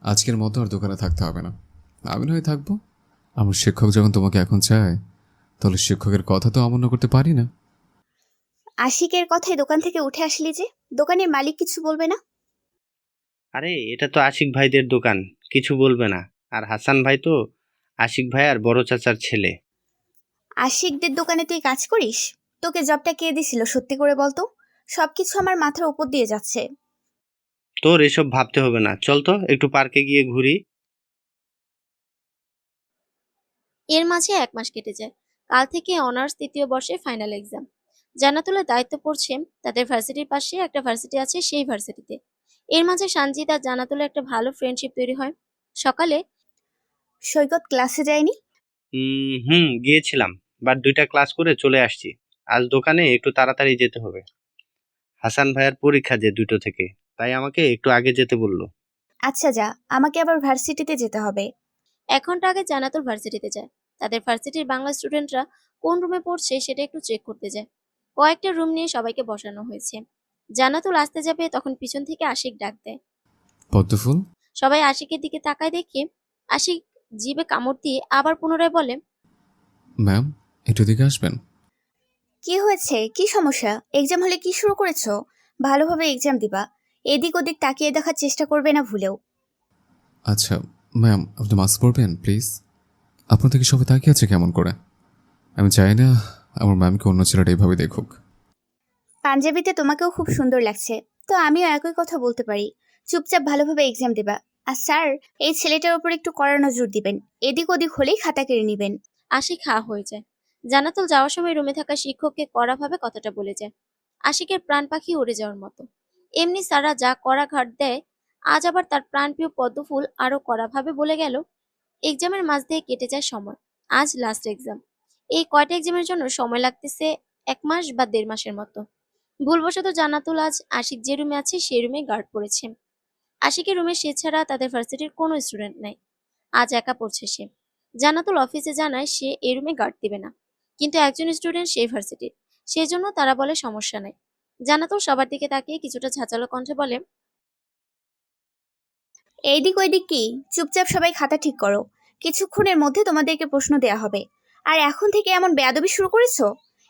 আজকের মতো আর দোকানে থাকতে হবে না। আমি নয় থাকবো। আমার শিক্ষক যখন তোমাকে এখন চায়, তাহলে শিক্ষকের কথা তো অমান্য করতে পারি না। আশিকের কথায় দোকান থেকে উঠে আসলি যে, দোকানের মালিক কিছু বলবে না? আরে এটা তো আশিক ভাইদের দোকান, কিছু বলবে না। আর হাসান ভাই তো আশিক ভাই আর বড় চাচার ছেলে। আশিকদের দোকানে তুই কাজ করিস? তোকে জবটা কে দিছিল সত্যি করে বলতো? সবকিছু আমার মাথার উপর দিয়ে যাচ্ছে। তোর এসব ভাবতে হবে না, চল তো একটু পার্কে গিয়ে ঘুরি। এর মাঝে 1 মাস কেটে যায়। কাল থেকে অনার্স 3য় বর্ষে ফাইনাল এক্সাম। জান্নাতুলের দায়িত্ব পড়ছে তাদের ভার্সিটির পাশে একটা ভার্সিটি আছে, সেই ভার্সিটিতে। এর মাঝে সানজিদ আর জান্নাতুলের একটা ভালো ফ্রেন্ডশিপ তৈরি হয়। সকালে সৈকত ক্লাসে যায়নি? গিয়েছিলাম, বাট 2টা ক্লাস করে চলে আসছি। আজ দোকানে একটু তাড়াতাড়ি যেতে হবে। হাসান ভাইয়ার পরীক্ষা যে 2টো থেকে, তাই আমাকে একটু আগে যেতে বললো। আচ্ছা যা, আমাকে আবার ভার্সিটিতে যেতে হবে। 1 ঘন্টা আগে জান্নাতুল ভার্সিটিতে যায়। তাদের ভার্সিটির বাংলা স্টুডেন্টরা কোন রুমে পড়ছে সেটা একটু চেক করতে যায়। কয়েকটা রুম নিয়ে সবাইকে বসানো হয়েছে। জান্নাতুল আসতে যাবে তখন পিছন থেকে আশিক ডাক দেয়। পদ্মফুল। সবাই আশিকের দিকে তাকায় দেখে আশিক জিভে কামড় দিয়ে আবার পুনরায় বলে, ম্যাম, একটু দিকে আসবেন। কি হয়েছে? কি সমস্যা? এক্সাম হলে কি শুরু করেছো? ভালোভাবে এক্সাম দিবা। এদিক ওদিক তাকিয়ে দেখার চেষ্টা করবে না ভুলেও। আচ্ছা ম্যাম, আপনি মাস্ক পরবেন প্লিজ। আপনার থেকে সবাই তাকিয়ে আছে কেমন করে? আমি চাই না আমার ম্যামকে অন্য ছেলেটা এইভাবে দেখুক। পাঞ্জাবিতে তোমাকেও খুব সুন্দর লাগছে। তো আমিও একই কথা বলতে পারি। চুপচাপ ভালোভাবে এক্সাম দিবা। আর স্যার, এই ছেলেটার উপর একটু কড়া নজর দিবেন। এদিক ওদিক হলেই খাতা কেড়ে নিবেন। আশিক হা হয়ে যায়। জান্নাতুল যাওয়ার সময় রুমে থাকা শিক্ষককে কড়াভাবে কথাটা বলে যায়। আশিকের প্রাণ পাখি উড়ে যাওয়ার মতো। এমনি সারা যা কড়া ঘাট দেয়, আজ আবার তার প্রাণপ্রিয় পদ্মফুল আরো কড়াভাবে বলে গেল। এক্সামের মাঝ দিয়ে কেটে যায় সময়। আজ লাস্ট এক্সাম। এই কয়টা এক্সামের জন্য সময় লাগতেছে 1 মাস বা 1.5 মাসের মতো। ভুলবশত জান্নাতুল আজ আশিক যে রুমে আছে সেই রুমে গার্ড পড়েছে। আশিকের রুমে সে ছাড়া তাদের ভার্সিটির কোনো স্টুডেন্ট নাই। আজ একা পড়ছে সে। জান্নাতুল অফিসে জানায় সে এই রুমে গার্ড দিবে না, কিন্তু একজন স্টুডেন্ট সেই ভার্সিটির, সেজন্য তারা বলে সমস্যা নাই। জান্নাতুল সবার দিকে তাকিয়ে কিছুটা ঝাঁচালো কণ্ঠে বলে, এইদিক ওইদিক কি? চুপচাপ সবাই খাতা ঠিক করো। কিছুক্ষণের মধ্যে তোমাদেরকে প্রশ্ন দেয়া হবে। আর এখন থেকে এমন বেয়াদবি শুরু করেছো?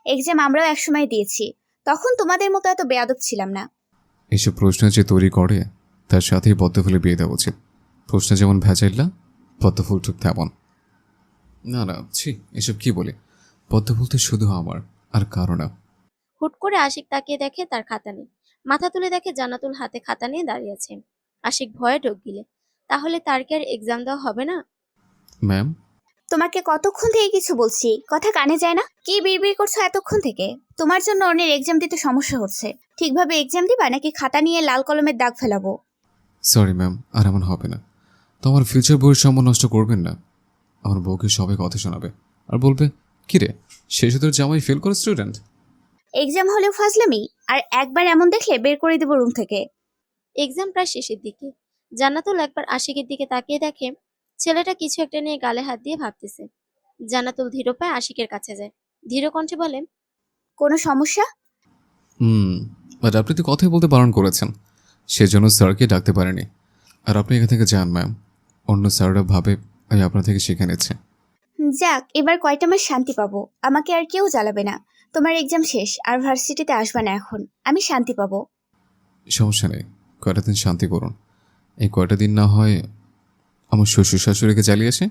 এক্সাম আমরাও একসময় দিয়েছি, তখন তোমাদের মতো এত বেয়াদব ছিলাম না। এইসব প্রশ্ন যে তৈরি করে তার সাথেই পদ্মফুলে বিয়ে দেওয়া উচিত। প্রশ্ন যেমন ভেজাইলা, পদ্মফুল ঠিক তেমন। না না, ছি, এসব কি বলে? পদ্মফুল তো শুধু আমার, আর কারো না। হুট করে আশিক তাকিয়ে দেখে তার খাতা নেই। মাথা তুলে দেখে জান্নাতুল হাতে খাতা নিয়ে দাঁড়িয়ে আছে। আশিক ভয়ে ঢোক গিলে, তাহলে তার কি আর এক্সাম দেওয়া হবে না? ম্যাম। তোমাকে কতক্ষণ থেকে কিছু বলছি, কথা কানে যায় না? কি বিড়বিড় করছো এতক্ষণ থেকে? তোমার জন্য অন্যের এক্সাম দিতে সমস্যা হচ্ছে। ঠিকভাবে এক্সাম দিবা নাকি খাতা নিয়ে লাল কলমের দাগ ফেলাবো? সরি ম্যাম, আর এমন হবে না। তো আমার ফিউচার বইয়ের সম্মান নষ্ট করবেন না। আমার বউকে সবাই কথা শোনাবে আর বলবে, কিরে, সে শুধু জামাই ফেল করে স্টুডেন্ট। এক্সাম হলেও ফাজলামি, আর একবার এমন দেখলে বের করে দেবো রুম থেকে। এক্সাম প্রায় শেষের দিকে। জান্নাতুল একবার আশিকের দিকে তাকিয়ে দেখে ছেলেটা কিছু একটা নিয়ে গালে হাত দিয়ে ভাবতেছে। জান্নাতুল ধীর পায়ে আশিকের কাছে যায়, ধীর কণ্ঠে বলে, কোনো সমস্যা? বাট আপনি তো কথাই বলতে বারণ করেছেন, সেজন্য স্যারকে ডাকতে পারেনি। আর আপনি এখান থেকে যান ম্যাম, অন্য স্যাররা ভাবে আমি আপনার থেকে শিখে নিচ্ছি। যাক, এবার কয়টা মাস শান্তি পাবো। আমাকে আর কেউ জ্বালাবে না। তোমার এক্সাম শেষ, আর ভার্সিটিতে আসবে না এখন। আমি শান্তি পাবো। সমস্যা নেই, কয়টা দিন শান্তি করুন। এই কয়টা দিন না হয় আমার শ্বশুর শাশুড়িকে জ্বালিয়ে আসে,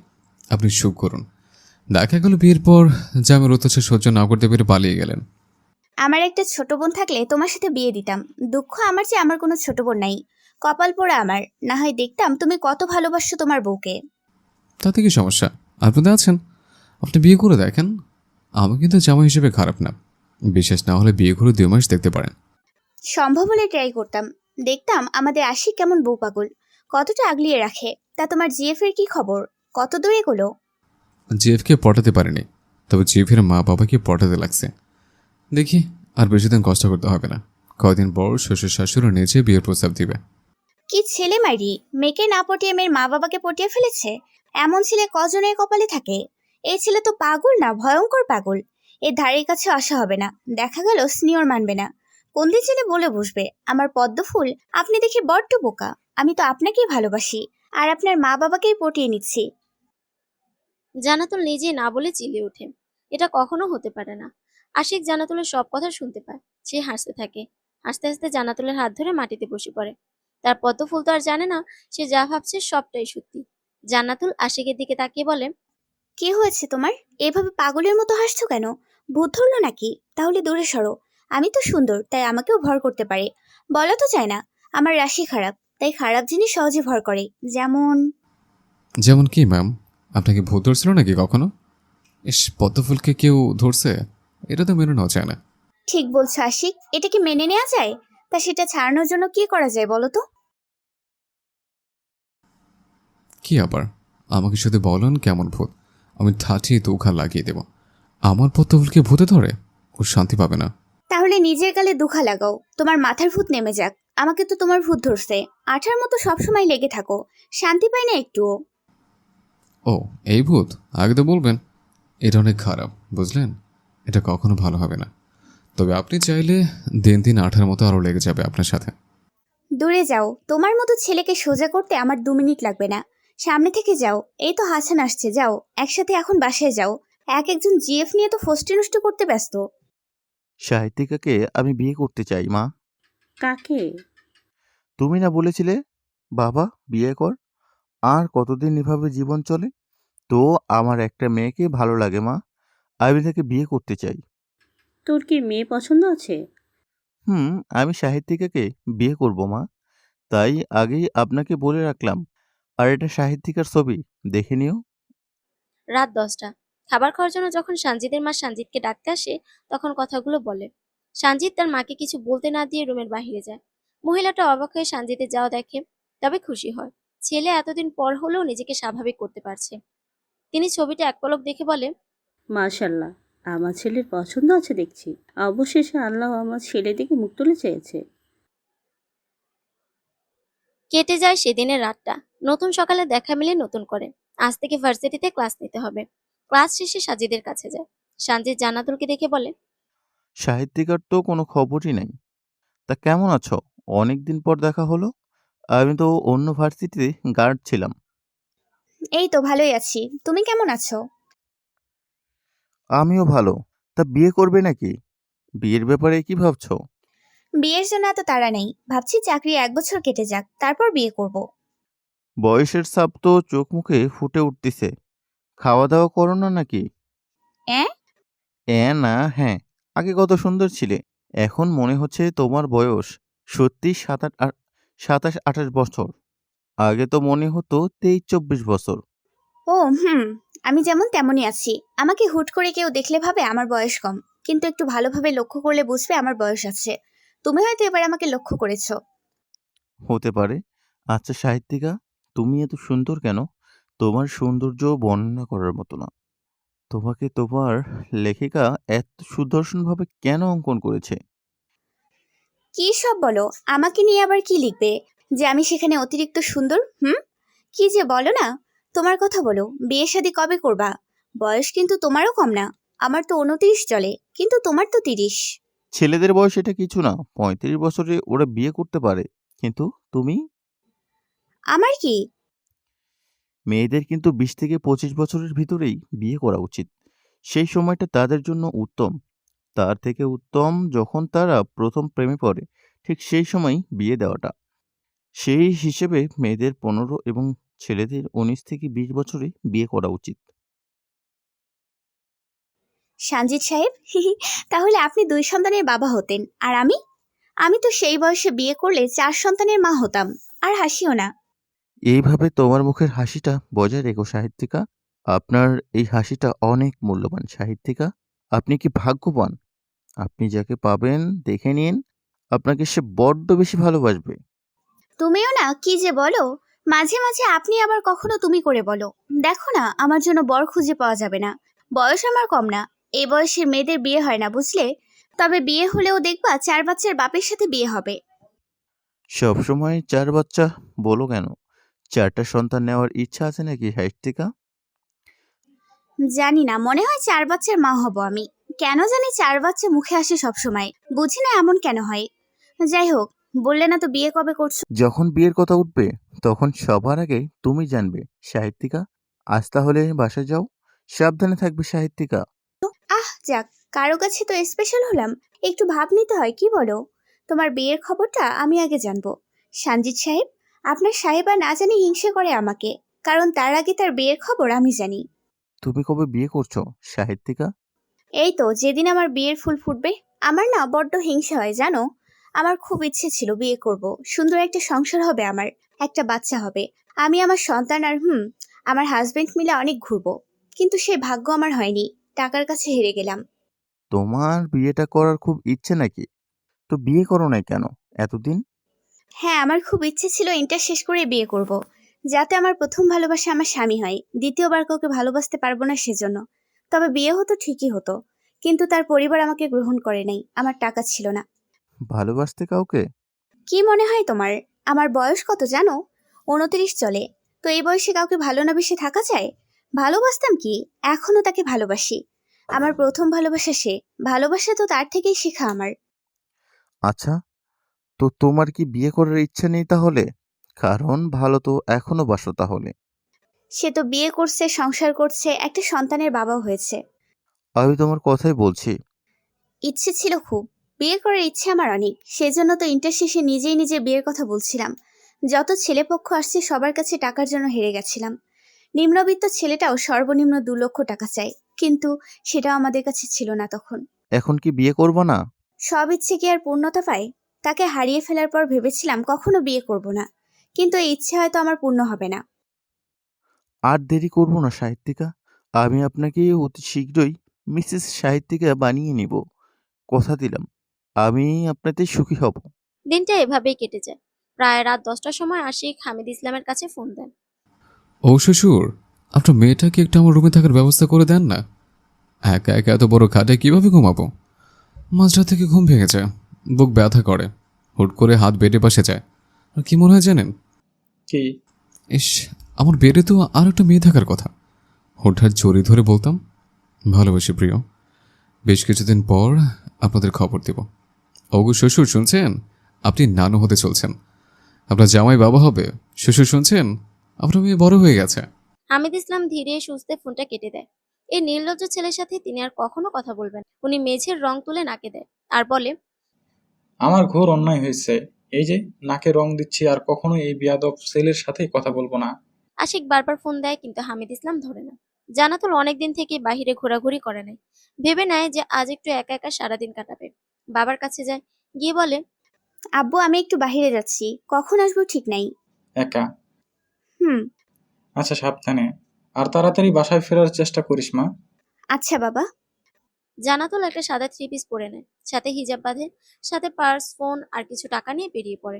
আপনি সুখ করুন। দেখা গেল বিয়ের পর জামের অত্যাচার সহ্য না করতে পেরে পালিয়ে গেলেন। আমার একটা ছোট বোন থাকলে তোমার সাথে বিয়ে দিতাম। দুঃখ আমার যে আমার কোনো ছোট বোন নাই। কপাল পোড়া আমার। না হয় দেখতাম তুমি কত ভালোবাসো তোমার বউকে। তাতে কি সমস্যা? আপনাদের আছেন, আপনি বিয়ে করে দেখেন। আমি কিন্তু জামাই হিসেবে খারাপ না। বিশেষ না হলে বিয়ে করে 2 মাস দেখতে পারেন। সম্ভব হলে ট্রাই করতাম। দেখতাম আমাদের আশিক কেমন বউ পাগল, কতটা আগলিয়ে রাখে। তা তোমার জিএফ এর কি খবর? কত দূরে এগোলো? জিএফকে পটাতে পারেনি, তবে জিএফের মা বাবাকে পটাতে লাগছে। দেখি আর বেশি দিন কষ্ট করতে হবে না। কয়দিন পর শ্বশুর শাশুড়ি নিজে বিয়ের প্রস্তাব দিবে। কি ছেলে মাইরি! মেয়েকে না পটিয়ে মেয়ের মা বাবাকে পটিয়ে ফেলেছে। এমন ছেলে কজনের কপালে থাকে? এই ছেলে তো পাগল না, ভয়ঙ্কর পাগল। এর ধারের কাছে আসা হবে না। দেখা গেল সিনিয়র মানবে না। কোনদিন ছেলে বলে বসবে, আমার পদ্মফুল আপনি দেখি বড্ড বোকা। আমি তো আপনাকেই ভালোবাসি, আর আপনার মা বাবাকেই পটিয়ে নিচ্ছি। জান্নাতুল নিজে না বলে চিল্লে ওঠে। এটা কখনো হতে পারে না। আশিক জান্নাতুলের সব কথা শুনতে পায়। সে হাসতে থাকে। হাসতে হাসতে জান্নাতুলের হাত ধরে মাটিতে বসে পড়ে। তার পদ্মফুল তো আর জানে না সে যা ভাবছে সবটাই সত্যি। জান্নাতুল আশিকের দিকে তাকিয়ে বলে, কি হয়েছে তোমার? এভাবে পাগলের মতো হাসছো কেন? ভূত ধরলো নাকি? তাহলে দূরে সরো। আমি তো সুন্দর, তাই আমাকেও ভর করতে পারে। বলা তো যায় না। আমার রাশি খারাপ, তাই খারাপ জিনিস সহজে ভর করে। যেমন যেমন কি ম্যাম? আপনাকে ভূত ধরছিল নাকি কখনো? ইস, পদ্মফুলকে কেউ ধরছে? এটা তো মেনে নেওয়া যায় না। ঠিক বলছো আশিক, এটা কি মেনে নেওয়া যায়? তা সেটা ছাড়ানোর জন্য কি করা যায় বলো তো? কি আবার? আমাকে শুধু বলেন কেমন ভূত, আমি ঠাঠিয়ে দুঘা লাগিয়ে দেব। আমার পদ্মফুলকে ভূতে ধরে ও শান্তি পাবে না। তাহলে নিজের গালে দুখা লাগাও, তোমার মাথার ভূত নেমে যাক। আমাকে তো তোমার ভূত ধরছে। আঠার মতো সবসময় লেগে থাকো, শান্তি পাই না একটুও। ও, এই ভূত? আগে তো বলবেন। এটা অনেক খারাপ, বুঝলেন? এটা কখনো ভালো হবে না। তবে আপনি চাইলে দিন দিন আঠার মতো আরও লেগে যাবে আপনার সাথে। দূরে যাও, তোমার মতো ছেলেকে সোজা করতে আমার 2 মিনিট লাগবে না। সামনে থেকে যাও, এই তো হাসান আসছে, যাও একসাথে এখন বাসায় যাও। একজন জিএফ নিয়ে তো ফষ্টি নষ্ট করতে ব্যস্ত। সাহিত্যিকাকে আমি বিয়ে করতে চাই মা। কাকে? তুমি না বলেছিলে বাবা বিয়ে কর, আর কতদিন এভাবে জীবন চলে? তো আমার একটা মেয়েকে ভালো লাগে মা, আমি তাকে বিয়ে করতে চাই। তোর কি মেয়ে পছন্দ আছে? আমি সাহিত্যিকাকে বিয়ে করব মা, তাই আগেই আপনাকে বলে রাখলাম। আর এটা সাহিত্যিকার ছবি, দেখে নিও। রাত 10টা। খাবার খাওয়ার জন্য যখন সানজিদের মা সানজিদকে ডাকতে আসে, তখন কথাগুলো বলে। সানজিদ তার মাকে কিছু বলতে না দিয়ে রুমের বাইরে যায়। মহিলাটা অবাক হয়ে সানজিদের যাওয়া দেখে, তবে খুশি হয়। ছেলে এতদিন পর হলেও নিজেকে স্বাভাবিক করতে পারছে। তিনি ছবিটা এক পলক দেখে বলে, মাশাল্লাহ, আমার ছেলের পছন্দ আছে দেখছি। অবশেষে আল্লাহ আমার ছেলে দিকে মুখ তুলে চেয়েছে। কেটে যায় সেদিনের রাতটা। নতুন সকালে দেখা মিলে নতুন করে। আজ থেকে ভার্সিটিতে ক্লাস নিতে হবে। ক্লাস শেষে সাজিদের কাছে যায়। সানজিদ জান্নাতুলকে দেখে বলে, সাহিত্যিকার তো কোনো খবরই নাই। তা কেমন আছো? অনেকদিন পর দেখা হলো। আমি তো অন্য ভার্সিটিতে গার্ড ছিলাম। এই তো ভালোই আছি, তুমি কেমন আছো? আমিও ভালো। তা বিয়ে করবে নাকি? বিয়ের ব্যাপারে কি ভাবছো? বিয়ের জন্য এত তাড়া নেই, ভাবছি চাকরি 1 বছর কেটে যাক, তারপর বিয়ে করব। বয়সের ছাপ তো চোখ মুখে ফুটে উঠতেছে। খাওয়া দাওয়া করো না নাকি? অ্যাঁ? না, হ্যাঁ। আগে কত সুন্দর ছিলে। এখন মনে হচ্ছে তোমার বয়স সত্যি 27-28 বছর। আগে তো মনে হতো 23-24 বছর। ও আমি যেমন তেমনই আছি। আমাকে হুট করে কেউ দেখলে ভাবে আমার বয়স কম, কিন্তু একটু ভালোভাবে লক্ষ্য করলে বুঝবে আমার বয়স আছে। তুমি হয়তো এবার আমাকে লক্ষ্য করেছো। হতে পারে। আচ্ছা সাহিত্যিকা, তুমি এত সুন্দর কেন? তোমার সৌন্দর্য বর্ণনা করার মতো না। তোমাকে তোমার লেখিকা এত সুদর্শনভাবে কেন অঙ্কন করেছে? কি সব বলো? আমাকে নিয়ে আবার কি লিখবে? যে আমি সেখানে অতিরিক্ত সুন্দর? কি যে বলো না। তোমার কথা বলো, বিয়ে শাদী কবে করবা? বয়স কিন্তু তোমারও কম না। আমার তো 29 চলে, কিন্তু তোমার তো 30। ছেলেদের বয়স এটা কিছু না। 35 বছরে ওরা বিয়ে করতে পারে। কিন্তু তুমি? আমার কি? মেয়েদের কিন্তু 20 থেকে 25 বছরের ভিতরেই বিয়ে করা উচিত। সেই সময়টা তাদের জন্য উত্তম। তার থেকে উত্তম যখন তারা প্রথম প্রেমে পড়ে, ঠিক সেই সময় বিয়ে দেওয়াটা। সেই হিসেবে মেয়েদের 15 এবং ছেলেদের 19 থেকে 20 বছরে বিয়ে করা উচিত। সানজিদ সাহেব, তাহলে আপনি 2 সন্তানের বাবা হতেন, আর আমি? আমি তো সেই বয়সে বিয়ে করলে 4 সন্তানের মা হতাম। আর হাসিও না। এইভাবে তোমার মুখের হাসিটা বজায় রেখো সাহিত্যিকা। আপনার এই হাসিটা অনেক মূল্যবান সাহিত্যিকা। আপনি কি ভাগ্যবান? আপনি যাকে পাবেন দেখে নিন, আপনাকে সে বড্ড বেশি ভালোবাসবে। তুমিও না কি যে বলো। মাঝে মাঝে আপনি আবার কখনো তুমি করে বলো। দেখো না, আমার জন্য বর খুঁজে পাওয়া যাবে না। বয়স আমার কম না। এই বয়সে মেয়েদের বিয়ে হয় না, বুঝলে? তবে বিয়ে হলেও দেখবা 4 বাচ্চার বাপের সাথে বিয়ে হবে। সবসময় 4 বাচ্চা বলো কেন? 4টা সন্তান নেওয়ার ইচ্ছা আছে নাকি সাহিত্যিকা? জানি না, মনে হয় 4 বাচ্চার মা হব আমি। কেন জানি 4 বাচ্চা মুখে আসে সব সময়, বুঝি না এমন কেন হয়। যাই হোক, বললে না তো বিয়ে কবে করছো? যখন বিয়ের কথা উঠবে তখন সবার আগে তুমি জানবে সাহিত্যিকা। আজ তাহলে বাসায় যাও। সাবধানে থাকবে সাহিত্যিকা। যাক, কারো কাছে তো স্পেশাল হলাম। একটু ভাব নিতে হয়, কি বলো? তোমার বিয়ের খবরটা আমি আগে জানবো। সানজিদ সাহেব, আপনার সাহেবা না জানি হিংসে করে আমাকে, কারণ তার আগে তার বিয়ের খবর আমি জানি। তুমি কবে বিয়ে করছো সাহিত্যিকা? এই তো যেদিন আমার বিয়ের ফুল ফুটবে। আমার না বড্ড হিংসা হয় জানো। আমার খুব ইচ্ছে ছিল বিয়ে করব, সুন্দর একটা সংসার হবে, আমার একটা বাচ্চা হবে। আমি আমার সন্তান আর আমার হাজবেন্ড মিলে অনেক ঘুরবো। কিন্তু সে ভাগ্য আমার হয়নি। টাকার কাছে হেরে গেলাম। তোমার বিয়েটা করার খুব ইচ্ছে নাকি? তো বিয়ে করো নাই কেন এতদিন? হ্যাঁ, আমার খুব ইচ্ছে ছিল ইন্টার শেষ করে বিয়ে করব, যাতে আমার প্রথম ভালোবাসা আমার স্বামী হয়, দ্বিতীয়বার কাউকে ভালোবাসতে পারবো না সেজন্য। তবে বিয়ে হতো ঠিকই হতো, কিন্তু তার পরিবার আমাকে গ্রহণ করে নাই, আমার টাকা ছিল না। ভালোবাসতে কাউকে? কি মনে হয় তোমার? আমার বয়স কত জানো? 29 চলে। তো এই বয়সে কাউকে ভালো না বেশি থাকা যায়? ভালোবাসতাম কি, এখনো তাকে ভালোবাসি। আমার প্রথম ভালোবাসা সে। ভালোবাসা তো তার থেকেই শেখা আমার। আচ্ছা, তো তোমার কি বিয়ে করার ইচ্ছা নেই তাহলে? কারণ ভালো তো এখনো বাসো তাহলে। সে তো বিয়ে করছে, সংসার করছে, একটা সন্তানের বাবাও হয়েছে। আমি তোমার কথাই বলছি। ইচ্ছে ছিল খুব, বিয়ে করার ইচ্ছে আমার অনেক। সেজন্য তো ইন্টার শেষে নিজেই নিজে বিয়ের কথা বলছিলাম। যত ছেলেপক্ষ আসছে সবার কাছে টাকার জন্য হেরে গেছিলাম। নিম্নবিত্ত ছেলেটাও সর্বনিম্ন 2 লক্ষ টাকা চায়, কিন্তু সেটাও আমাদের কাছে ছিল না তখন। এখন কি বিয়ে করবো না? সব ইচ্ছে কি আর পূর্ণতা পায়? তাকে হারিয়ে ফেলার পর ভেবেছিলাম কখনো বিয়ে করব না, কিন্তু এই ইচ্ছে হয়তো আমার পূর্ণ হবে না। আর দেরি করবো না সাহিত্যিকা। আমি আপনাকে অতি শীঘ্রই মিসেস সাহিত্যিকা বানিয়ে নিব। কথা দিলাম, আমি আপনাতে সুখী হব। দিনটা এভাবেই কেটে যায়। প্রায় রাত 10টার সময় আশিক হামিদ ইসলামের কাছে ফোন দেন। ও শ্বশুর, আপনার মেয়েটাকে একটু আমার রুমে থাকার ব্যবস্থা করে দেন না। একা একা এত বড় খাটে কিভাবে ঘুমাবো? মাঝরাত থেকে ঘুম ভেঙে যায়, বুক ব্যথা করে, হুট করে হাত বেডে পাশে যায়। আর কি মনে হয় জানেন? কি? ইস, আমার বেডে তো আর একটা মেয়ে থাকার কথা। হঠাৎ জড়ি ধরে বলতাম, ভালোবাসি প্রিয়, বেশ কিছুদিন পর আপনাদের খবর দেব। ওগো শ্বশুর শুনছেন? আপনি নানু হতে চলছেন, আপনার জামাই বাবা হবে। শ্বশুর শুনছেন? আপনার মেয়ে বড় হয়ে গেছে। হামিদ ইসলাম ধীরে সুস্থে ফোনটা কেটে দেয়। এই নির্লজ্জ ছেলের সাথে তিনি আর কখনো কথা বলবেন না। উনি মেঝের রং তুলে নাকে দেয় আর বলে, আমার ঘোর অন্যায় হয়েছে। এই যে নাকে রং দিচ্ছি, আর কখনো এই বিয়াদব ছেলের সাথে কথা বলবো না। আশিক বারবার ফোন দেয় কিন্তু হামিদ ইসলাম ধরে না। জানাতুল অনেকদিন থেকে বাহিরে ঘোরাঘুরি করে নাই। ভেবে নেয় যে আজ একটু একা একা সারাদিন কাটাবে। বাবার কাছে যায়, গিয়ে বলে, আব্বু, আমি একটু বাইরে যাচ্ছি, কখন আসবো ঠিক নাই। একা? হুম। আচ্ছা, সাবধানে। আর তাড়াতাড়ি বাসায় ফেরার চেষ্টা করিস মা। আচ্ছা বাবা। জানাতুল একটা সাদা 3 পিস পরে নেয়, সাথে হিজাব বাঁধে, সাথে পার্স, ফোন আর কিছু টাকা নিয়ে বেরিয়ে পড়ে।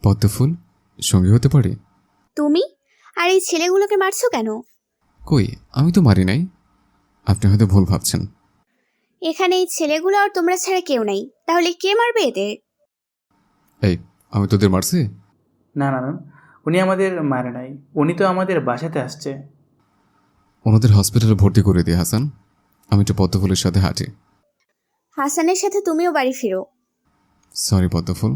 পদ্মফুল সঙ্গী হতে পারে? তুমি আর এই ছেলেগুলোকে মারছো কেন? কই, আমি তো মারি নাই। আপনি হয়তো ভুল ভাবছেন। এখানে এই ছেলেগুলো আর তোমরা ছাড়া কেউ নাই, তাহলে কে মারবে এদের? এই, আমি তোদের মারছি? না না ম্যাম, উনি আমাদের মারে নাই, উনি তো আমাদের বাসাতে আসছে। ওনাদের হসপিটালে ভর্তি করে দিয়ে হাসান, আমি একটু পদ্মফুলের সাথে হাঁটি। হাসানের সাথে তুমিও বাড়ি ফিরো। সরি পদ্মফুল।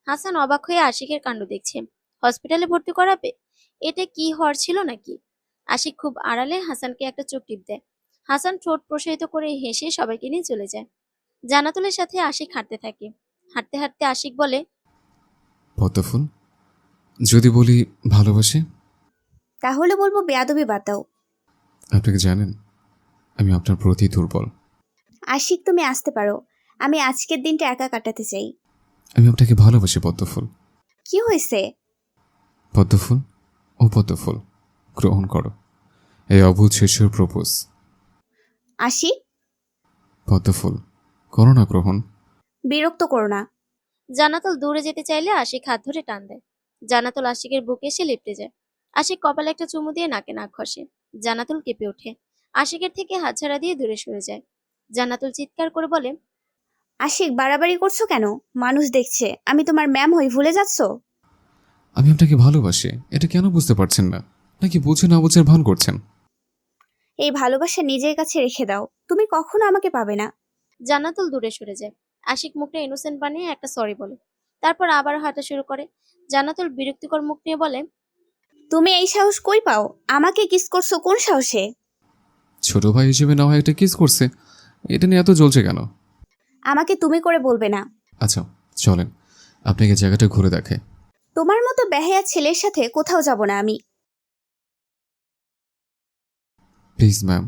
হাসান অবাক হয়ে আশিকের কাণ্ড দেখছে। হসপিটালে ভর্তি করাবে? এটা কি হওয়ার ছিল নাকি? আশিক খুব আড়ালে হাসানকে একটা চোখ টিপ দেয়। হাসান ঠোঁট প্রসারিত করে হেসে সবাইকে নিয়ে চলে যায়। জানাতুলের সাথে আশিক হাঁটতে থাকে। হাঁটতে হাঁটতে আশিক বলে, পদ্মফুল, যদি বলি ভালোবাসি? তাহলে বলবো বেয়াদবি বাদ দাও। আপনি কি জানেন আমি আপনার প্রতি দুর্বল? আশিক, তুমি আসতে পারো, আমি আজকের দিনটা একা কাটাতে চাই। আমি আপনাকে ভালোবাসি পদ্মফুল। কি হয়েছে? পদ্মফুল, ও পদ্মফুল, গ্রহণ করো এই অবুঝ শিশুর প্রপোজ। আশিক, পদ্মফুল, করো না গ্রহণ। বিরক্ত করো না। জানাতুল দূরে যেতে চাইলে আশিক হাত ধরে টান দেয়। জানাতুল আশিকের বুকে এসে লেপ্টে যায়। আশিক কপালে একটা চুমু দিয়ে নাকে নাক ঘষে। জানাতুল কেঁপে ওঠে। আশিকের থেকে হাত ছাড়া দিয়ে দূরে সরে যায়। জানাতুল চিৎকার করে বলে, আশিক, বাড়াবাড়ি করছো কেন? মানুষ দেখছে, আমি তোমার ম্যাম হই, ভুলে যাচ্ছো? আমি আপনাকে ভালোবাসি, এটা কেন বুঝতে পারছেন না? নাকি বুঝে না বুঝে ভান করছেন? এই ভালোবাসা নিজের কাছে রেখে দাও, তুমি কখনো আমাকে পাবে না। জান্নাতুল দূরে সরে যায়। আশিক মুখটা ইনোসেন্ট বানিয়ে একটা সরি বলে, তারপর আবার হাঁটা শুরু করে। জান্নাতুল বিরক্তিকর মুখ নিয়ে বলে, তুমি এই সাহস কই পাও? আমাকে কিস করছো কোন সাহসে? ছোট ভাই হিসেবে না হয় একটা কিস করছে, এটা নিয়ে এত জ্বলছে কেন? আমাকে তুমি করে বলবে না। আচ্ছা চলেন, আপনাকে জায়গাটা ঘুরে দেখে। তোমার মতো বেহায়া ছেলের সাথে কোথাও যাব না আমি। Please ma'am.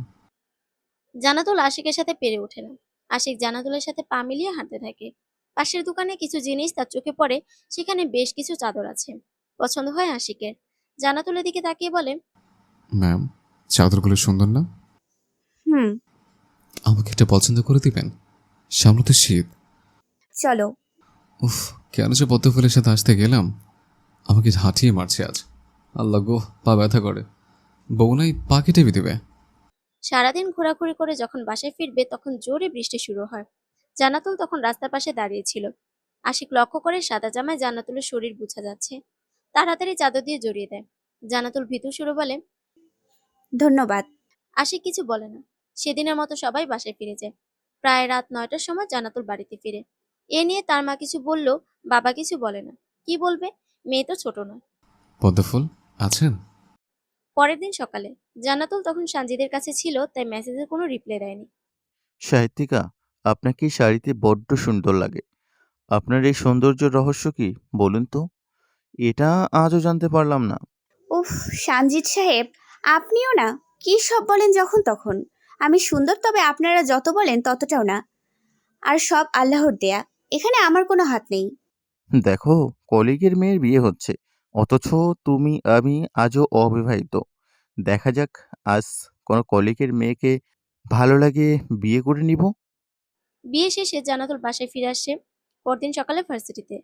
জান্নাতুল আশিকের সাথে পেরে ওঠে না। আশিক জান্নাতুলের সাথে পা মিলিয়ে হাঁটতে থাকে। পাশের দোকানে কিছু জিনিস তার চোখে পড়ে। সেখানে বেশ কিছু চাদর আছে। পছন্দ হয় আশিকের। জান্নাতুলের দিকে তাকিয়ে বলে, ম্যাম, চাদরগুলো সুন্দর না? হুম। আমাকে একটা পছন্দ করে দিবেন? সামনে তো শীত। চলো। উফ, কেন যে পদ্মফুলের সাথে আসতে গেলাম, আমাকে হাঁটিয়ে মারছে আজ। আল্লাহ গো, পা ব্যথা করে। বউ নাই পা কেটে দিবে। সারাদিন ঘোরাঘুরি করে যখন বাসায় ফিরবে তখন জোরে বৃষ্টি শুরু হয়। জান্নাতুল তখন রাস্তার পাশে দাঁড়িয়েছিল। আশিক লক্ষ্য করে সাদা জামায় জান্নাতুলের শরীর বোঝা যাচ্ছে। তাড়াতাড়ি চাদর দিয়ে জড়িয়ে দেয়। জান্নাতুল ভীতু সুরে বলে, ধন্যবাদ। আশিক কিছু বলে না। সেদিনের মতো সবাই বাসায় ফিরে যায়। প্রায় রাত 9টার সময় জান্নাতুল বাড়িতে ফিরে। এ নিয়ে তার মা কিছু বললেও বাবা কিছু বলে না। কি বলবে? মেয়ে তো ছোট নয়। পদ্মফুল আছেন? পরের দিন সকালে জান্নাতুল তখন সানজিদের কাছে ছিল, তাই মেসেজের কোনো রিপ্লাই দেয়নি। সাহিত্যিকা, আপনাকে এই শাড়িতে বড্ড সুন্দর লাগে। আপনার এই সৌন্দর্যের রহস্য কি বলুন তো? এটা আজও জানতে পারলাম না। উফ, সানজিদ সাহেব, আপনিও না, কি সব বলেন যখন তখন। আমি সুন্দর, তবে আপনারা যত বলেন ততটাও না। আর সব আল্লাহর দেয়া, এখানে আমার কোনো হাত নেই। দেখো, কলিগের মেয়ের বিয়ে হচ্ছে, অথচ তুমি আমি আজও অবিবাহিত। দেখা যাক, আজ কোনো কলিগের মেয়েকে ভালো লাগে বিয়ে করে নিব। বিয়ে শেষে জান্নাতুল বাসায় ফিরে আসে পরদিন সকালে ভার্সিটিতে।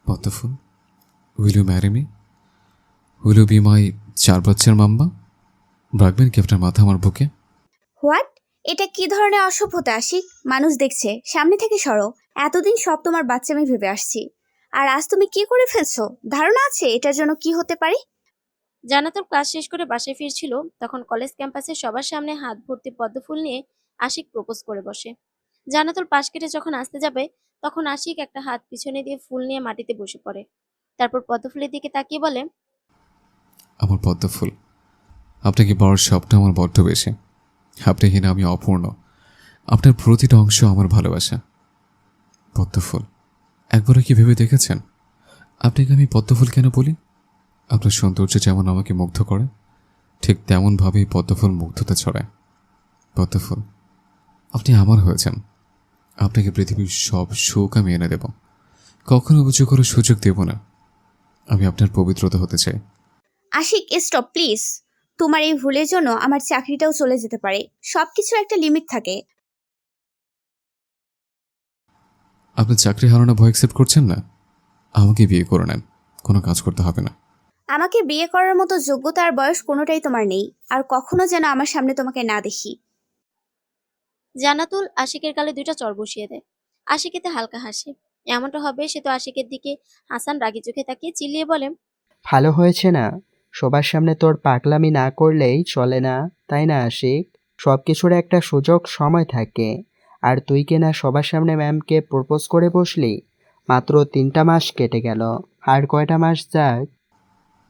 পদ্মফুল, will you marry me? Will you be my 4 বাচ্চার মাম্মা? রাখবেন কি আপনার মাথা আমার বুকে? হোয়াট? এটা কি ধরনের অসভ্যতা আশিক? মানুষ দেখছে, সামনে থেকে সরো। এতদিন সব তোমার বাচ্চামি ভেবে আসছি, আর আজ তুমি কি করে ফেলছো? ধারণা আছে এটার জন্য কি হতে পারে? জান্নাতুল ক্লাস শেষ করে বাসায় ফিরছিল, তখন কলেজ ক্যাম্পাসে সবার সামনে হাত ভর্তি পদ্ম ফুল নিয়ে আশিক প্রপোজ করে বসে। জান্নাতুল পাশ কেটে যখন আসতে যাবে, তখন আশিক একটা হাত পিছনে দিয়ে ফুল নিয়ে মাটিতে বসে পড়ে। তারপর পদ্ম ফুলের দিকে তাকিয়ে বলে, আমার পদ্মফুল, আপনাকে পাওয়ার স্বপ্ন আমার বড্ড বেশি। আপনি কিনা আমি অপূর্ণ। আপনার প্রতিটা অংশ আমার ভালোবাসা। পদ্মফুল, একবারও কি ভেবে দেখেছেন আপনাকে আমি পদ্মফুল কেন বলি? আপনার সৌন্দর্য যেমন আমাকে মুগ্ধ করে, ঠিক তেমনভাবেই পদ্মফুল মুগ্ধতা ছড়ায়। পদ্মফুল, আপনি আমার হয়েছেন। আপনাকে পৃথিবীর সব সুখ আমি এনে দেব, কখনো অভিযোগ করার সুযোগ দেব না। আমি আপনার পবিত্রতা হতে চাই। Ashik, stop please. তোমার এই ভুলের জন্য আমার চাকরিটাও চলে যেতে পারে। সবকিছু একটা লিমিট থাকে। আপনার চাকরি হারানো ভয় অ্যাকসেপ্ট করছেন না? আমাকে বিয়ে করে নেন, কোনো কাজ করতে হবে না। আমাকে বিয়ে করার মতো যোগ্যতা আর বয়স কোনোটাই তোমার নেই, আর কখনো যেন আমার সামনে তোমাকে না দেখি। জান্নাতুল আশিকের গালে 2টা চড় বসিয়ে দেয়। আশিক এতে হালকা হাসে। এমনটা হবে সে তো আশিকের দিকে হাসান রাগী চোখে তাকিয়ে চিল্লিয়ে বলে, ভালো হয়েছে না? সবার সামনে তোর পাগলামি না করলেই চলে না, তাই না আশিক? সব কিছুর একটা সুযোগ সময় থাকে। আর তুই কিনা সবার সামনে ম্যামকে প্রপোজ করে বসলি। মাত্র 3টা মাস কেটে গেল, আর কয়টা মাস যাক।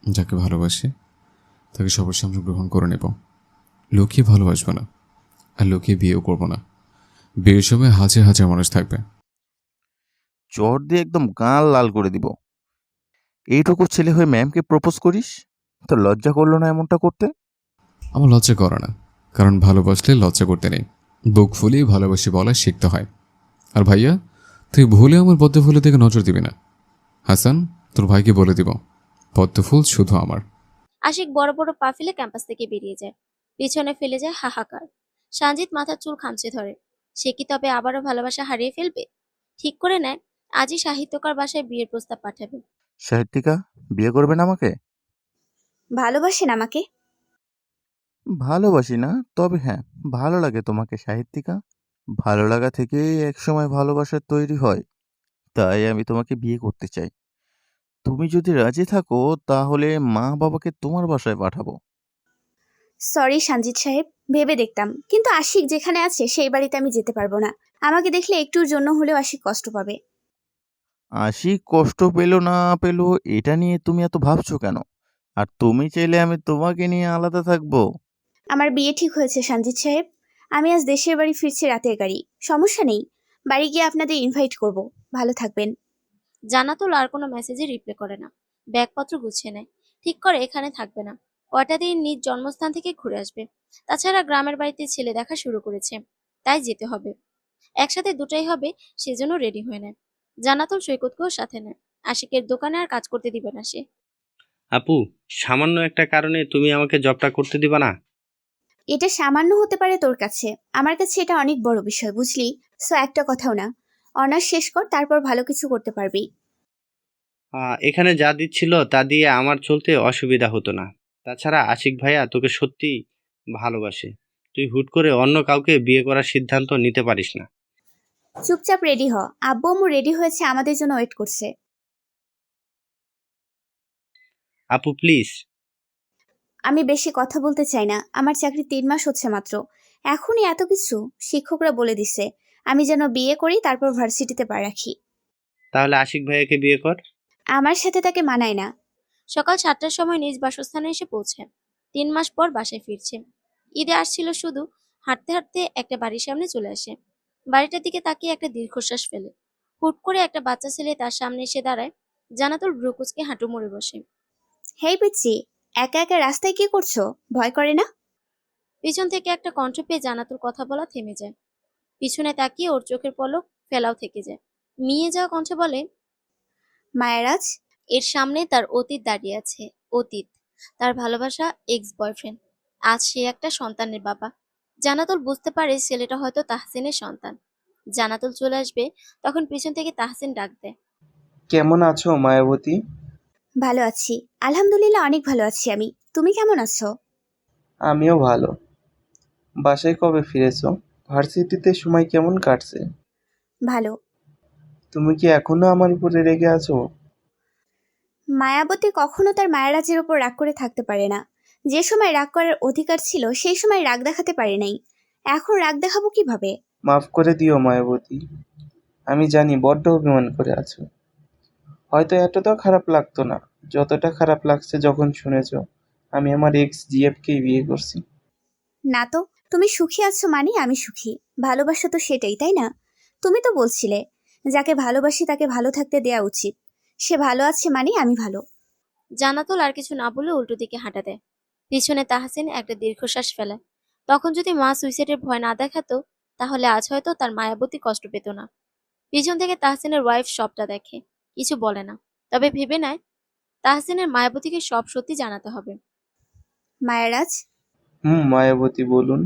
যাকে ভালোবাসি তাকে সবার সামনে গ্রহণ করে নেব। লুকিয়ে ভালোবাসবো না, আর লুকিয়ে বিয়েও করব না। বিয়ের সময় হাজার হাজার মানুষ থাকবে। চট দিয়ে একদম গাল লাল করে দিব। এইটুকু ছেলে হয়ে ম্যামকে প্রপোজ করিস? তো লজ্জা করলো না এমনটা করতে? আমার লজ্জা করে না, কারণ ভালোবাসলে লজ্জা করতে নেই। বুক ফুলিয়ে ভালোবাসি বলা শিখতে হয়। আর ভাইয়া, তুই ভুলে আমার পদ্মফুলের দিকে নজর দিবি না। হাসান, তোর ভাইকে বলে দিব পদ্মফুল শুধু আমার। আশিক বড় বড় পা ফেলে ক্যাম্পাস থেকে বেরিয়ে যায়। পিছনে ফেলে যায় হাহাকার। সানজিদ মাথার চুল খামচে ধরে। সে কি তবে আবারও ভালোবাসা হারিয়ে ফেলবে? ঠিক করে নেয় আজই সাহিত্যকার বাসায় বিয়ের প্রস্তাব পাঠাবে। সাহিত্যিকা, বিয়ে করবেন আমাকে? ভালোবাসেন আমাকে? ভালোবাসি না, তবে হ্যাঁ, ভালো লাগে তোমাকে সাহিত্যিকা। ভালো লাগা থেকেই একসময় ভালোবাসা তৈরি হয়। তাই আমি তোমাকে বিয়ে করতে চাই। তুমি যদি রাজি থাকো তাহলে মা বাবাকে তোমার বাসায় পাঠাবো। সরি সানজিদ সাহেব, ভেবে দেখতাম, কিন্তু আশিক যেখানে আছে সেই বাড়িতে আমি যেতে পারবো না। আমাকে দেখলে একটুর জন্য হলেও আশিক কষ্ট পাবে। আশিক কষ্ট পেলো না পেলো এটা নিয়ে তুমি এত ভাবছো কেন? আর তুমি চাইলে আমি তোমাকে নিয়ে আলাদা থাকবো। আমার বিয়ে ঠিক হয়েছে সানজিদ সাহেব। আমি আজ দেশের বাড়ি ফিরছি রাতের গাড়ি। সমস্যা নেই, বাড়ি গিয়ে আপনাদের ইনভাইট করব। ভালো থাকবেন। জান্নাতুল আর কোনো মেসেজে রিপ্লাই করে না। ব্যাগপত্র গুছিয়ে নেয়। ঠিক করে এখানে থাকবে না, কয়টা দিন নিজ জন্মস্থান থেকে ঘুরে আসবে। তাছাড়া গ্রামের বাড়িতে ছেলে দেখা শুরু করেছে, তাই যেতে হবে। একসাথে দুটাই হবে, সেজন্য রেডি হয়ে নেয়। জান্নাতুল সৈকতকেও সাথে নেয়। আশিকের দোকানে আর কাজ করতে দিবে না সে। আপু, সামান্য একটা কারণে তুমি আমাকে জবটা করতে দিবা না? এটা সামান্য হতে পারে তোর কাছে, আমার কাছে এটা অনেক বড় বিষয়, বুঝলি? সো একটা কথাও না। অনার্স শেষ কর, তারপর ভালো কিছু করতে পারবি। এখানে যা দিচ্ছিল তা দিয়ে আমার চলতে অসুবিধা হতো না। তাছাড়া আশিক ভাইয়া তোকে সত্যি ভালোবাসে। তুই হুট করে অন্য কাউকে বিয়ে করার সিদ্ধান্ত নিতে পারিস না। চুপচাপ রেডি হ, আব্বু আম্মু রেডি হয়েছে, আমাদের জন্য ওয়েট করছে। আপু প্লিজ। আমি বেশি কথা বলতে চাই না, আমার চাকরি 3 মাস হচ্ছে মাত্র। এখনই এত কিছু শিক্ষকরা বলে দিছে আমি যেন বিয়ে করি তারপর ভার্সিটিতে পা রাখি। তাহলে আশিক ভাইয়াকে বিয়ে কর। আমার সাথে তাকে মানায় না। সকাল 7টার সময় নিজ বাসস্থানে এসে পৌঁছে 3 মাস পর বাসায় ফিরছে। ঈদে আসছিল শুধু, হাঁটতে হাঁটতে একটা বাড়ির সামনে চলে আসে। বাড়িটার দিকে তাকিয়ে একটা দীর্ঘশ্বাস ফেলে। হুট করে একটা বাচ্চা ছেলে তার সামনে এসে দাঁড়ায়। জানাতুল ভ্রুকুচকে হাঁটু মুড়ে বসে। হেই পিচ্ছি, একা একা রাস্তায় কি করছো? ভয় করে না? পিছন থেকে একটা কণ্ঠ পেয়ে জানাতুল কথা বলা থেমে যায়। পিছনে তাকিয়ে ওর চোখের পলক ফেলাও থেকে যায়। মিয়ে যাওয়া কণ্ঠ বলে, মায়েরাজ। এর সামনে তার অতীত দাঁড়িয়ে আছে। অতীত, তার ভালোবাসা এক্স বয়ফ্রেন্ড। আজ সে একটা সন্তানের বাবা। জানাতুল বুঝতে পারে ছেলেটা হয়তো তাহসিনের সন্তান। জানাতুল চলে আসবে তখন পিছন থেকে তাহসিন ডাক দেয়। কেমন আছো মায়াবতী? ভালো আছি, আলহামদুলিল্লাহ অনেক ভালো আছি আমি। তুমি কেমন আছো? আমিও ভালো। বাসায় কবে ফিরেছো? ভার্সিটিতে সময় কেমন কাটছে? ভালো। তুমি কি এখনো আমার উপরে রেগে আছো? মায়াবতী কখনো তার মায়েরাজের ওপর রাগ করে থাকতে পারে না। যে সময় রাগ করার অধিকার ছিল সেই সময় রাগ দেখাতে পারে নাই, এখন রাগ দেখাবো কিভাবে? মাফ করে দিও মায়াবতী। আমি জানি বড্ড অভিমান করে আছো। হয়তো এতটাও খারাপ লাগতো না যতটা খারাপ লাগছে যখন শুনেছো আমি আমার এক্স জিএফকেই বিয়ে করছি। না তো, তুমি সুখী আছো মানে আমি সুখী। ভালোবাসা তো সেটাই, তাই না? তুমি তো বলছিলে যাকে ভালোবাসি তাকে ভালো থাকতে দেয়া উচিত। সে ভালো আছে মানে আমি ভালো। জানাতুল আর কিছু না বলে উল্টো দিকে হাঁটা দেয়। পিছনে তাহসিন একটা দীর্ঘশ্বাস ফেলে। তখন যদি মা সুইসাইডের ভয় না দেখাতো তাহলে আজ হয়তো তার মায়াবতী কষ্ট পেত না। পিছন থেকে তাহসিনের ওয়াইফ সবটা দেখে, কিছু বলে না, তবে ভেবে নেয় তাহসিনের মায়াবতীকে সব সত্যি জানাতে হবে। মায়েরাজ, মায়াবতী বলুন।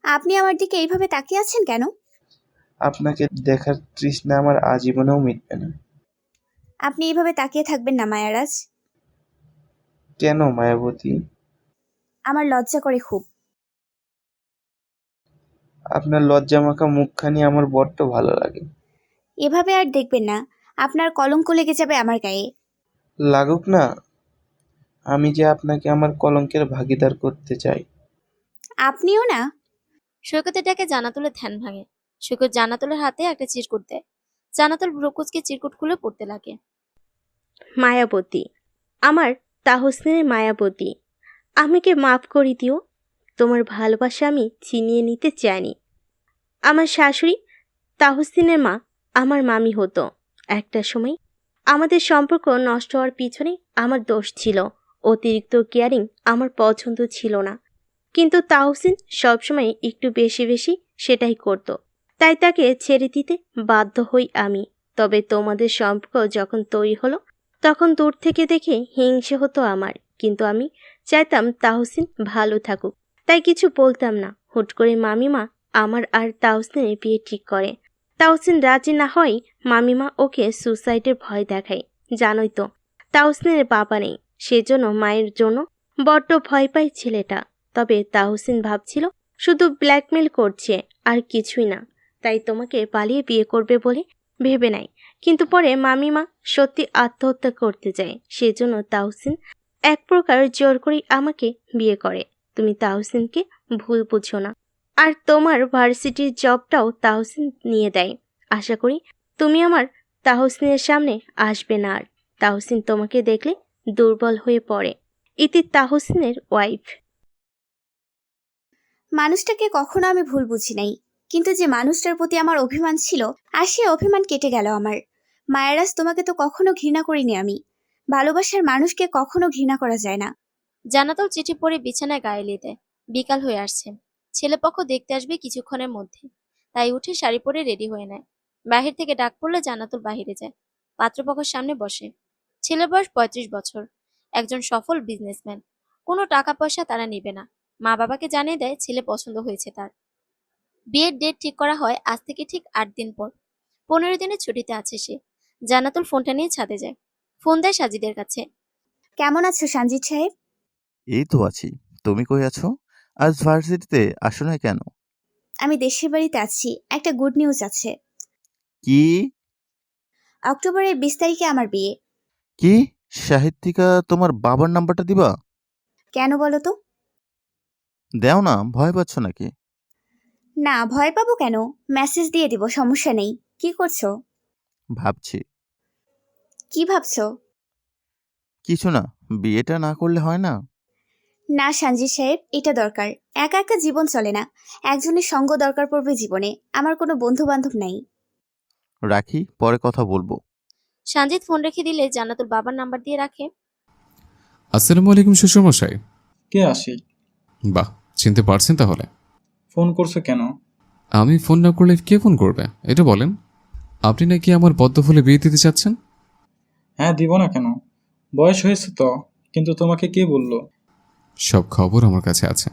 আপনি আমার দিকে এইভাবে তাকিয়ে আছেন কেন? আপনাকে দেখার তৃষ্ণা আমার আজীবনেও মিটবে না। আপনি এইভাবে তাকিয়ে থাকবেন না মায়ারাজ। কেন মায়াবতী? আমার লজ্জা করে খুব। আপনার লজ্জামাখা মুখখানি আমার বড্ড ভালো লাগে। এভাবে আর দেখবেন না, আপনার কলঙ্ক লেগে যাবে আমার গায়ে। লাগুক না, আমি যে আপনাকে আমার কলঙ্কের ভাগীদার করতে চাই। আপনিও না। সৈকতের ডাকে জানাতুলের ধ্যান ভাঙে। সৈকত জানাতুলের হাতে একটা চিরকুট দেয়। জানাতুল ভ্রুকুচকে চিরকুট খুলে পড়তে লাগে। মায়াবতী, আমার তাহসিনের মায়াবতী, আমাকে মাফ করে দিও। তোমার ভালোবাসা আমি ছিনিয়ে নিতে চাইনি। আমার শাশুড়ি তাহসিনের মা আমার মামি হতো। একটা সময় আমাদের সম্পর্ক নষ্ট হওয়ার পিছনে আমার দোষ ছিল। অতিরিক্ত কেয়ারিং আমার পছন্দ ছিল না, কিন্তু তাহসিন সবসময় একটু বেশি বেশি সেটাই করত। তাই তাকে ছেড়ে দিতে বাধ্য হই আমি। তবে তোমাদের সম্পর্ক যখন তৈরি হলো তখন দূর থেকে দেখে হিংসে হতো আমার, কিন্তু আমি চাইতাম তাহসিন ভালো থাকুক, তাই কিছু বলতাম না। হুট করে মামিমা আমার আর তাহসিনের বিয়ে ঠিক করে। তাহসিন রাজি না হয় মামিমা ওকে সুসাইডের ভয় দেখায়। জানোই তো তাহসিনের বাবা নেই, সেজন্য মায়ের জন্য বড্ড ভয় পায় ছেলেটা। তবে তাহসিন ভাবছিল শুধু ব্ল্যাকমেল করছে আর কিছুই না, তাই তোমাকে পালিয়ে বিয়ে করবে বলে ভেবে নেয়। কিন্তু পরে মামিমা সত্যি আত্মহত্যা করতে যায়, সেজন্য তাহসিন এক প্রকার জোর করেই আমাকে বিয়ে করে। তুমি তাহসিনকে ভুল বুঝো না, আর তোমার ভার্সিটির জবটাও তাহসিন নিয়ে দেয়। আশা করি তুমি আমার তাহসিনের সামনে আসবে না আর। তাহসিন তোমাকে দেখলে দুর্বল হয়ে পড়ে। ইতি তাহসিনের ওয়াইফ। মানুষটাকে কখনো আমি ভুল বুঝি নাই, কিন্তু যে মানুষটার প্রতি আমার অভিমান ছিল আর সে অভিমান কেটে গেল আমার। মায়েরাজ, তোমাকে তো কখনো ঘৃণা করিনি আমি। ভালোবাসার মানুষকে কখনো ঘৃণা করা যায় না। জানাতুল চিঠি পড়ে বিছানায় গায়ে এলিয়ে দেয়। বিকাল হয়ে আসছে, ছেলেপক্ষ দেখতে আসবে কিছুক্ষণের মধ্যে। তাই উঠে শাড়ি পরে রেডি হয়ে নেয়। বাহির থেকে ডাক পড়লে জানাতুল বাহিরে যায়। পাত্রপক্ষের সামনে বসে। ছেলের বয়স 35 বছর, একজন সফল বিজনেসম্যান। কোনো টাকা পয়সা তারা নেবে না। মা বাবাকে জানিয়ে দেয় ছেলে পছন্দ হয়েছে তার। বিয়ের ডেট ঠিক করা হয় আজ থেকে ঠিক 8 দিন পর। 15 দিনের ছুটিতে আছে সে। জানাতুল ফোনটা নিয়ে ছাদে যায়। ফোন দেয় সাজিদের কাছে। কেমন আছো সঞ্জিত সাহেব? এই তো আছি। তুমি কই আছো? আজ ভার্সিটিতে আসো না কেন? আমি দেশের বাড়িতে আছি। একটা গুড নিউজ আছে। কি? অক্টোবরের 20 তারিখে আমার বিয়ে। কি? সাহিত্যিকা তোমার বাবার নাম্বারটা দিবা? কেন বলো তো? দেও না, ভয় পাচ্ছ নাকি? না, ভয় পাবো কেন? মেসেজ দিয়ে দিব, সমস্যা নেই। কি করছো? ভাবছি। কি ভাবছো? কিছু না, বিয়েটা না করলে হয় না? না সঞ্জিত সাহেব, এটা দরকার। একা একা জীবন চলে না, একজনের সঙ্গ দরকার পড়বে জীবনে। আমার কোনো বন্ধু বান্ধব নাই। রাখি, পরে কথা বলবো। সঞ্জিত ফোন রেখে দিলে জান্নাতুল বাবার নাম্বার দিয়ে রাখে। আসসালামু আলাইকুম শ্বশুরমশাই। কে আশিক? বাহ, চিনতে পারছেন তাহলে? ফোন করছো কেন? আমি ফোন না করলে কে ফোন করবে এটা বলেন। আপনি নাকি আমার পদ্মফুলে বিয়ে দিতে চাচ্ছেন? হ্যাঁ, দিব না কেন? বয়স হয়েছে তো। কিন্তু তোমাকে কে বললো? সব খবর আমার কাছে আছে।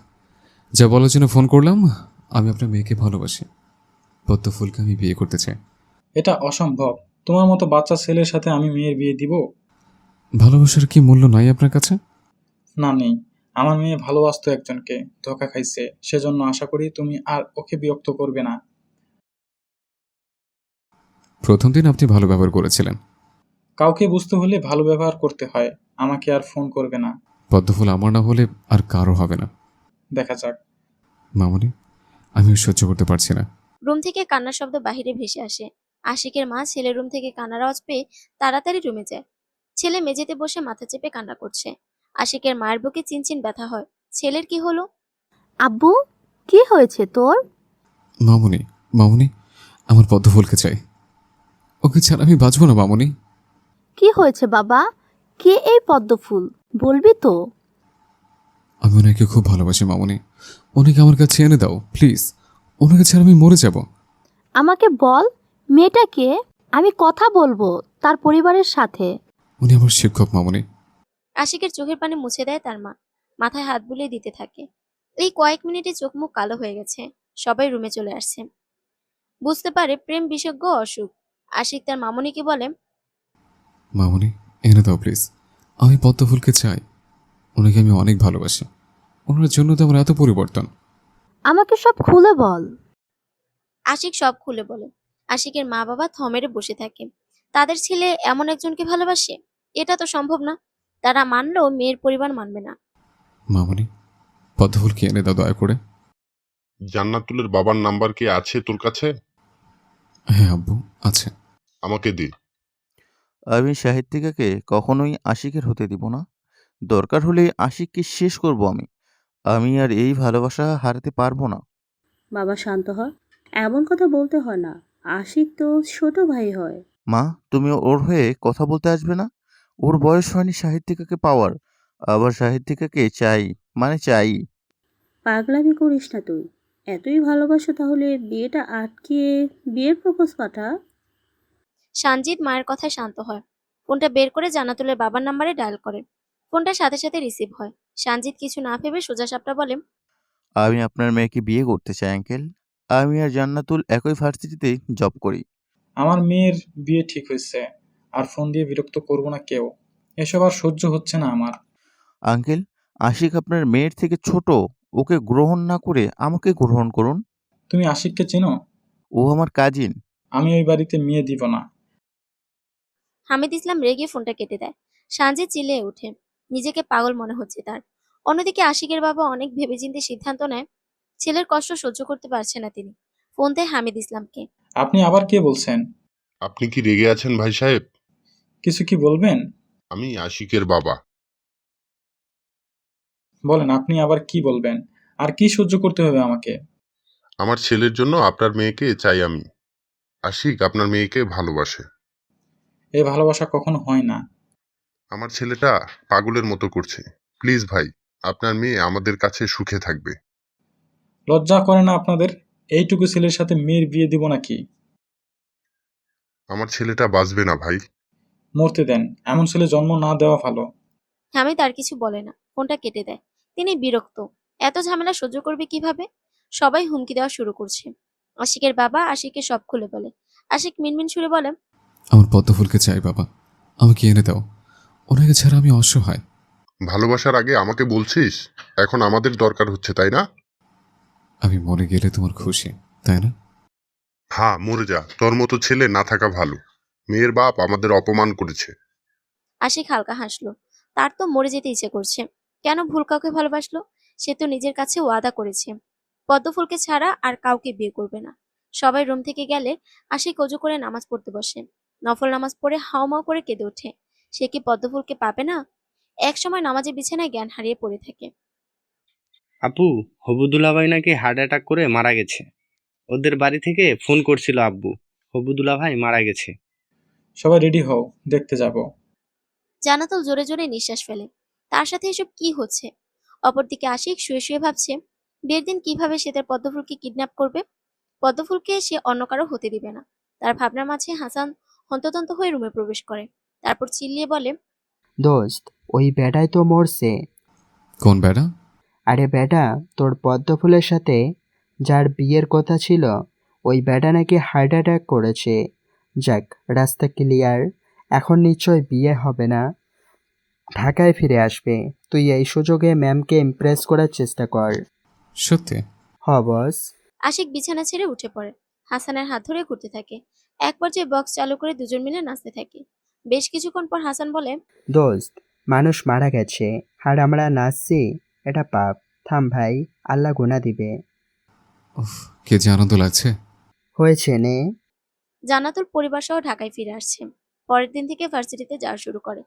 যা বলার জন্য ফোন করলাম, আমি আপনার মেয়েকে ভালোবাসি। পদ্মফুলকে আমি বিয়ে করতে চাই। এটা অসম্ভব। তোমার মতো বাচ্চা ছেলের সাথে আমি মেয়ের বিয়ে দিব? ভালোবাসার কি মূল্য নাই আপনার কাছে? না, নেই। আমার মেয়ে ভালোবাসতো একজনকে, ধোকা খাইছে। সেজন্য আশা করি তুমি আর ওকে বিরক্ত করবে না। প্রথম দিন আপনি ভালো ব্যবহার করেছিলেন। কাউকে বুঝতে হলে ভালো ব্যবহার করতে হয়। আমাকে আর ফোন করবে না। পদ্মফুল আমার না হলে আর কারো হবে না। দেখা যাক। মামনি, আমি আর সহ্য করতে পারছি না। রুম থেকে কান্নার শব্দ বাহিরে ভেসে আসে। আশিকের মা ছেলের রুম থেকে কান্নার আওয়াজ পেয়ে তাড়াতাড়ি রুমে যায়। ছেলে মেঝেতে বসে মাথা চেপে কান্না করছে। আশিকের মায়ের বুকে চিনচিন ব্যথা হয়। ছেলের কি হলো? আব্বু, কি হয়েছে তোর? মামনি, মামনি, আমার পদ্মফুলকে চাই। ওকে ছাড়া আমি বাঁচবো না মামনি। কি হয়েছে বাবা? কে এই পদ্মফুল, বলবি তো? আমি ওনাকে খুব ভালোবাসি মামনি। ওনাকে আমার কাছে এনে দাও প্লিজ। ওনাকে ছাড়া আমি মরে যাব। আমাকে বল, মেয়েটা কে? আমি কথা বলবো তার পরিবারের সাথে। উনি আমার শিক্ষক মামনি। আশিকের চোখের পানি মুছে দেয় তার মা। মাথায় হাত বুলিয়ে দিতে থাকে। এই কয়েক মিনিটে চোখ মুখ কালো হয়ে গেছে। সবাই রুমে চলে আসছে। বুঝতে পারে প্রেম বিশেষজ্ঞ অসুখ। আশিক তার মামনিকে বলে, মামনি, এনে দাও প্লিজ। আমি পদ্মফুলকে চাই। ওনাকে আমি অনেক ভালোবাসি। ওনার জন্য তো আমার এত পরিবর্তন। আমাকে সব খুলে বল। আশিক সব খুলে বলে। আশিকের মা বাবা থমেরে বসে থাকে। তাদের ছেলে এমন একজনকে ভালোবাসে, এটা তো সম্ভব না। তারা মানলেও মেয়ের পরিবার মানবে না। মামনি, পদ্মফুলকে এনে দাও দয়া করে। জান্নাতুলের বাবার নাম্বার কি আছে তোর কাছে? হ্যাঁ আব্বু, আছে। আমাকে দে। আমি সাহিত্যিকাকে কখনোই আশিকের হতে দিব না। দরকার হলে আশিককে শেষ করব আমি। আমি আর এই ভালোবাসা হারাতে পারবো না। বাবা শান্ত হ, এমন কথা বলতে হয় না। আশিক তো ছোট ভাই হয়। মা, তুমি ওর হয়ে কথা বলতে আসবে না? ওর বয়স হয়নি সাহিত্যিকাকে পাওয়ার। আবার সাহিত্যিকাকে চাই, মানে চাই। পাগলামি করিস না তুই। এতই ভালোবাসো তাহলে বিয়েটা আটকে বিয়ের প্রপোজ পাঠা। সঞ্জিত মায়ের কথায় শান্ত হয়। ফোনটা বের করে জান্নাতুলের বাবার নাম্বারে ডায়াল করে। ফোনটা সাথে সাথে রিসিভ হয়। সঞ্জিত কিছু না ভেবে সোজাসাপটা বলে, আমি আপনার মেয়েকে বিয়ে করতে চাই আঙ্কেল। আমি আর জান্নাতুল একই ভার্সিটিতে জব করি। আমার মেয়ের বিয়ে ঠিক হয়েছে। আর ফোন দিয়ে বিরক্ত করব না কেউ। এসব আর সহ্য হচ্ছে না আমার। আঙ্কেল, আশিক আপনার মেয়ের থেকে ছোট। ওকে গ্রহণ না করে আমাকে গ্রহণ করুন। তুমি আশিককে চেনো? ও আমার কাজিন। আমি ওই বাড়িতে মেয়ে দিব না। হামিদ ইসলাম রেগে ফোনটা কেটে দেয়। সঞ্জিত চিল্লিয়ে ওঠে। নিজেকে পাগল মনে হচ্ছে তার। অন্যদিকে আশিকের বাবা অনেক ভেবেচিন্তে সিদ্ধান্ত নেয়। ছেলের কষ্ট সহ্য করতে পারছে না তিনি। ফোন দেয় হামিদ ইসলামকে। আপনি আবার কে বলছেন? আপনি কি রেগে আছেন ভাই সাহেব? কিছু কি বলবেন? আমি আশিকের বাবা। বলেন, আপনি আবার কি বলবেন? আর কি সহ্য করতে হবে আমাকে? আমার ছেলের জন্য আপনার মেয়েকে চাই আমি। আশিক আপনার মেয়েকে ভালোবাসে। এই ভালোবাসা কখনো হয় না। আমার ছেলেটা পাগলের মতো করছে। প্লিজ ভাই, আপনার মেয়ে আমাদের কাছে সুখে থাকবে। লজ্জা করে না আপনাদের? এইটুকু ছেলের সাথে মেয়ের বিয়ে দিব নাকি? আমার ছেলেটা বাঁচবে না ভাই। মরতে দেন। এমন ছেলে জন্ম না দেওয়া ভালো। হামিদ আর কিছু বলে না, ফোনটা কেটে দেয়। তিনি বিরক্ত। এত ঝামেলা সহ্য করবে কিভাবে? সবাই হুমকি দেওয়া শুরু করছে। আশিকের বাবা আশিককে সব খুলে বলে। আশিক মিনমিন সুরে বলে, আমার পদ্মফুলকে চাই বাবা, আমাকে এনে দাও। ওনাকে ছাড়া আমি অসহায়। ভালোবাসার আগে আমাকে বলছিস? এখন আমাদের দরকার হচ্ছে, তাই না? আমি মরে গেলে তোমার খুশি, তাই না? হ্যাঁ, মরে যা। তোর মতো ছেলে না থাকা ভালো। মেয়ের বাপ আমাদের অপমান করেছে। আশিক হালকা হাসলো। তার তো মরে যেতে ইচ্ছে করছে। কেন ভুল কাউকে ভালোবাসলো? সে তো নিজের কাছে ওয়াদা করেছে পদ্মফুলকে ছাড়া আর কাউকে বিয়ে করবে না। সবাই রুম থেকে গেলে আশিক অজু করে নামাজ পড়তে বসে। নফল নামাজ পড়ে হাউমাউ করে কেঁদে ওঠে। সে কি পদ্মফুলকে পাবে না? একসময় নামাজের বিছানায় জ্ঞান হারিয়ে পড়ে থাকে। আপু, হবুদুল্লাহ নাকি হার্ট অ্যাটাক করে মারা গেছে। ওদের বাড়ি থেকে ফোন করছিল আব্বু, হবুদুল্লাহ ভাই মারা গেছে। সবাই রেডি হও, দেখতে যাব। জান্নাতুল জোরে জোরে নিঃশ্বাস ফেলে। তার সাথে এসব কি হচ্ছে? অপরদিকে আশিক শুয়ে শুয়ে ভাবছে বিয়ের দিন কিভাবে সে তার পদ্মফুলকে কিডন্যাপ করবে। পদ্মফুলকে সে অন্য কারো হতে দিবে না। তার ভাবনার মাঝে হাসান হন্তদন্ত হয়ে রুমে প্রবেশ করে। তারপর চিল্লিয়ে বলে, দোস্ত, ওই বেটাই তো মরছে। কোন বেটা? আরে বেটা, তোর পদ্মফুলের সাথে যার বিয়ের কথা ছিল, ওই বেটা নাকি হার্ট অ্যাটাক করেছে। যাক, রাস্তা ক্লিয়ার। এখন নিশ্চয় বিয়ে হবে না, ঢাকায় ফিরে আসবে। তুই এই সুযোগে ম্যামকে ইমপ্রেস করার চেষ্টা কর। সত্যি? হ বস। আশিক বিছানা ছেড়ে উঠে পড়ে। হাসানের হাত ধরে ঘুরতে থাকে। এক পর্যায়ে বক্স চালু করে দুজন মিলে নাচতে থাকে। বেশ কিছুক্ষণ পর হাসান বলে, দোস্ত, মানুষ মারা গেছে আর আমরা নাচছি, এটা পাপ। থাম ভাই, আল্লাহ গুনাহ দিবে। উফ, কি যে আনন্দ লাগছে। হয়েছে নে। জান্নাতুল পরিবার সহ ঢাকায় ফিরে আসছে। পরের দিন থেকে ভার্সিটিতে যাওয়া শুরু করে।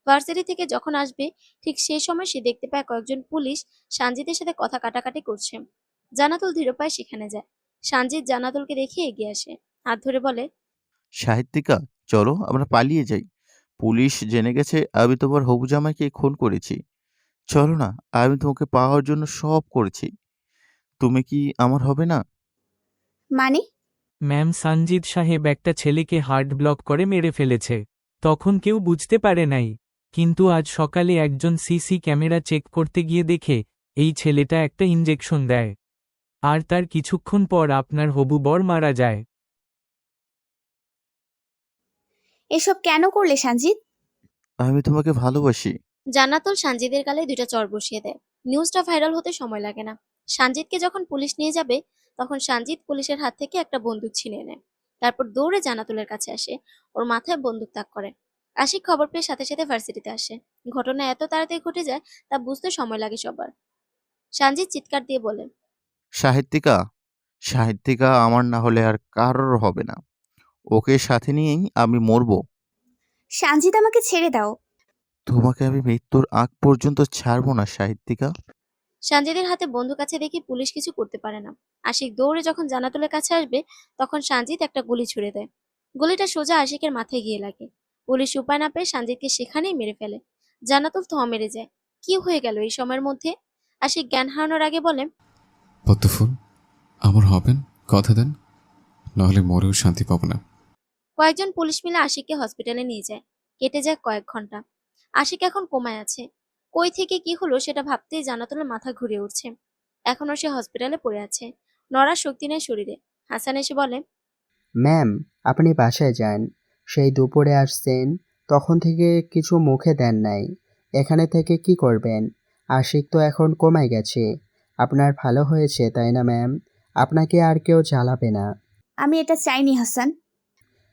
ভার্সিটি থেকে যখন আসবে ঠিক সেই সময় সে দেখতে পায় কয়েকজন পুলিশ সানজিদের সাথে কথা কাটাকাটি করছে। জান্নাতুল ধীর পায়ে সেখানে যায়। সানজিদ জান্নাতুলকে দেখে এগিয়ে আসে, হাত ধরে বলে, সাহিত্যিকা, চলো আমরা পালিয়ে যাই। পুলিশ জেনে গেছে আমি তোমার হবু জামাইকে খুন করেছি। চলো না, আমি তোমাকে পাওয়ার জন্য সব করেছি। তুমি কি আমার হবে না? মানে? ম্যাম, সানজিদ সাহেব একটা ছেলেকে হার্ট ব্লক করে মেরে ফেলেছে। তখন কেউ বুঝতে পারে নাই, কিন্তু আজ সকালে একজন সিসি ক্যামেরা চেক করতে গিয়ে দেখে এই ছেলেটা একটা ইনজেকশন দেয়, আর তার কিছুক্ষণ পর আপনার হবু বর মারা যায়। এসব কেন করলে সঞ্জিত? আমি তোমাকে ভালোবাসি। জান্নাতুল সানজিদের গালে দুইটা চড় বসিয়ে দেয়। নিউজটা ভাইরাল হতে সময় লাগে না। সানজিদকে যখন পুলিশ নিয়ে যাবে তখন সানজিদ পুলিশের হাত থেকে একটা বন্দুক ছিনিয়ে নেয়। তারপর দৌড়ে জান্নাতুলের কাছে আসে, ওর মাথায় বন্দুক তাক করে। আশিক খবর পেয়ে সাথে সাথে ভার্সিটিতে আসে। ঘটনা এত তাড়াতাড়ি ঘটে যায় তা বুঝতে সময় লাগে সবার। সানজিদ চিৎকার দিয়ে বলে, সাহিত্যিকা, সাহিত্যিকা আমার না হলে আর কারোর হবে না। ওকে সাথে নিয়েই আমি মরবো। সঞ্জিত, আমাকে ছেড়ে দাও। তোমাকে আমি মৃত্যুর আগ পর্যন্ত ছাড়বো না সাহিত্যিকা। সানজিদের হাতে বন্দুক আছে দেখে পুলিশ কিছু করতে পারে না। আশিক দৌড়ে যখন জান্নাতুলের কাছে আসবে তখন সানজিদ একটা গুলি ছুড়ে দেয়। গুলিটা সোজা আশিকের মাথায় গিয়ে লাগে। পুলিশ উপায় না পেয়ে সানজিদকে সেখানেই মেরে ফেলে। জান্নাতুল থ মেরে যায়। কি হয়ে গেল এই সময়ের মধ্যে? আশিক জ্ঞান হারানোর আগে বলে, পদ্মফুল, আমার হবেন, কথা দেন, নাহলে মরেও শান্তি পাবো না। কয়েকজন পুলিশ মিলে আশিককে হসপিটালে নিয়ে যায়। কেটে যায় কয়েক ঘন্টা। আশিক এখন কোমায় আছে। কই থেকে কি হলো সেটা ভাবতেই জান্নাতুলের মাথা ঘুরে উঠছে। এখনো সে হসপিটালে পড়ে আছে, নড়ার শক্তি নেই শরীরে। হাসান এসে বলে, ম্যাম, আপনি বাসায় যান। সেই দুপুরে আসছেন, তখন থেকে কিছু মুখে দেন নাই। এখানে থেকে কি করবেন? আশিক তো এখন কমায় গেছে। আপনার ভালো হয়েছে তাই না ম্যাম? আপনাকে আর কেউ জ্বালাবে না। আমি এটা চাইনি হাসান।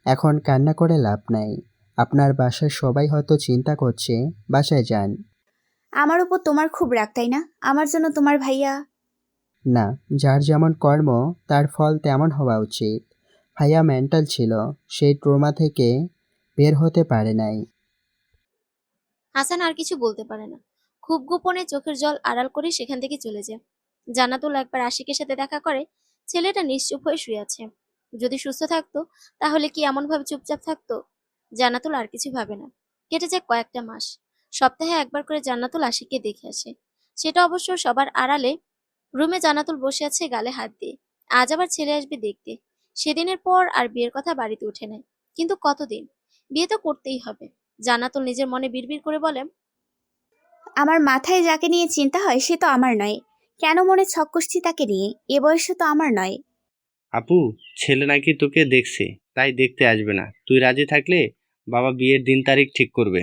এখন কান্না করে লাভ নাই। আপনার বাসার সবাই হয়তো চিন্তা করছে। বাসায় যান। আমার উপর তোমার খুব রাগ, তাই না? আমার জন্য তোমার ভাইয়া। না, যার যেমন কর্ম তার ফল তেমন হওয়া উচিত। ভাইয়া মেন্টাল ছিল, সেই ট্রমা থেকে বের হতে পারে নাই। হাসান আর কিছু বলতে পারে না। খুব গোপনে চোখের জল আড়াল করে সেখান থেকে চলে যায়। জান্নাতুল একবার আশিকের সাথে দেখা করে। ছেলেটা নিশ্চুপ হয়ে শুয়ে আছে। যদি সুস্থ থাকতো তাহলে কি এমন ভাবে চুপচাপ থাকতো? জান্নাতুল আর কিছু ভাবে না। কেটে যায় কয়েকটা মাস। সপ্তাহে একবার করে জান্নাতুল আশিককে দেখে আসে। সেটা অবশ্য সবার আড়ালে। রুমে জান্নাতুল বসে আছে গালে হাত দিয়ে। আজ আবার ছেলে আসবে দেখতে। সেদিনের পর আর বিয়ের কথা বাড়িতে ওঠে নাই। কিন্তু কতদিন? বিয়ে তো করতেই হবে। জান্নাতুল নিজের মনে বিড়বিড় করে বলে, আমার মাথায় যাকে নিয়ে চিন্তা হয় সে তো আমার নয়। কেন মনে ছক কষছি তাকে নিয়ে? এ বয়সে তো আমার নয়। আপু, ছেলে নাকি তোকে দেখছে, তাই দেখতে আসবে না। তুই রাজি থাকলে বাবা বিয়ের দিন তারিখ ঠিক করবে।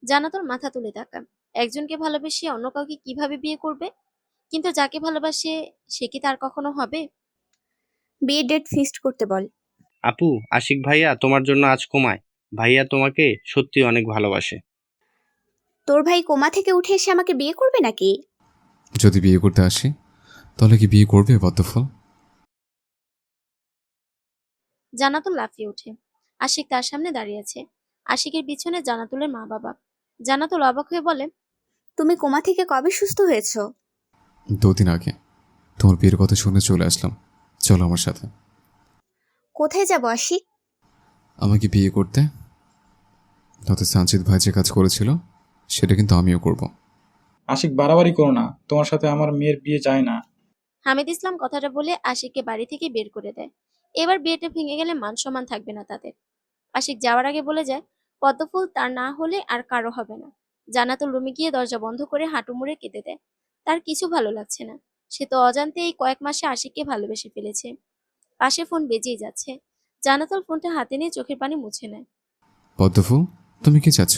জান্নাতুল মাথা তুলে তাকান। একজনকে ভালোবেসে অন্য কাউকে কিভাবে বিয়ে করবে? কিন্তু যাকে ভালোবাসে সে কি তার কখনো হবে? বিয়ের ডেট ফিক্সড করতে বল। আপু, আশিক ভাইয়া তোমার জন্য আজ কমায়। ভাইয়া তোমাকে সত্যি অনেক ভালোবাসে। তোর ভাই কোমা থেকে উঠে এসে আমাকে বিয়ে করবে নাকি? যদি বিয়ে করতে আসি তাহলে কি বিয়ে করবে পদ্মফুল? জান্নাতুল লাফিয়ে ওঠে। আশিক তার সামনে দাঁড়িয়ে আছে। আশিকের পিছনে জান্নাতুলের মা বাবা। জান্নাতুল অবাক হয়ে বলে, তুমি কোমা থেকে কবে সুস্থ হয়েছো? 2 দিন আগে তোমার বিয়ের কথা শুনে চলে আসলাম। চলো আমার সাথে। কোথায় যাবো আশিক? আমাকে বিয়ে করতে। তাতে সঞ্জিত ভাই যে কাজ করেছিল সেটা কিন্তু আমিও করব। আশিক বাড়াবাড়ি করো না, তোমার সাথে আমার মেয়ের বিয়ে যায় না। হামিদ ইসলাম কথাটা বলে আশিককে বাড়ি থেকে বের করে দেয়। এবার বিয়েটা ভেঙে গেলে মান সম্মান থাকবে না তাদের। আশিক যাওয়ার আগে বলে যায়, পদ্মফুল তার না হলে আর কারো হবে না। জান্নাতুল রুমে গিয়ে দরজা বন্ধ করে হাঁটু মুড়ে কেঁদে দেয়। তার কিছু ভালো লাগছে না। সে তো অজান্তে এই কয়েক মাসে আশিককে ভালোবেসে ফেলেছে। পাশে ফোন বেজেই যাচ্ছে। জান্নাতুল ফোনটা হাতে নিয়ে চোখের পানি মুছে নেয়। পদ্মফুল, তুমি কি চাচ্ছ?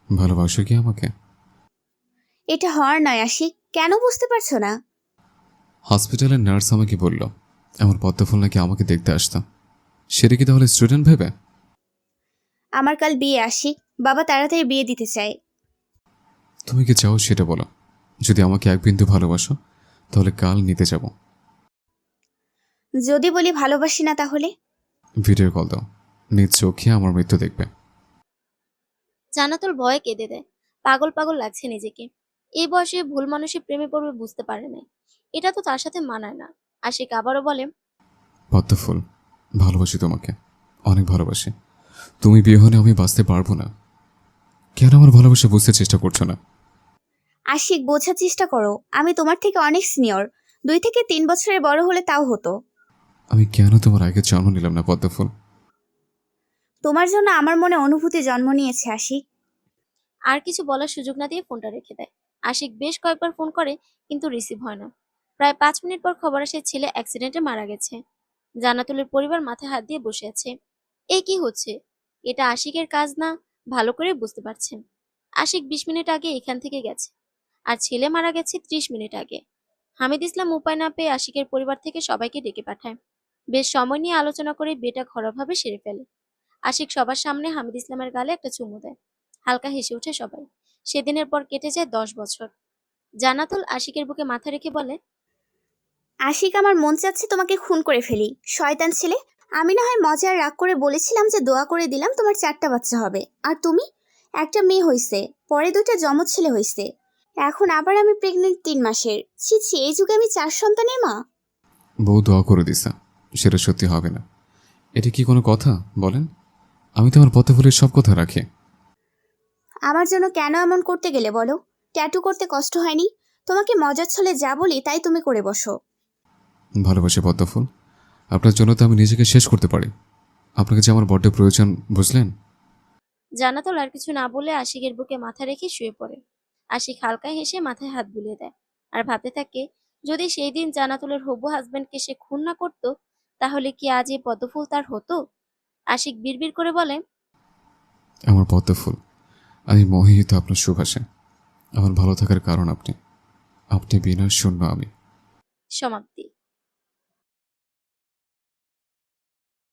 ভালোবাসো কি আমাকে? এটা হওয়ার নয় আশিক, কেন বুঝতে পারছো না? হসপিটালের নার্স আমাকে বলল আমার পদ্মফুল নাকি আমাকে দেখতে আসতো। সেটা কি তাহলে স্টুডেন্ট ভেবে? আমার কাল বিয়ে আশিক, বাবা তাড়াতাড়ি বিয়ে দিতে চায়। তুমি কি চাও সেটা বলো। যদি আমাকে এক বিন্দু ভালোবাসো তাহলে কাল নিতে যাব। যদি বলি ভালোবাসি না তাহলে? ভিডিও কল দাও, নিজ চোখে আমার মৃত্যু দেখবে। জান্নাতুল ভয়ে কেঁদে দেয়। পাগল পাগল লাগছে নিজেকে। এই বয়সে ভুল মানুষের প্রেমে পড়বে বুঝতে পারে নাই। এটা তো তার সাথে মানায় না। আশিক আবারও বলে, পদ্মফুল, ভালোবাসি তোমাকে, অনেক ভালোবাসি। তুমি বিয়ে হলে আমি বাঁচতে পারবো না। কেন আমার ভালোবাসা বুঝতে চেষ্টা করছো না? আশিক, বোঝার চেষ্টা করো, আমি তোমার থেকে অনেক সিনিয়র। 2 থেকে 3 বছরের বড় হলে তাও হতো। আমি কেন তোমার আগে জন্ম নিলাম না পদ্মফুল? তোমার জন্য আমার মনে অনুভূতি জন্ম নিয়েছে আশিক। আর কিছু বলার সুযোগ না দিয়ে ফোনটা রেখে দেয়। আশিক বেশ কয়েকবার ফোন করে কিন্তু রিসিভ হয় না। প্রায় 5 মিনিট পর খবর আসে ছেলে অ্যাক্সিডেন্টে মারা গেছে। জান্নাতুলের পরিবার মাথায় হাত দিয়ে বসে আছে। এই কি হচ্ছে? এটা আশিকের কাজ না, ভালো করে বুঝতে পারছেন। আশিক 20 মিনিট আগে এখান থেকে গেছে, আর ছেলে মারা গেছে 30 মিনিট আগে। হামিদ ইসলাম উপায় না পেয়ে আশিকের পরিবার থেকে সবাইকে ডেকে পাঠায়। বেশ সময় নিয়ে আলোচনা করে বিয়েটা ঘরোয়াভাবে সেরে ফেলে। আশিক সবার সামনে হামিদ ইসলামের গালে একটা চুমু দেয়। হালকা হেসে ওঠে সবাই। সেদিনের পর কেটে যায় 10 বছর। জান্নাতুল আশিকের বুকে মাথা রেখে বলে, আশিক, আমার মন চাচ্ছে তোমাকে খুন করে ফেলি। শয়তান ছেলে, আমি না হয় মজার রাগ করে বলেছিলাম যে দোয়া করে দিলাম তোমার 4টা বাচ্চা হবে, আর তুমি? একটা মেয়ে হইছে, পরে 2টা যমজ ছেলে হইছে, এখন আবার আমি প্রেগনেন্ট 3 মাসের। ছি ছি, এই যুগে আমি 4 সন্তানের মা। বউ দোয়া করে দিছে, সেটা সত্যি হবে না। এটা কি কোনো কথা বলেন? আমি তো আমার পদ্মফুলের সব কথা রাখি। আমার জন্য কেন এমন করতে গেলে বলো? ট্যাটু করতে কষ্ট হয়নি? তোমাকে মজার ছলে যা বলি তাই তুমি করে বসো। ভালোবাসি পদ্মফুল, আপনার জন্য তো আমি নিজেকে শেষ করতে পারি। আপনাকে যে আমার বড্ড প্রয়োজন, বুঝলেন? জান্নাতুল আর কিছু না বলে আশিকের বুকে মাথা রেখে শুয়ে পড়ে। আশিক হালকা হেসে মাথায় হাত বুলিয়ে দেয় আর ভাবতে থাকে, যদি সেই দিন জান্নাতুলের হবু হাজবেন্ডকে সে খুন না করতো তাহলে কি আজ এই পদ্মফুল তার হতো? আশিক বিড়বিড় করে বলে, আমার পদ্মফুল, আমি মোহিত আপনার সুভাষে। আমার ভালো থাকার কারণ আপনি। আপনি বিনা শূন্য আমি। সমাপ্তি।